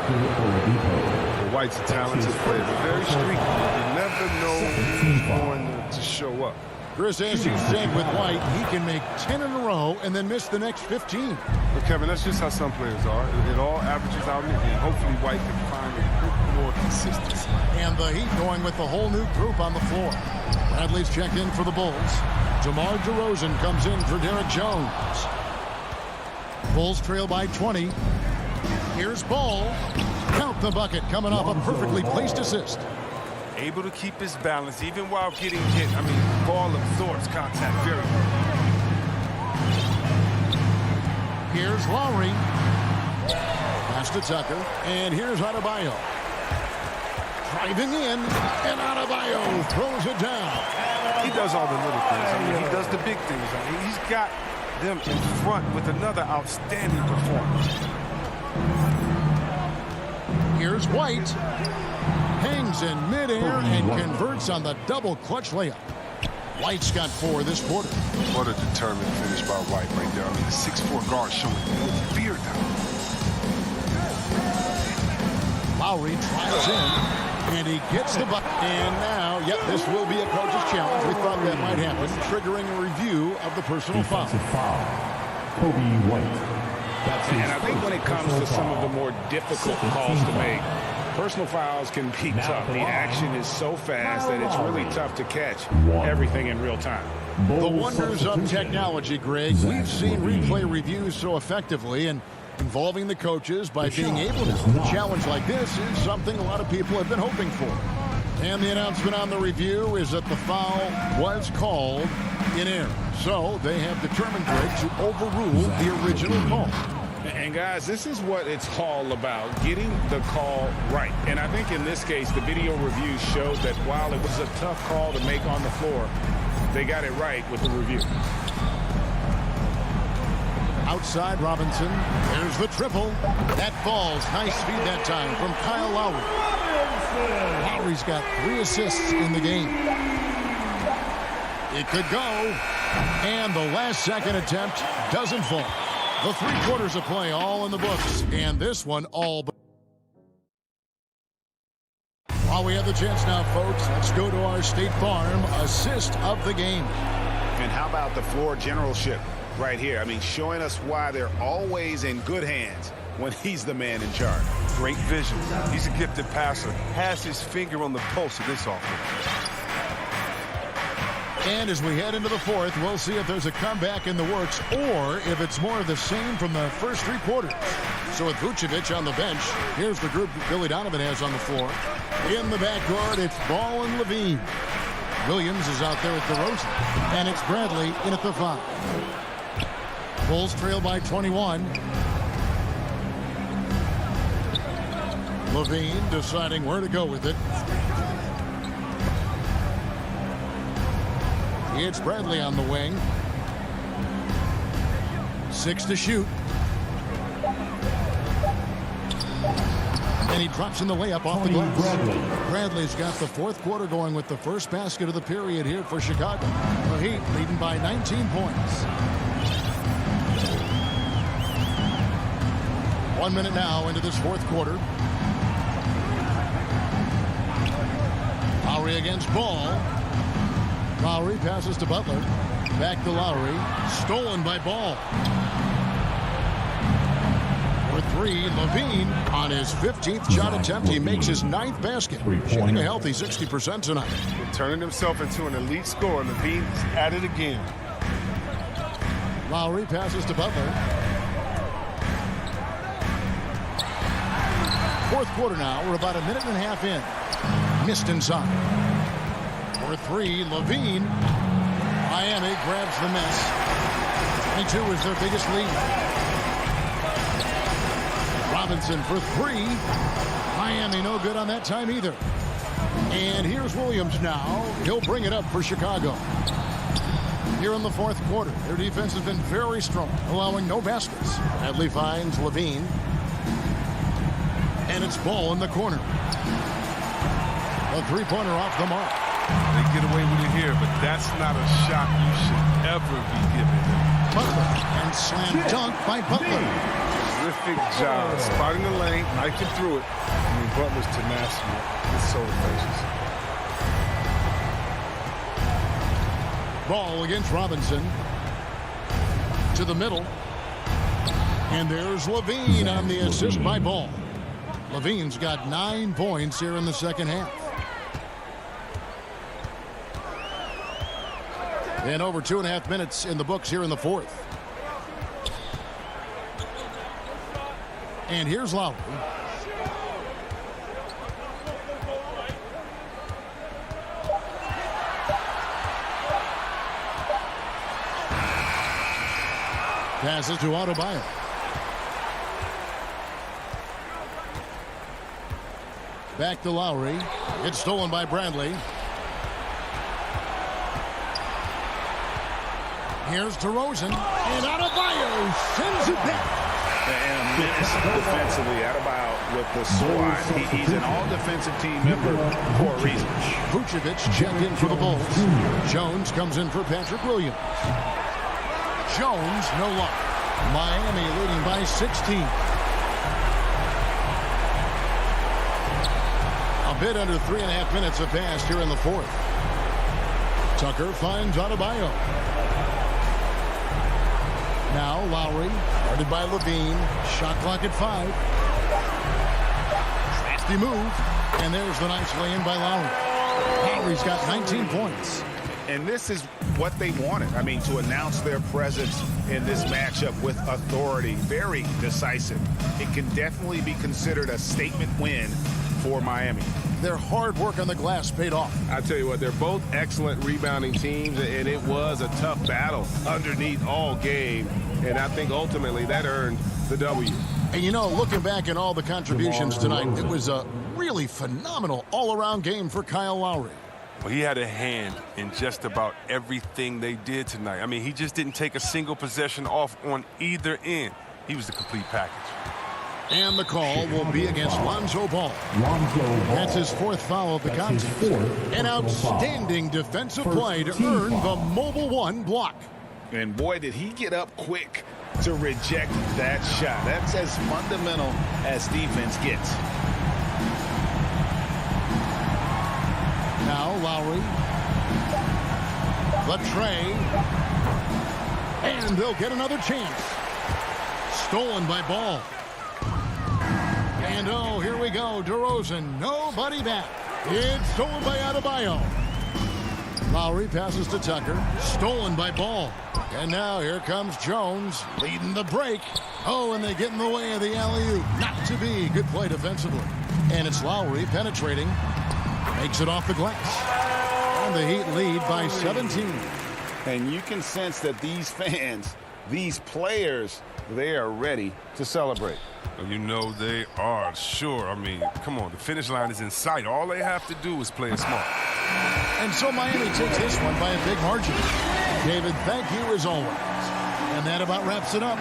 White's a talented player, but very streaky. You never know who's going to show up. Chris, as you said with White, he can make 10 in a row and then miss the next 15. But Kevin, that's just how some players are. It all averages out in the end. Hopefully White can find a bit more consistency. And the Heat going with the whole new group on the floor. Bradley's checked in for the Bulls. DeMar DeRozan comes in for Derek Jones. Bulls trail by 20. Here's Ball. Count the bucket coming off a perfectly placed assist. Able to keep his balance even while getting hit. I mean, Ball absorbs contact very well. Here's Lowry. Pass to Tucker. And here's Adebayo. Driving in. And Adebayo throws it down. He does all the little things. I mean, he does the big things. I mean, he's got them in front with another outstanding performance. Here's White. Hangs in midair and converts on the double clutch layup. White's got 4 this quarter. What a determined finish by White right there. I mean, the 6'4" guard showing no fear now. Lowry tries in, and he gets the bucket. And now, yep, this will be a coach's challenge. We thought that might happen, triggering a review of the personal foul. Kobe White. And I think when it comes to some of the more difficult calls to make, personal fouls can be tough. The action is so fast that it's really tough to catch everything in real time. The wonders of technology, Greg. We've seen replay reviews so effectively, and involving the coaches by being able to. A challenge like this is something a lot of people have been hoping for. And the announcement on the review is that the foul was called in error. So they have determined, Greg, to overrule the original call. And guys, this is what it's all about, getting the call right. And I think in this case, the video review showed that while it was a tough call to make on the floor, they got it right with the review. Outside Robinson, there's the triple. That falls, nice feed that time from Kyle Lowry. Lowry's got 3 assists in the game. It could go, and the last second attempt doesn't fall. The 3 quarters of play all in the books, and this one all but. the chance now, folks. Let's go to our State Farm assist of the game. And how about the floor generalship right here? I mean, showing us why they're always in good hands when he's the man in charge. Great vision. He's a gifted passer. Has his finger on the pulse of this offense. And as we head into the fourth, we'll see if there's a comeback in the works or if it's more of the same from the first 3 quarters. So with Vucevic on the bench, here's the group Billy Donovan has on the floor. In the backcourt, it's Ball and Levine. Williams is out there with DeRozan. And it's Bradley in at the 5. Bulls trail by 21. Levine deciding where to go with it. It's Bradley on the wing. 6 to shoot. And he drops in the layup off the glass. Bradley's got the fourth quarter going with the first basket of the period here for Chicago. The Heat leading by 19 points. 1 minute now into this fourth quarter. Lowry against Ball. Lowry passes to Butler. Back to Lowry. Stolen by Ball. For 3, Levine on his 15th shot attempt. He makes his 9th basket. Shooting a healthy 60% tonight. Turning himself into an elite scorer. Levine is at it again. Lowry passes to Butler. Fourth quarter now. We're about a minute and a half in. Missed inside. For 3, Levine. Miami grabs the miss. 22 is their biggest lead. Robinson for 3. Miami no good on that time either. And here's Williams now. He'll bring it up for Chicago. Here in the fourth quarter, their defense has been very strong, allowing no baskets. Bradley finds Levine. And it's Ball in the corner. A 3-pointer off the mark. They get away with it here, but that's not a shot you should ever be given. Butler and slam dunk by Butler. Terrific job spotting the lane, knifing through it. I mean, Butler's tenacity is so infectious. Ball against Robinson. To the middle. And there's Levine on the assist by Ball. Levine's got 9 points here in the second half. And over 2.5 minutes in the books here in the fourth. And here's Lowry. Passes to Adebayo. Back to Lowry. It's stolen by Bradley. Here's DeRozan. And Adebayo sends it back. And a miss defensively. Adebayo with the swat. He's an all-defensive team member for a reason. Vucevic checked in for the Bulls. Jones comes in for Patrick Williams. Jones, no luck. Miami leading by 16. A bit under 3.5 minutes have passed here in the fourth. Tucker finds Adebayo. Now Lowry, guarded by Levine. Shot clock at 5. Nasty move. And there's the nice lay-in by Lowry. Lowry's got 19 points. And this is what they wanted. I mean, to announce their presence in this matchup with authority. Very decisive. It can definitely be considered a statement win for Miami. Their hard work on the glass paid off. I tell you what, they're both excellent rebounding teams, and it was a tough battle underneath all game. And I think ultimately that earned the W. And you know, looking back at all the contributions tonight, it was a really phenomenal all-around game for Kyle Lowry. Well, he had a hand in just about everything they did tonight. I mean, he just didn't take a single possession off on either end. He was the complete package. And the call will be against Lonzo Ball. That's his fourth foul of the contest. An outstanding defensive play to earn the Mobile One block. And boy, did he get up quick to reject that shot. That's as fundamental as defense gets. Lowry. The tray. And they'll get another chance. Stolen by Ball. And oh, here we go. DeRozan, nobody back. It's stolen by Adebayo. Lowry passes to Tucker. Stolen by Ball. And now here comes Jones leading the break. Oh, and they get in the way of the alley-oop. Not to be. Good play defensively. And it's Lowry penetrating. Makes it off the glass. And the Heat lead by 17. And you can sense that these fans, these players, they are ready to celebrate. You know they are, sure. I mean, come on, the finish line is in sight. All they have to do is play it smart. And so Miami takes this one by a big margin. David, thank you as always. And that about wraps it up.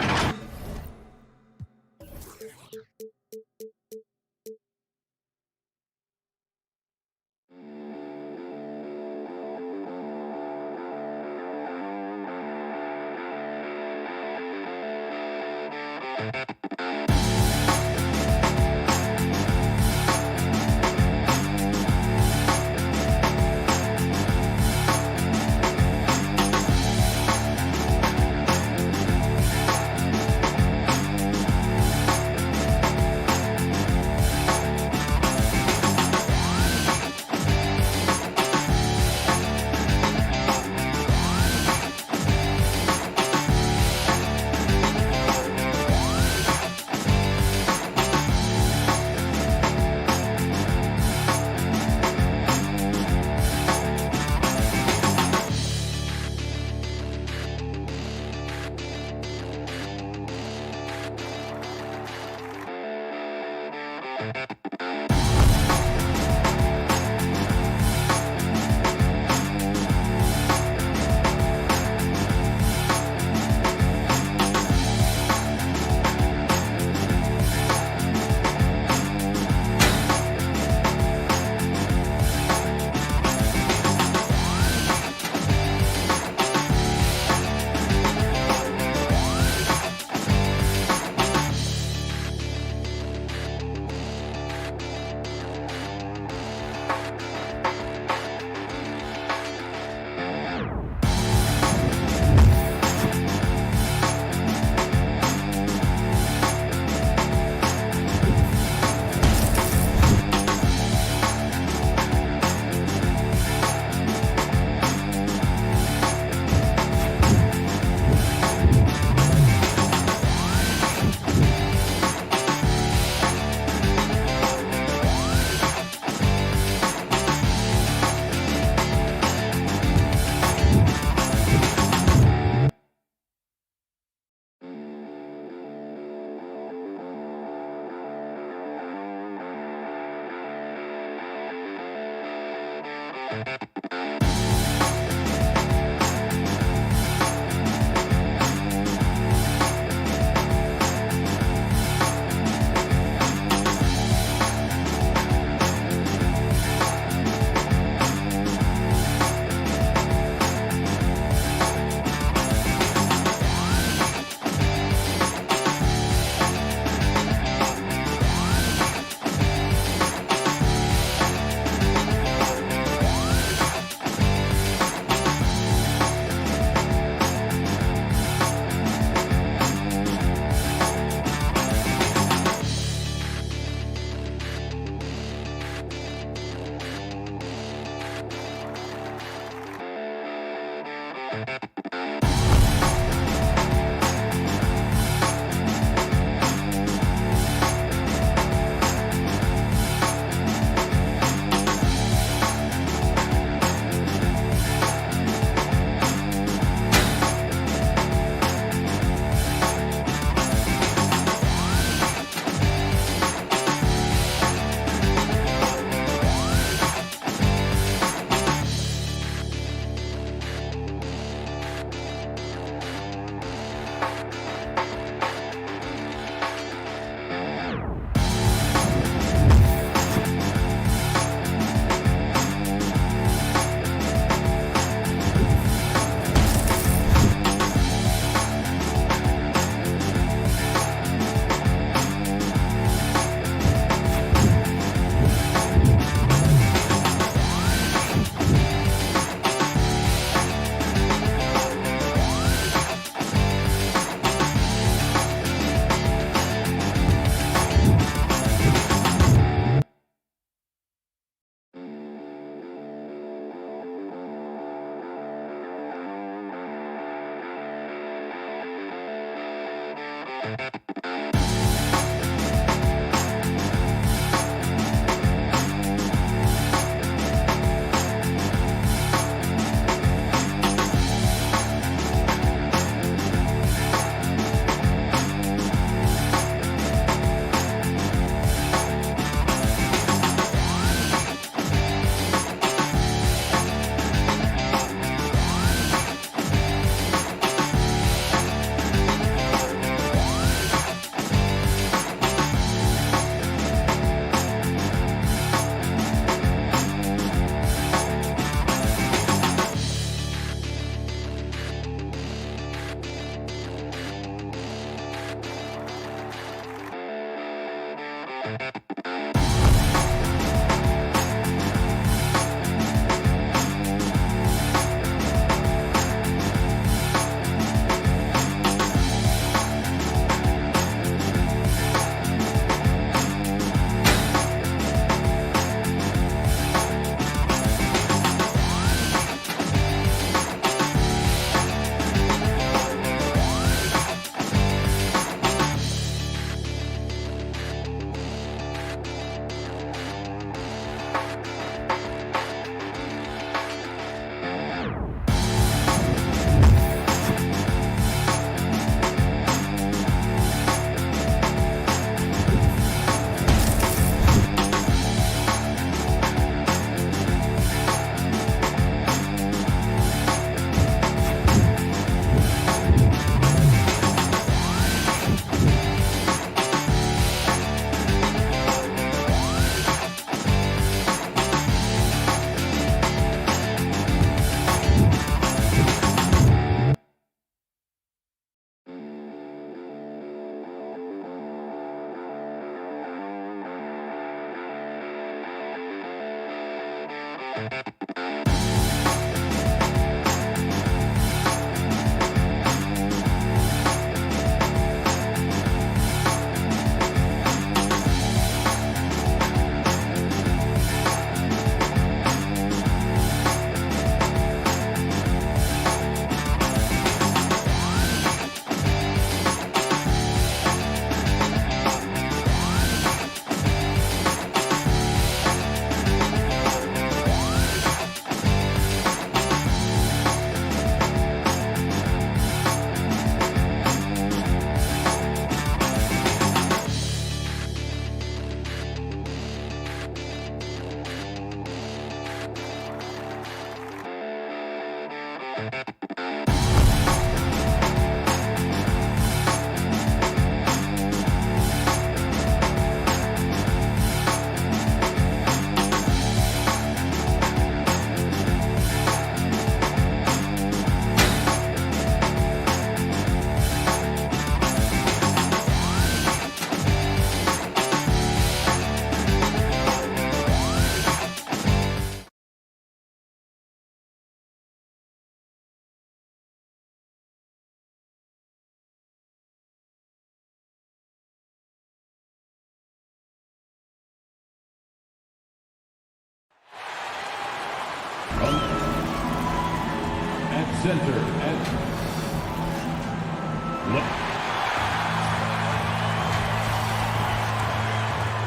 At center,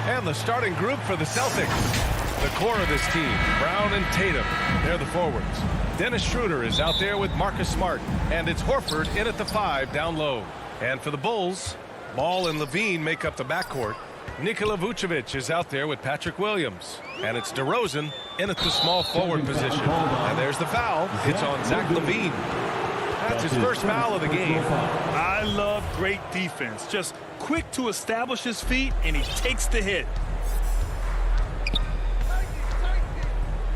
And the starting group for the Celtics. The core of this team, Brown and Tatum. They're the forwards. Dennis Schroeder is out there with Marcus Smart. And it's Horford in at the 5 down low. And for the Bulls, Ball and Levine make up the backcourt. Nikola Vucevic is out there with Patrick Williams. And it's DeRozan in at the small forward position. And there's the foul. It's on Zach LaVine. That's his first foul of the game. I love great defense. Just quick to establish his feet, and he takes the hit.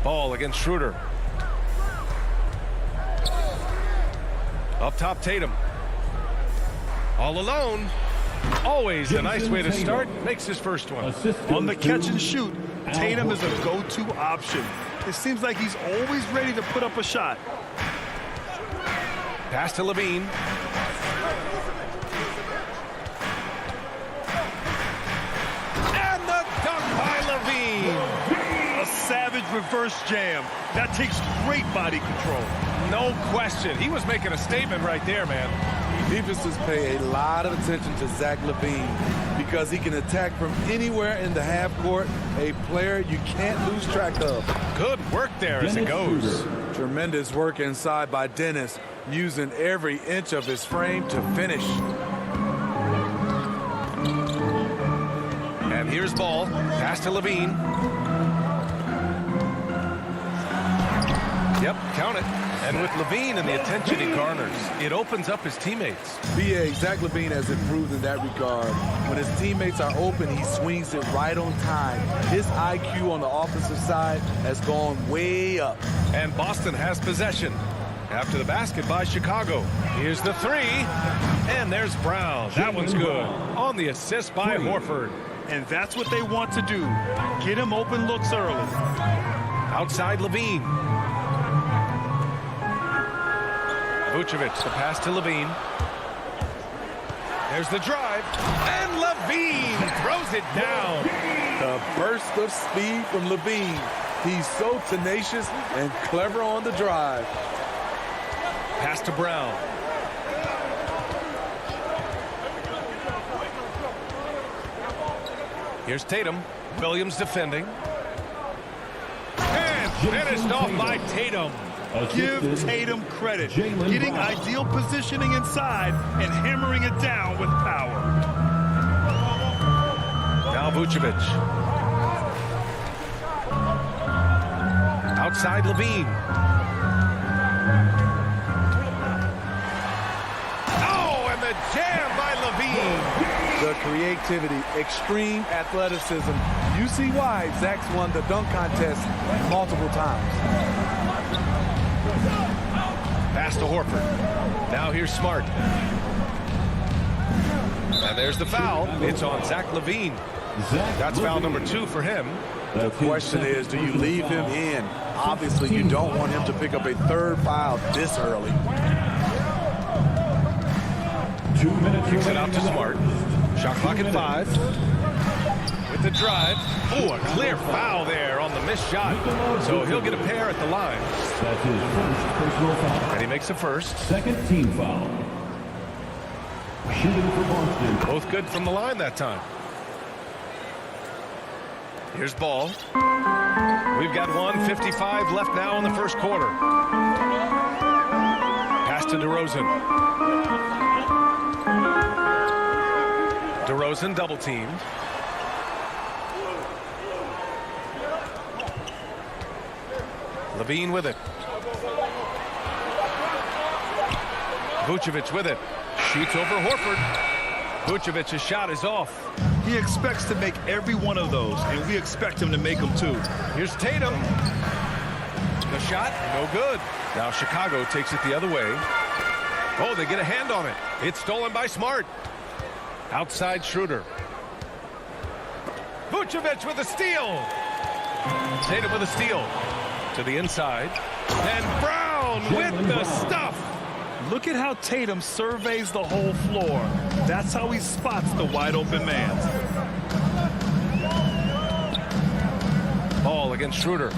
Ball against Schroeder. Up top, Tatum. All alone. Always a nice way to start. Makes his first one. On the catch and shoot, Tatum is a go-to option. It seems like he's always ready to put up a shot. Pass to Levine. And the dunk by Levine. A savage reverse jam. That takes great body control. No question. He was making a statement right there, man. Defenses pay a lot of attention to Zach LaVine because he can attack from anywhere in the half court, a player you can't lose track of. Good work there as it goes. Tremendous work inside by Dennis, using every inch of his frame to finish. And here's ball. Pass to LaVine. Yep, count it. And with LaVine and the attention he garners, it opens up his teammates. BA, Zach LaVine has improved in that regard. When his teammates are open, he swings it right on time. His IQ on the offensive side has gone way up. And Boston has possession. After the basket by Chicago. Here's the three. And there's Brown. That one's good. On the assist by Horford. And that's what they want to do. Get him open looks early. Outside LaVine. Vucevic, the pass to LaVine. There's the drive. And LaVine throws it down. The burst of speed from LaVine. He's so tenacious and clever on the drive. Pass to Brown. Here's Tatum. Williams defending. And finished off by Tatum. Give Tatum credit. Getting ideal positioning inside and hammering it down with power. Now Vucevic. Outside LaVine. Oh, and the jam by LaVine. The creativity, extreme athleticism. You see why Zach's won the dunk contest multiple times. Pass to Horford. Now here's Smart. And there's the foul. It's on Zach LaVine. That's foul number 2 for him. The question is, do you leave him in? Obviously, you don't want him to pick up a third foul this early. 2 minutes. Kicks it out to Smart. Shot clock at 5. With the drive. Oh, a clear foul there on the missed shot. So he'll get a pair at the line. That's his first personal foul. And he makes the first. Second team foul. Shooting for Boston. Both good from the line that time. Here's ball. We've got 1:55 left now in the first quarter. Pass to DeRozan. DeRozan double teamed. LaVine with it. Vucevic with it. Shoots over Horford. Vucevic's shot is off. He expects to make every one of those, and we expect him to make them too. Here's Tatum. The shot, no good. Now Chicago takes it the other way. Oh, they get a hand on it. It's stolen by Smart. Outside Schroeder. Vucevic with a steal. Tatum with a steal. To the inside. And Brown with the stuff. Look at how Tatum surveys the whole floor. That's how he spots the wide open man. Ball against Schroeder.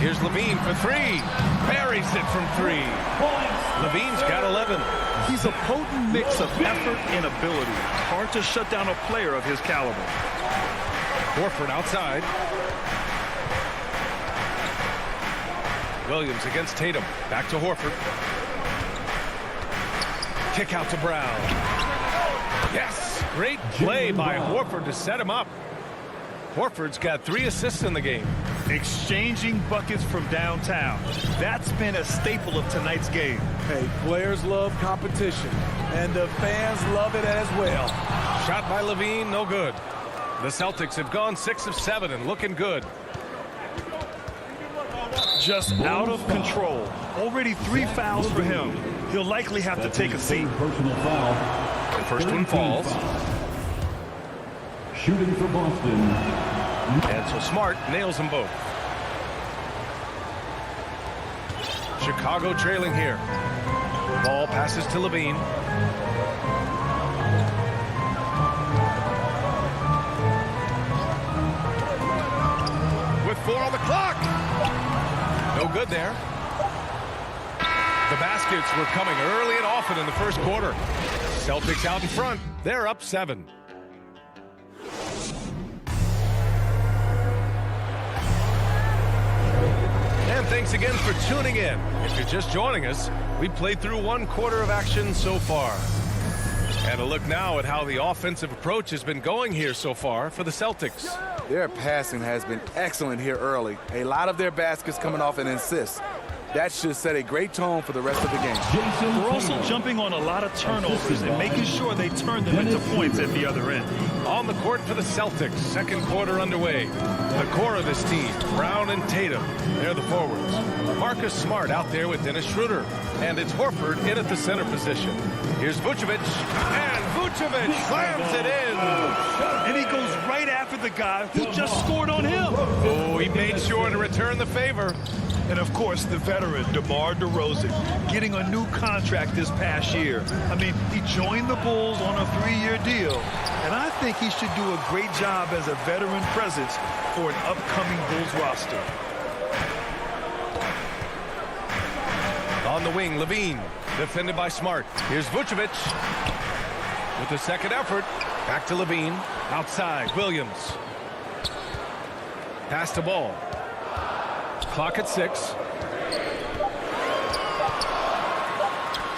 Here's LaVine for 3. Buries it from 3. LaVine's got 11. He's a potent mix of effort and ability. Hard to shut down a player of his caliber. Horford outside. Williams against Tatum. Back to Horford. Kick out to Brown. Yes! Great play by Horford to set him up. Horford's got 3 assists in the game. Exchanging buckets from downtown. That's been a staple of tonight's game. Hey, players love competition, and the fans love it as well. Shot by LaVine, no good. The Celtics have gone 6 of 7 and looking good. Just out of control. Already 3 fouls for him. He'll likely have to take a seat. Personal foul. The first one falls. Shooting for Boston. And so Smart nails them both. Chicago trailing here. Ball passes to LaVine. With 4 on the clock. No good there. The baskets were coming early and often in the first quarter. Celtics out in front. They're up 7. And thanks again for tuning in. If you're just joining us, we played through 1 quarter of action so far. And a look now at how the offensive approach has been going here so far for the Celtics. Their passing has been excellent here early. A lot of their baskets coming off an assist. That should set a great tone for the rest of the game. We're also jumping on a lot of turnovers and making sure they turn them into points at the other end. On the court for the Celtics, second quarter underway. The core of this team, Brown and Tatum, they're the forwards. Marcus Smart out there with Dennis Schroeder. And it's Horford in at the center position. Here's Vucevic, and Vucevic slams it in. And he goes right after the guy who just scored on him. Oh, he made sure to return the favor. And, of course, the veteran, DeMar DeRozan, getting a new contract this past year. I mean, he joined the Bulls on a 3-year deal. And I think he should do a great job as a veteran presence for an upcoming Bulls roster. On the wing, Levine, defended by Smart. Here's Vucevic with the second effort. Back to Levine. Outside, Williams. Pass to Ball. Clock at 6.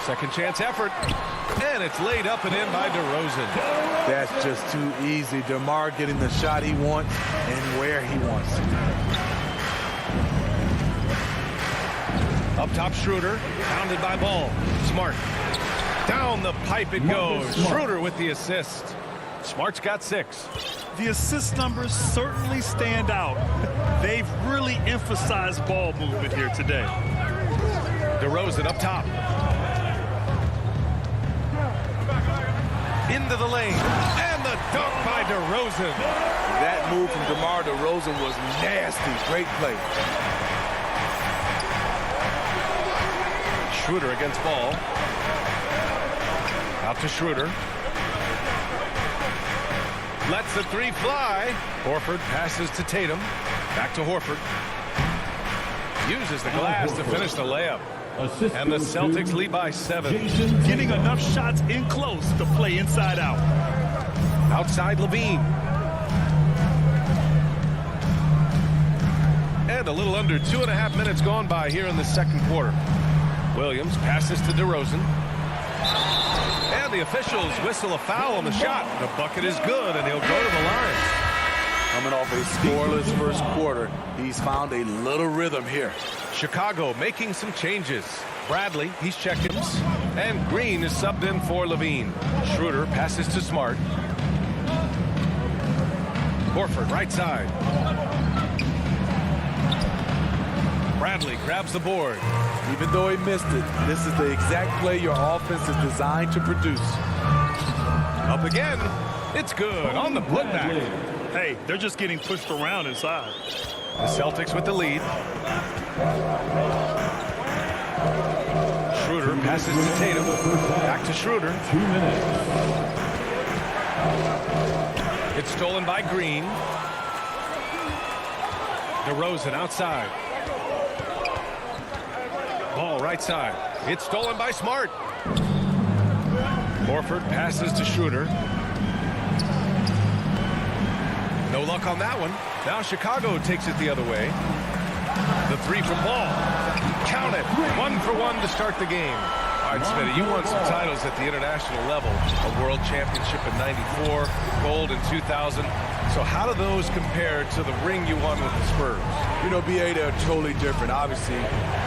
Second chance effort. And it's laid up and in by DeRozan. That's just too easy. DeMar getting the shot he wants and where he wants. Up top, Schroeder. Pounded by Ball. Smart. Down the pipe it goes. Schroeder with the assist. Smart's got 6. The assist numbers certainly stand out. They've really emphasized ball movement here today. DeRozan up top. Into the lane. And the dunk by DeRozan. That move from DeMar DeRozan was nasty. Great play. Schroeder against Ball. Out to Schroeder. Lets the 3 fly. Horford passes to Tatum. Back to Horford. Uses the glass to finish the layup. And the Celtics lead by 7. Getting enough shots in close to play inside out. Outside Levine. And a little under 2.5 minutes gone by here in the second quarter. Williams passes to DeRozan. And the officials whistle a foul on the shot. The bucket is good, and he'll go to the line. Coming off a scoreless first quarter, he's found a little rhythm here. Chicago making some changes. Bradley, he's checked in. And Green is subbed in for Levine. Schroeder passes to Smart. Horford, right side. Bradley grabs the board. Even though he missed it, this is the exact play your offense is designed to produce. Up again. It's good on the putback. Hey, they're just getting pushed around inside. The Celtics with the lead. Schroeder passes to Tatum. Back to Schroeder. 2 minutes. It's stolen by Green. DeRozan outside. Ball right side. It's stolen by Smart. Horford passes to Schroeder. No luck on that one. Now Chicago takes it the other way. The 3 from Ball. Count it. 1 for 1 to start the game. All right, Smitty, you won some titles at the international level. A world championship in '94, gold in 2000. So how do those compare to the ring you won with the Spurs? You know, BA, they're totally different. Obviously,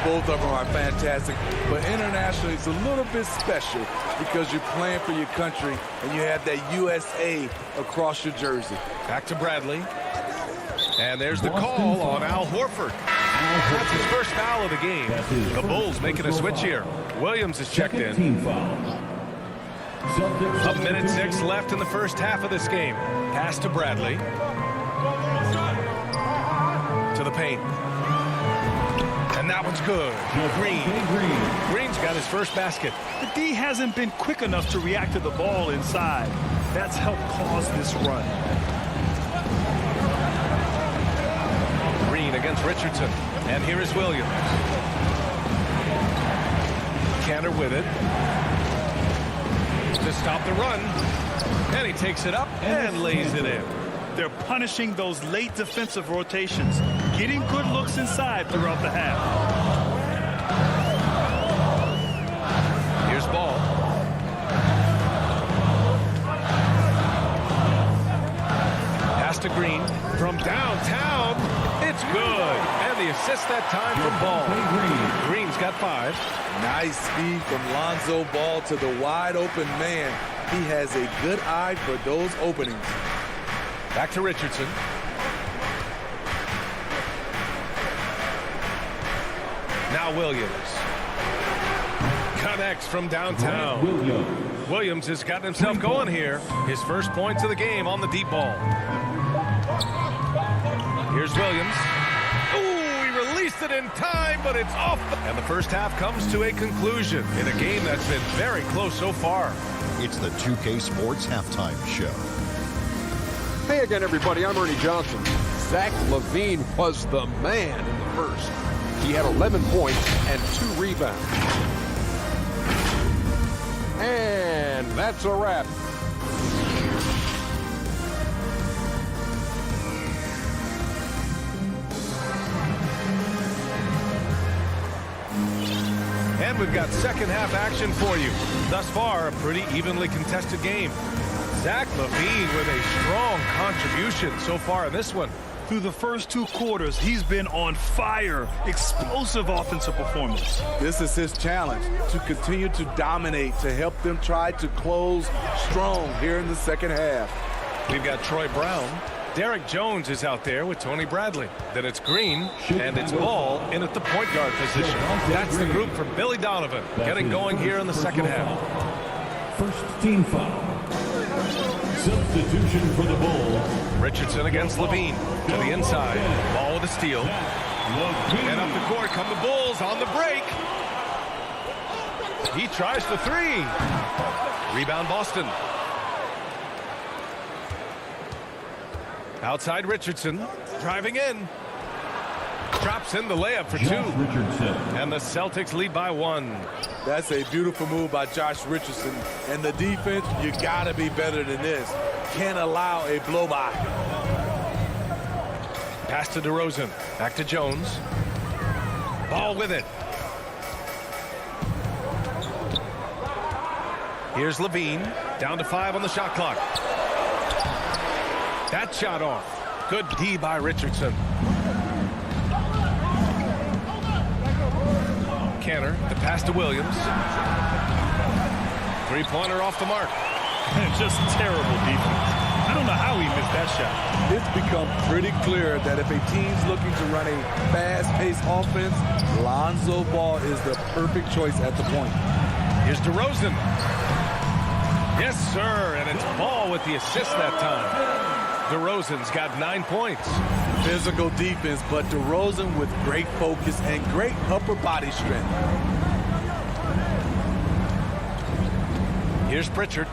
both of them are fantastic. But internationally, it's a little bit special because you're playing for your country and you have that USA across your jersey. Back to Bradley. And there's the call on Al Horford. That's his first foul of the game. The Bulls making a switch here. Williams is checked in. A minute 6 left in the first half of this game. Pass to Bradley. To the paint. And that one's good. Green's got his first basket. The D hasn't been quick enough to react to the ball inside. That's helped cause this run. Green against Richardson. And here is Williams. Cantor with it. To stop the run. And he takes it up and lays it in. They're punishing those late defensive rotations, getting good looks inside throughout the half. Here's Ball. Pass to Green from downtown. It's good. And the assist that time from Ball. Green's got 5. Nice speed from Lonzo Ball to the wide open man. He has a good eye for those openings. Back to Richardson. Now Williams. Connects from downtown. Williams has gotten himself going here. His first points of the game on the deep ball. Here's Williams. Ooh, he released it in time, but it's off. And the first half comes to a conclusion in a game that's been very close so far. It's the 2K Sports Halftime Show. Hey again, everybody. I'm Ernie Johnson. Zach LaVine was the man in the first. He had 11 points and 2 rebounds. And that's a wrap. And we've got second half action for you. Thus far, a pretty evenly contested game. Zach LaVine with a strong contribution so far in this one. Through the first 2 quarters, he's been on fire. Explosive offensive performance. This is his challenge, to continue to dominate, to help them try to close strong here in the second half. We've got Troy Brown. Derek Jones is out there with Tony Bradley. Then it's Green, and it's Ball in at the point guard position. That's the group for Billy Donovan, getting going here in the second half. First team foul. Substitution for the Bulls. Richardson against LaVine to the inside. Ball with a steal. And up the court come the Bulls on the break. He tries the 3. Rebound Boston. Outside Richardson, driving in. Drops in the layup for 2. And the Celtics lead by 1. That's a beautiful move by Josh Richardson. And the defense, you gotta be better than this. Can't allow a blow-by. Pass to DeRozan. Back to Jones. Ball with it. Here's LaVine. Down to 5 on the shot clock. That shot off. Good D by Richardson. Cantor, the pass to Williams. 3-pointer off the mark. Just terrible defense. I don't know how he missed that shot. It's become pretty clear that if a team's looking to run a fast-paced offense, Lonzo Ball is the perfect choice at the point. Here's DeRozan. Yes, sir, and it's Ball with the assist that time. DeRozan's got 9 points. Physical defense, but DeRozan with great focus and great upper body strength. Here's Pritchard.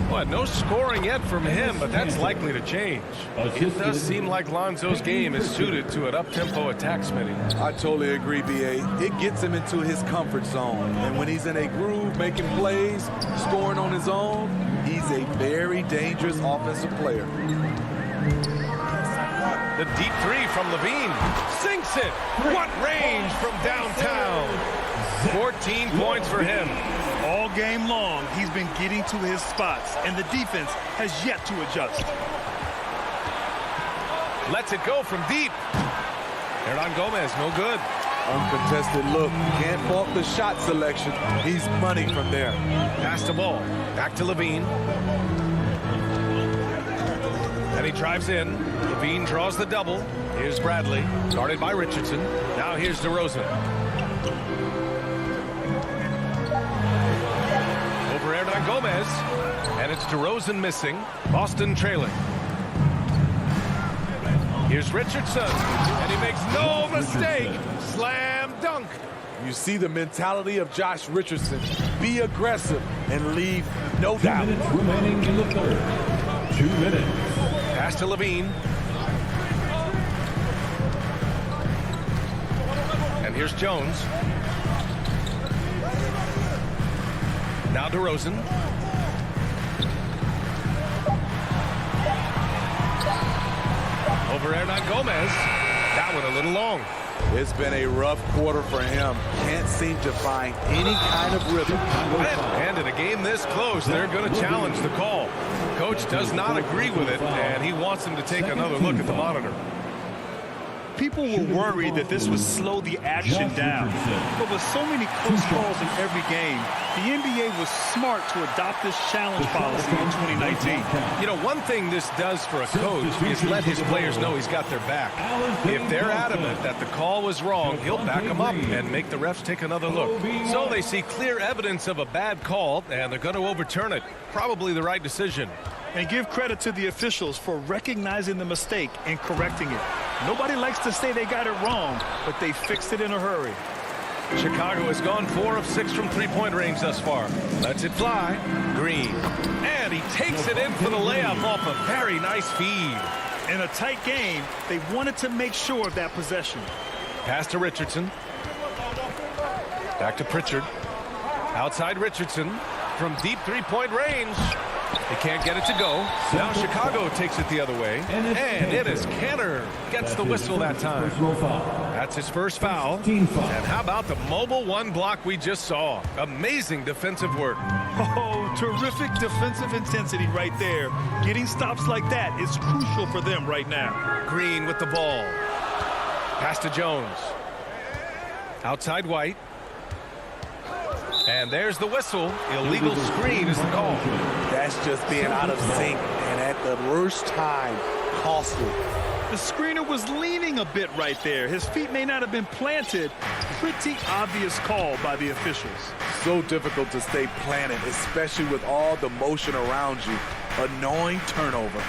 Well, no scoring yet from him, but that's likely to change. It does seem like Lonzo's game is suited to an up-tempo attack, Smitty. I totally agree, B.A. It gets him into his comfort zone. And when he's in a groove, making plays, scoring on his own, he's a very dangerous offensive player. The deep 3 from LaVine. Sinks it. What range from downtown. 14 points for him. All game long, he's been getting to his spots, and the defense has yet to adjust. Lets it go from deep. Hernan Gomez, no good. Uncontested look. Can't fault the shot selection. He's money from there. Pass the ball. Back to LaVine. And he drives in. LaVine draws the double. Here's Bradley, guarded by Richardson. Now here's DeRozan. Over Hernan Gomez. And it's DeRozan missing. Boston trailing. Here's Richardson. And he makes no mistake. Slam dunk. You see the mentality of Josh Richardson. Be aggressive and leave no doubt. 2 minutes remaining in the third. 2 minutes. Pass to LaVine. And here's Jones. Now DeRozan. Over Hernan Gomez. That one a little long. It's been a rough quarter for him. Can't seem to find any kind of rhythm. And in a game this close, they're going to challenge the call. Coach does not agree with it, and he wants him to take another look at the monitor. People were worried that this would slow the action down. But with so many close calls in every game, the NBA was smart to adopt this challenge policy in 2019. You know, one thing this does for a coach is let his players know he's got their back. If they're adamant that the call was wrong, he'll back them up and make the refs take another look. So they see clear evidence of a bad call, and they're going to overturn it. Probably the right decision. And give credit to the officials for recognizing the mistake and correcting it. Nobody likes to say they got it wrong, but they fixed it in a hurry. Chicago has gone 4 of 6 from three-point range thus far. Lets it fly. Green. And he takes it in for the layup off a very nice feed. In a tight game, they wanted to make sure of that possession. Pass to Richardson. Back to Pritchard. Outside Richardson from deep three-point range. He can't get it to go. Now Chicago takes it the other way. And it is Kenner gets the whistle that time. That's his first foul. And how about the mobile one block we just saw? Amazing defensive work. Oh, terrific defensive intensity right there. Getting stops like that is crucial for them right now. Green with the ball. Pass to Jones. Outside White. And there's the whistle. Illegal screen is the call. That's just being out of sync, and at the worst time, costly. The screener was leaning a bit right there. His feet may not have been planted. Pretty obvious call by the officials. So difficult to stay planted, especially with all the motion around you. Annoying turnover.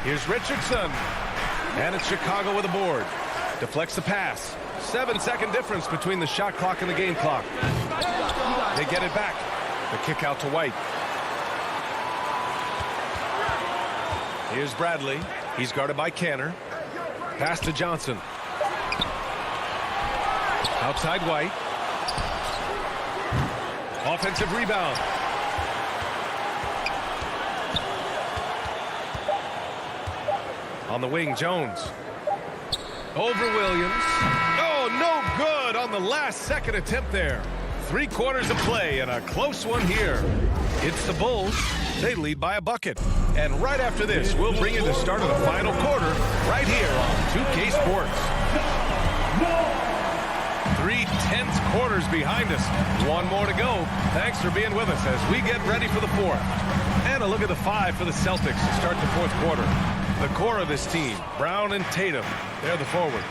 Here's Richardson. And it's Chicago with a board. Deflects the pass. 7-second difference between the shot clock and the game clock. They get it back. The kick out to White. Here's Bradley. He's guarded by Canner. Pass to Johnson. Outside White. Offensive rebound. On the wing, Jones. Over Williams. Oh, no good on the last second attempt there. 3 quarters of play and a close one here. It's the Bulls. They lead by a bucket. And right after this, we'll bring you the start of the final quarter right here on 2K Sports. 3 tense quarters behind us. 1 more to go. Thanks for being with us as we get ready for the 4th. And a look at the 5 for the Celtics to start the 4th quarter. The core of this team, Brown and Tatum, they're the forwards.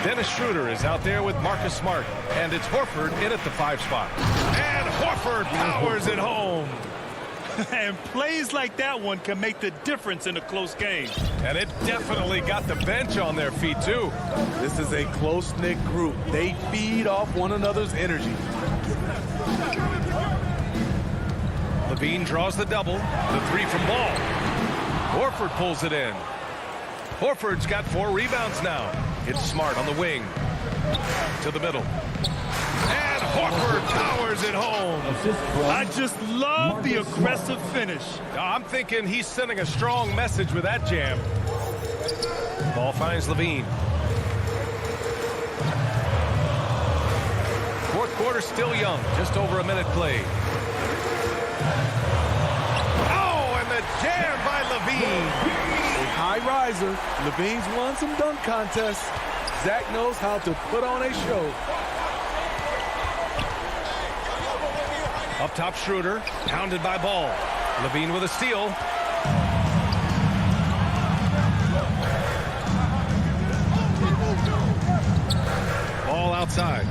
Dennis Schroeder is out there with Marcus Smart, and it's Horford in at the 5 spot. And Horford powers it home. And plays like that one can make the difference in a close game. And it definitely got the bench on their feet, too. This is a close-knit group. They feed off one another's energy. Levine draws the double. The 3 from Ball. Horford pulls it in. Horford's got 4 rebounds now. It's Smart on the wing. To the middle. And Horford powers it home. I just love the aggressive finish. I'm thinking he's sending a strong message with that jam. Ball finds Levine. 4th quarter still young. Just over a minute played. Jam by Levine. A high riser. Levine's won some dunk contests. Zach knows how to put on a show. Up top, Schroeder. Pounded by Ball. Levine with a steal. Ball outside.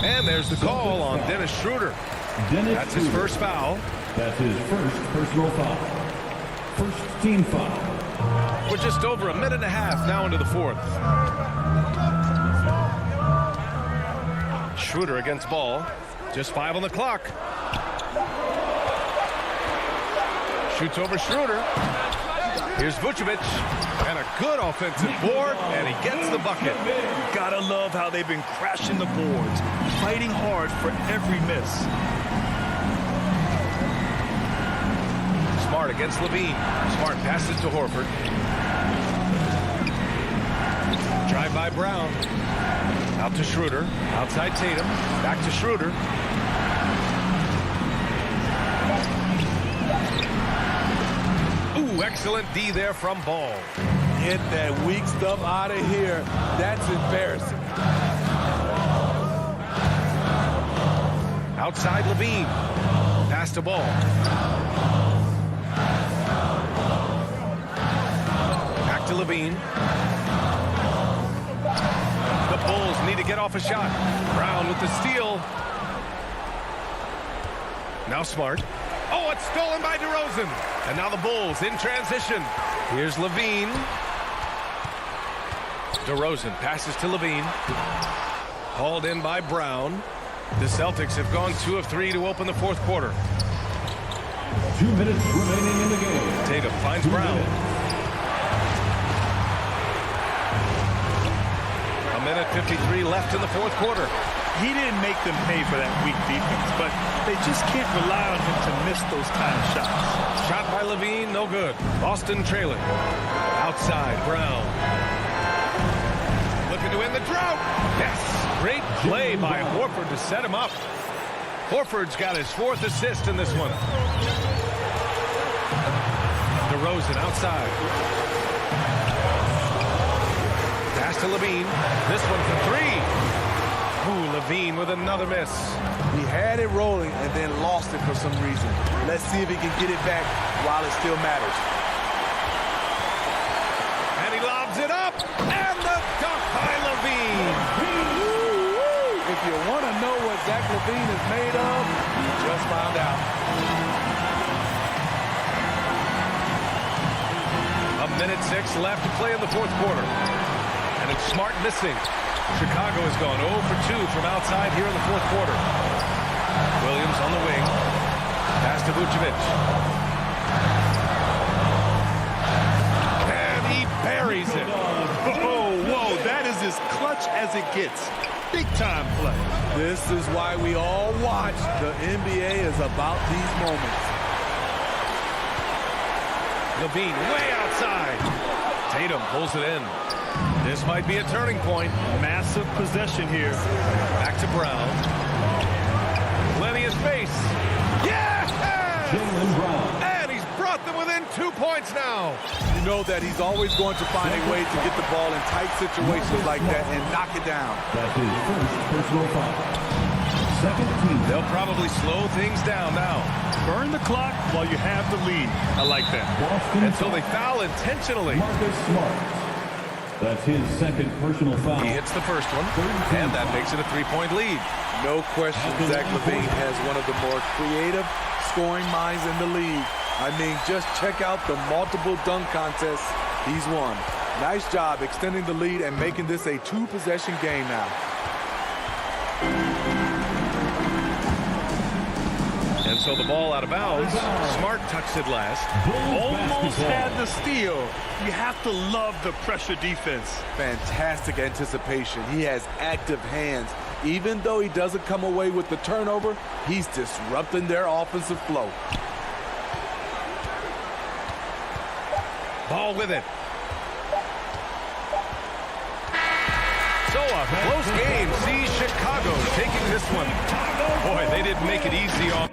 And there's the call on Dennis Schroeder. That's his first foul. That's his first personal foul. First team foul. We're just over a minute and a half now into the 4th. Schroeder against Ball. Just 5 on the clock. Shoots over Schroeder. Here's Vucevic, and a good offensive board, and he gets the bucket. Gotta love how they've been crashing the boards, fighting hard for every miss. Smart against Levine. Smart passes to Horford. Drive by Brown. Out to Schroeder. Outside Tatum. Back to Schroeder. Ooh, excellent D there from Ball. Get that weak stuff out of here. That's embarrassing. Outside Levine. Pass to Ball. Back to Levine. The Bulls need to get off a shot. Brown with the steal. Now Smart. Oh, it's stolen by DeRozan. And now the Bulls in transition. Here's Levine. DeRozan passes to Levine. Hauled in by Brown. The Celtics have gone 2 of 3 to open the fourth quarter. 2 minutes remaining in the game. Tatum finds Brown. A minute 53 left in the fourth quarter. He didn't make them pay for that weak defense, but they just can't rely on him to miss those kind of shots. Shot by Levine, no good. Boston trailing. Outside, Brown. Looking to win the drought. Yes, great play by Horford to set him up. Horford's got his 4th assist in this one. DeRozan outside. Pass to Levine. This one for 3. Ooh, Levine with another miss. He had it rolling and then lost it for some reason. Let's see if he can get it back while it still matters. And he lobs it up. And the dunk by Levine. If you want to know what Zach Levine is made of, you just found out. A minute 6 left to play in the fourth quarter. And it's Smart missing. Chicago has gone 0 for 2 from outside here in the fourth quarter. Williams on the wing. Pass to Vucevic. And he buries it. Whoa, that is as clutch as it gets. Big time play. This is why we all watch. The NBA is about these moments. Levine way outside. Tatum pulls it in. This might be a turning point. Massive possession here. Back to Brown. Plenty of space. Yes! Jaylen Brown. And he's brought them within 2 points now. You know that he's always going to find a way to get the ball in tight situations like that and knock it down. That's his first personal foul. Second team. They'll probably slow things down now. Burn the clock while you have the lead. I like that. Until they foul intentionally. Marcus Smart. That's his second personal foul. He hits the first one, and that makes it a 3-point lead. No question, Zach Levine has one of the more creative scoring minds in the league. I mean, just check out the multiple dunk contests he's won. Nice job extending the lead and making this a 2-possession game now. And so the ball out of bounds. Smart tucks it last. Almost had the steal. You have to love the pressure defense. Fantastic anticipation. He has active hands. Even though he doesn't come away with the turnover, he's disrupting their offensive flow. Ball with it. So a close game. See Chicago taking this one. Boy, they didn't make it easy on.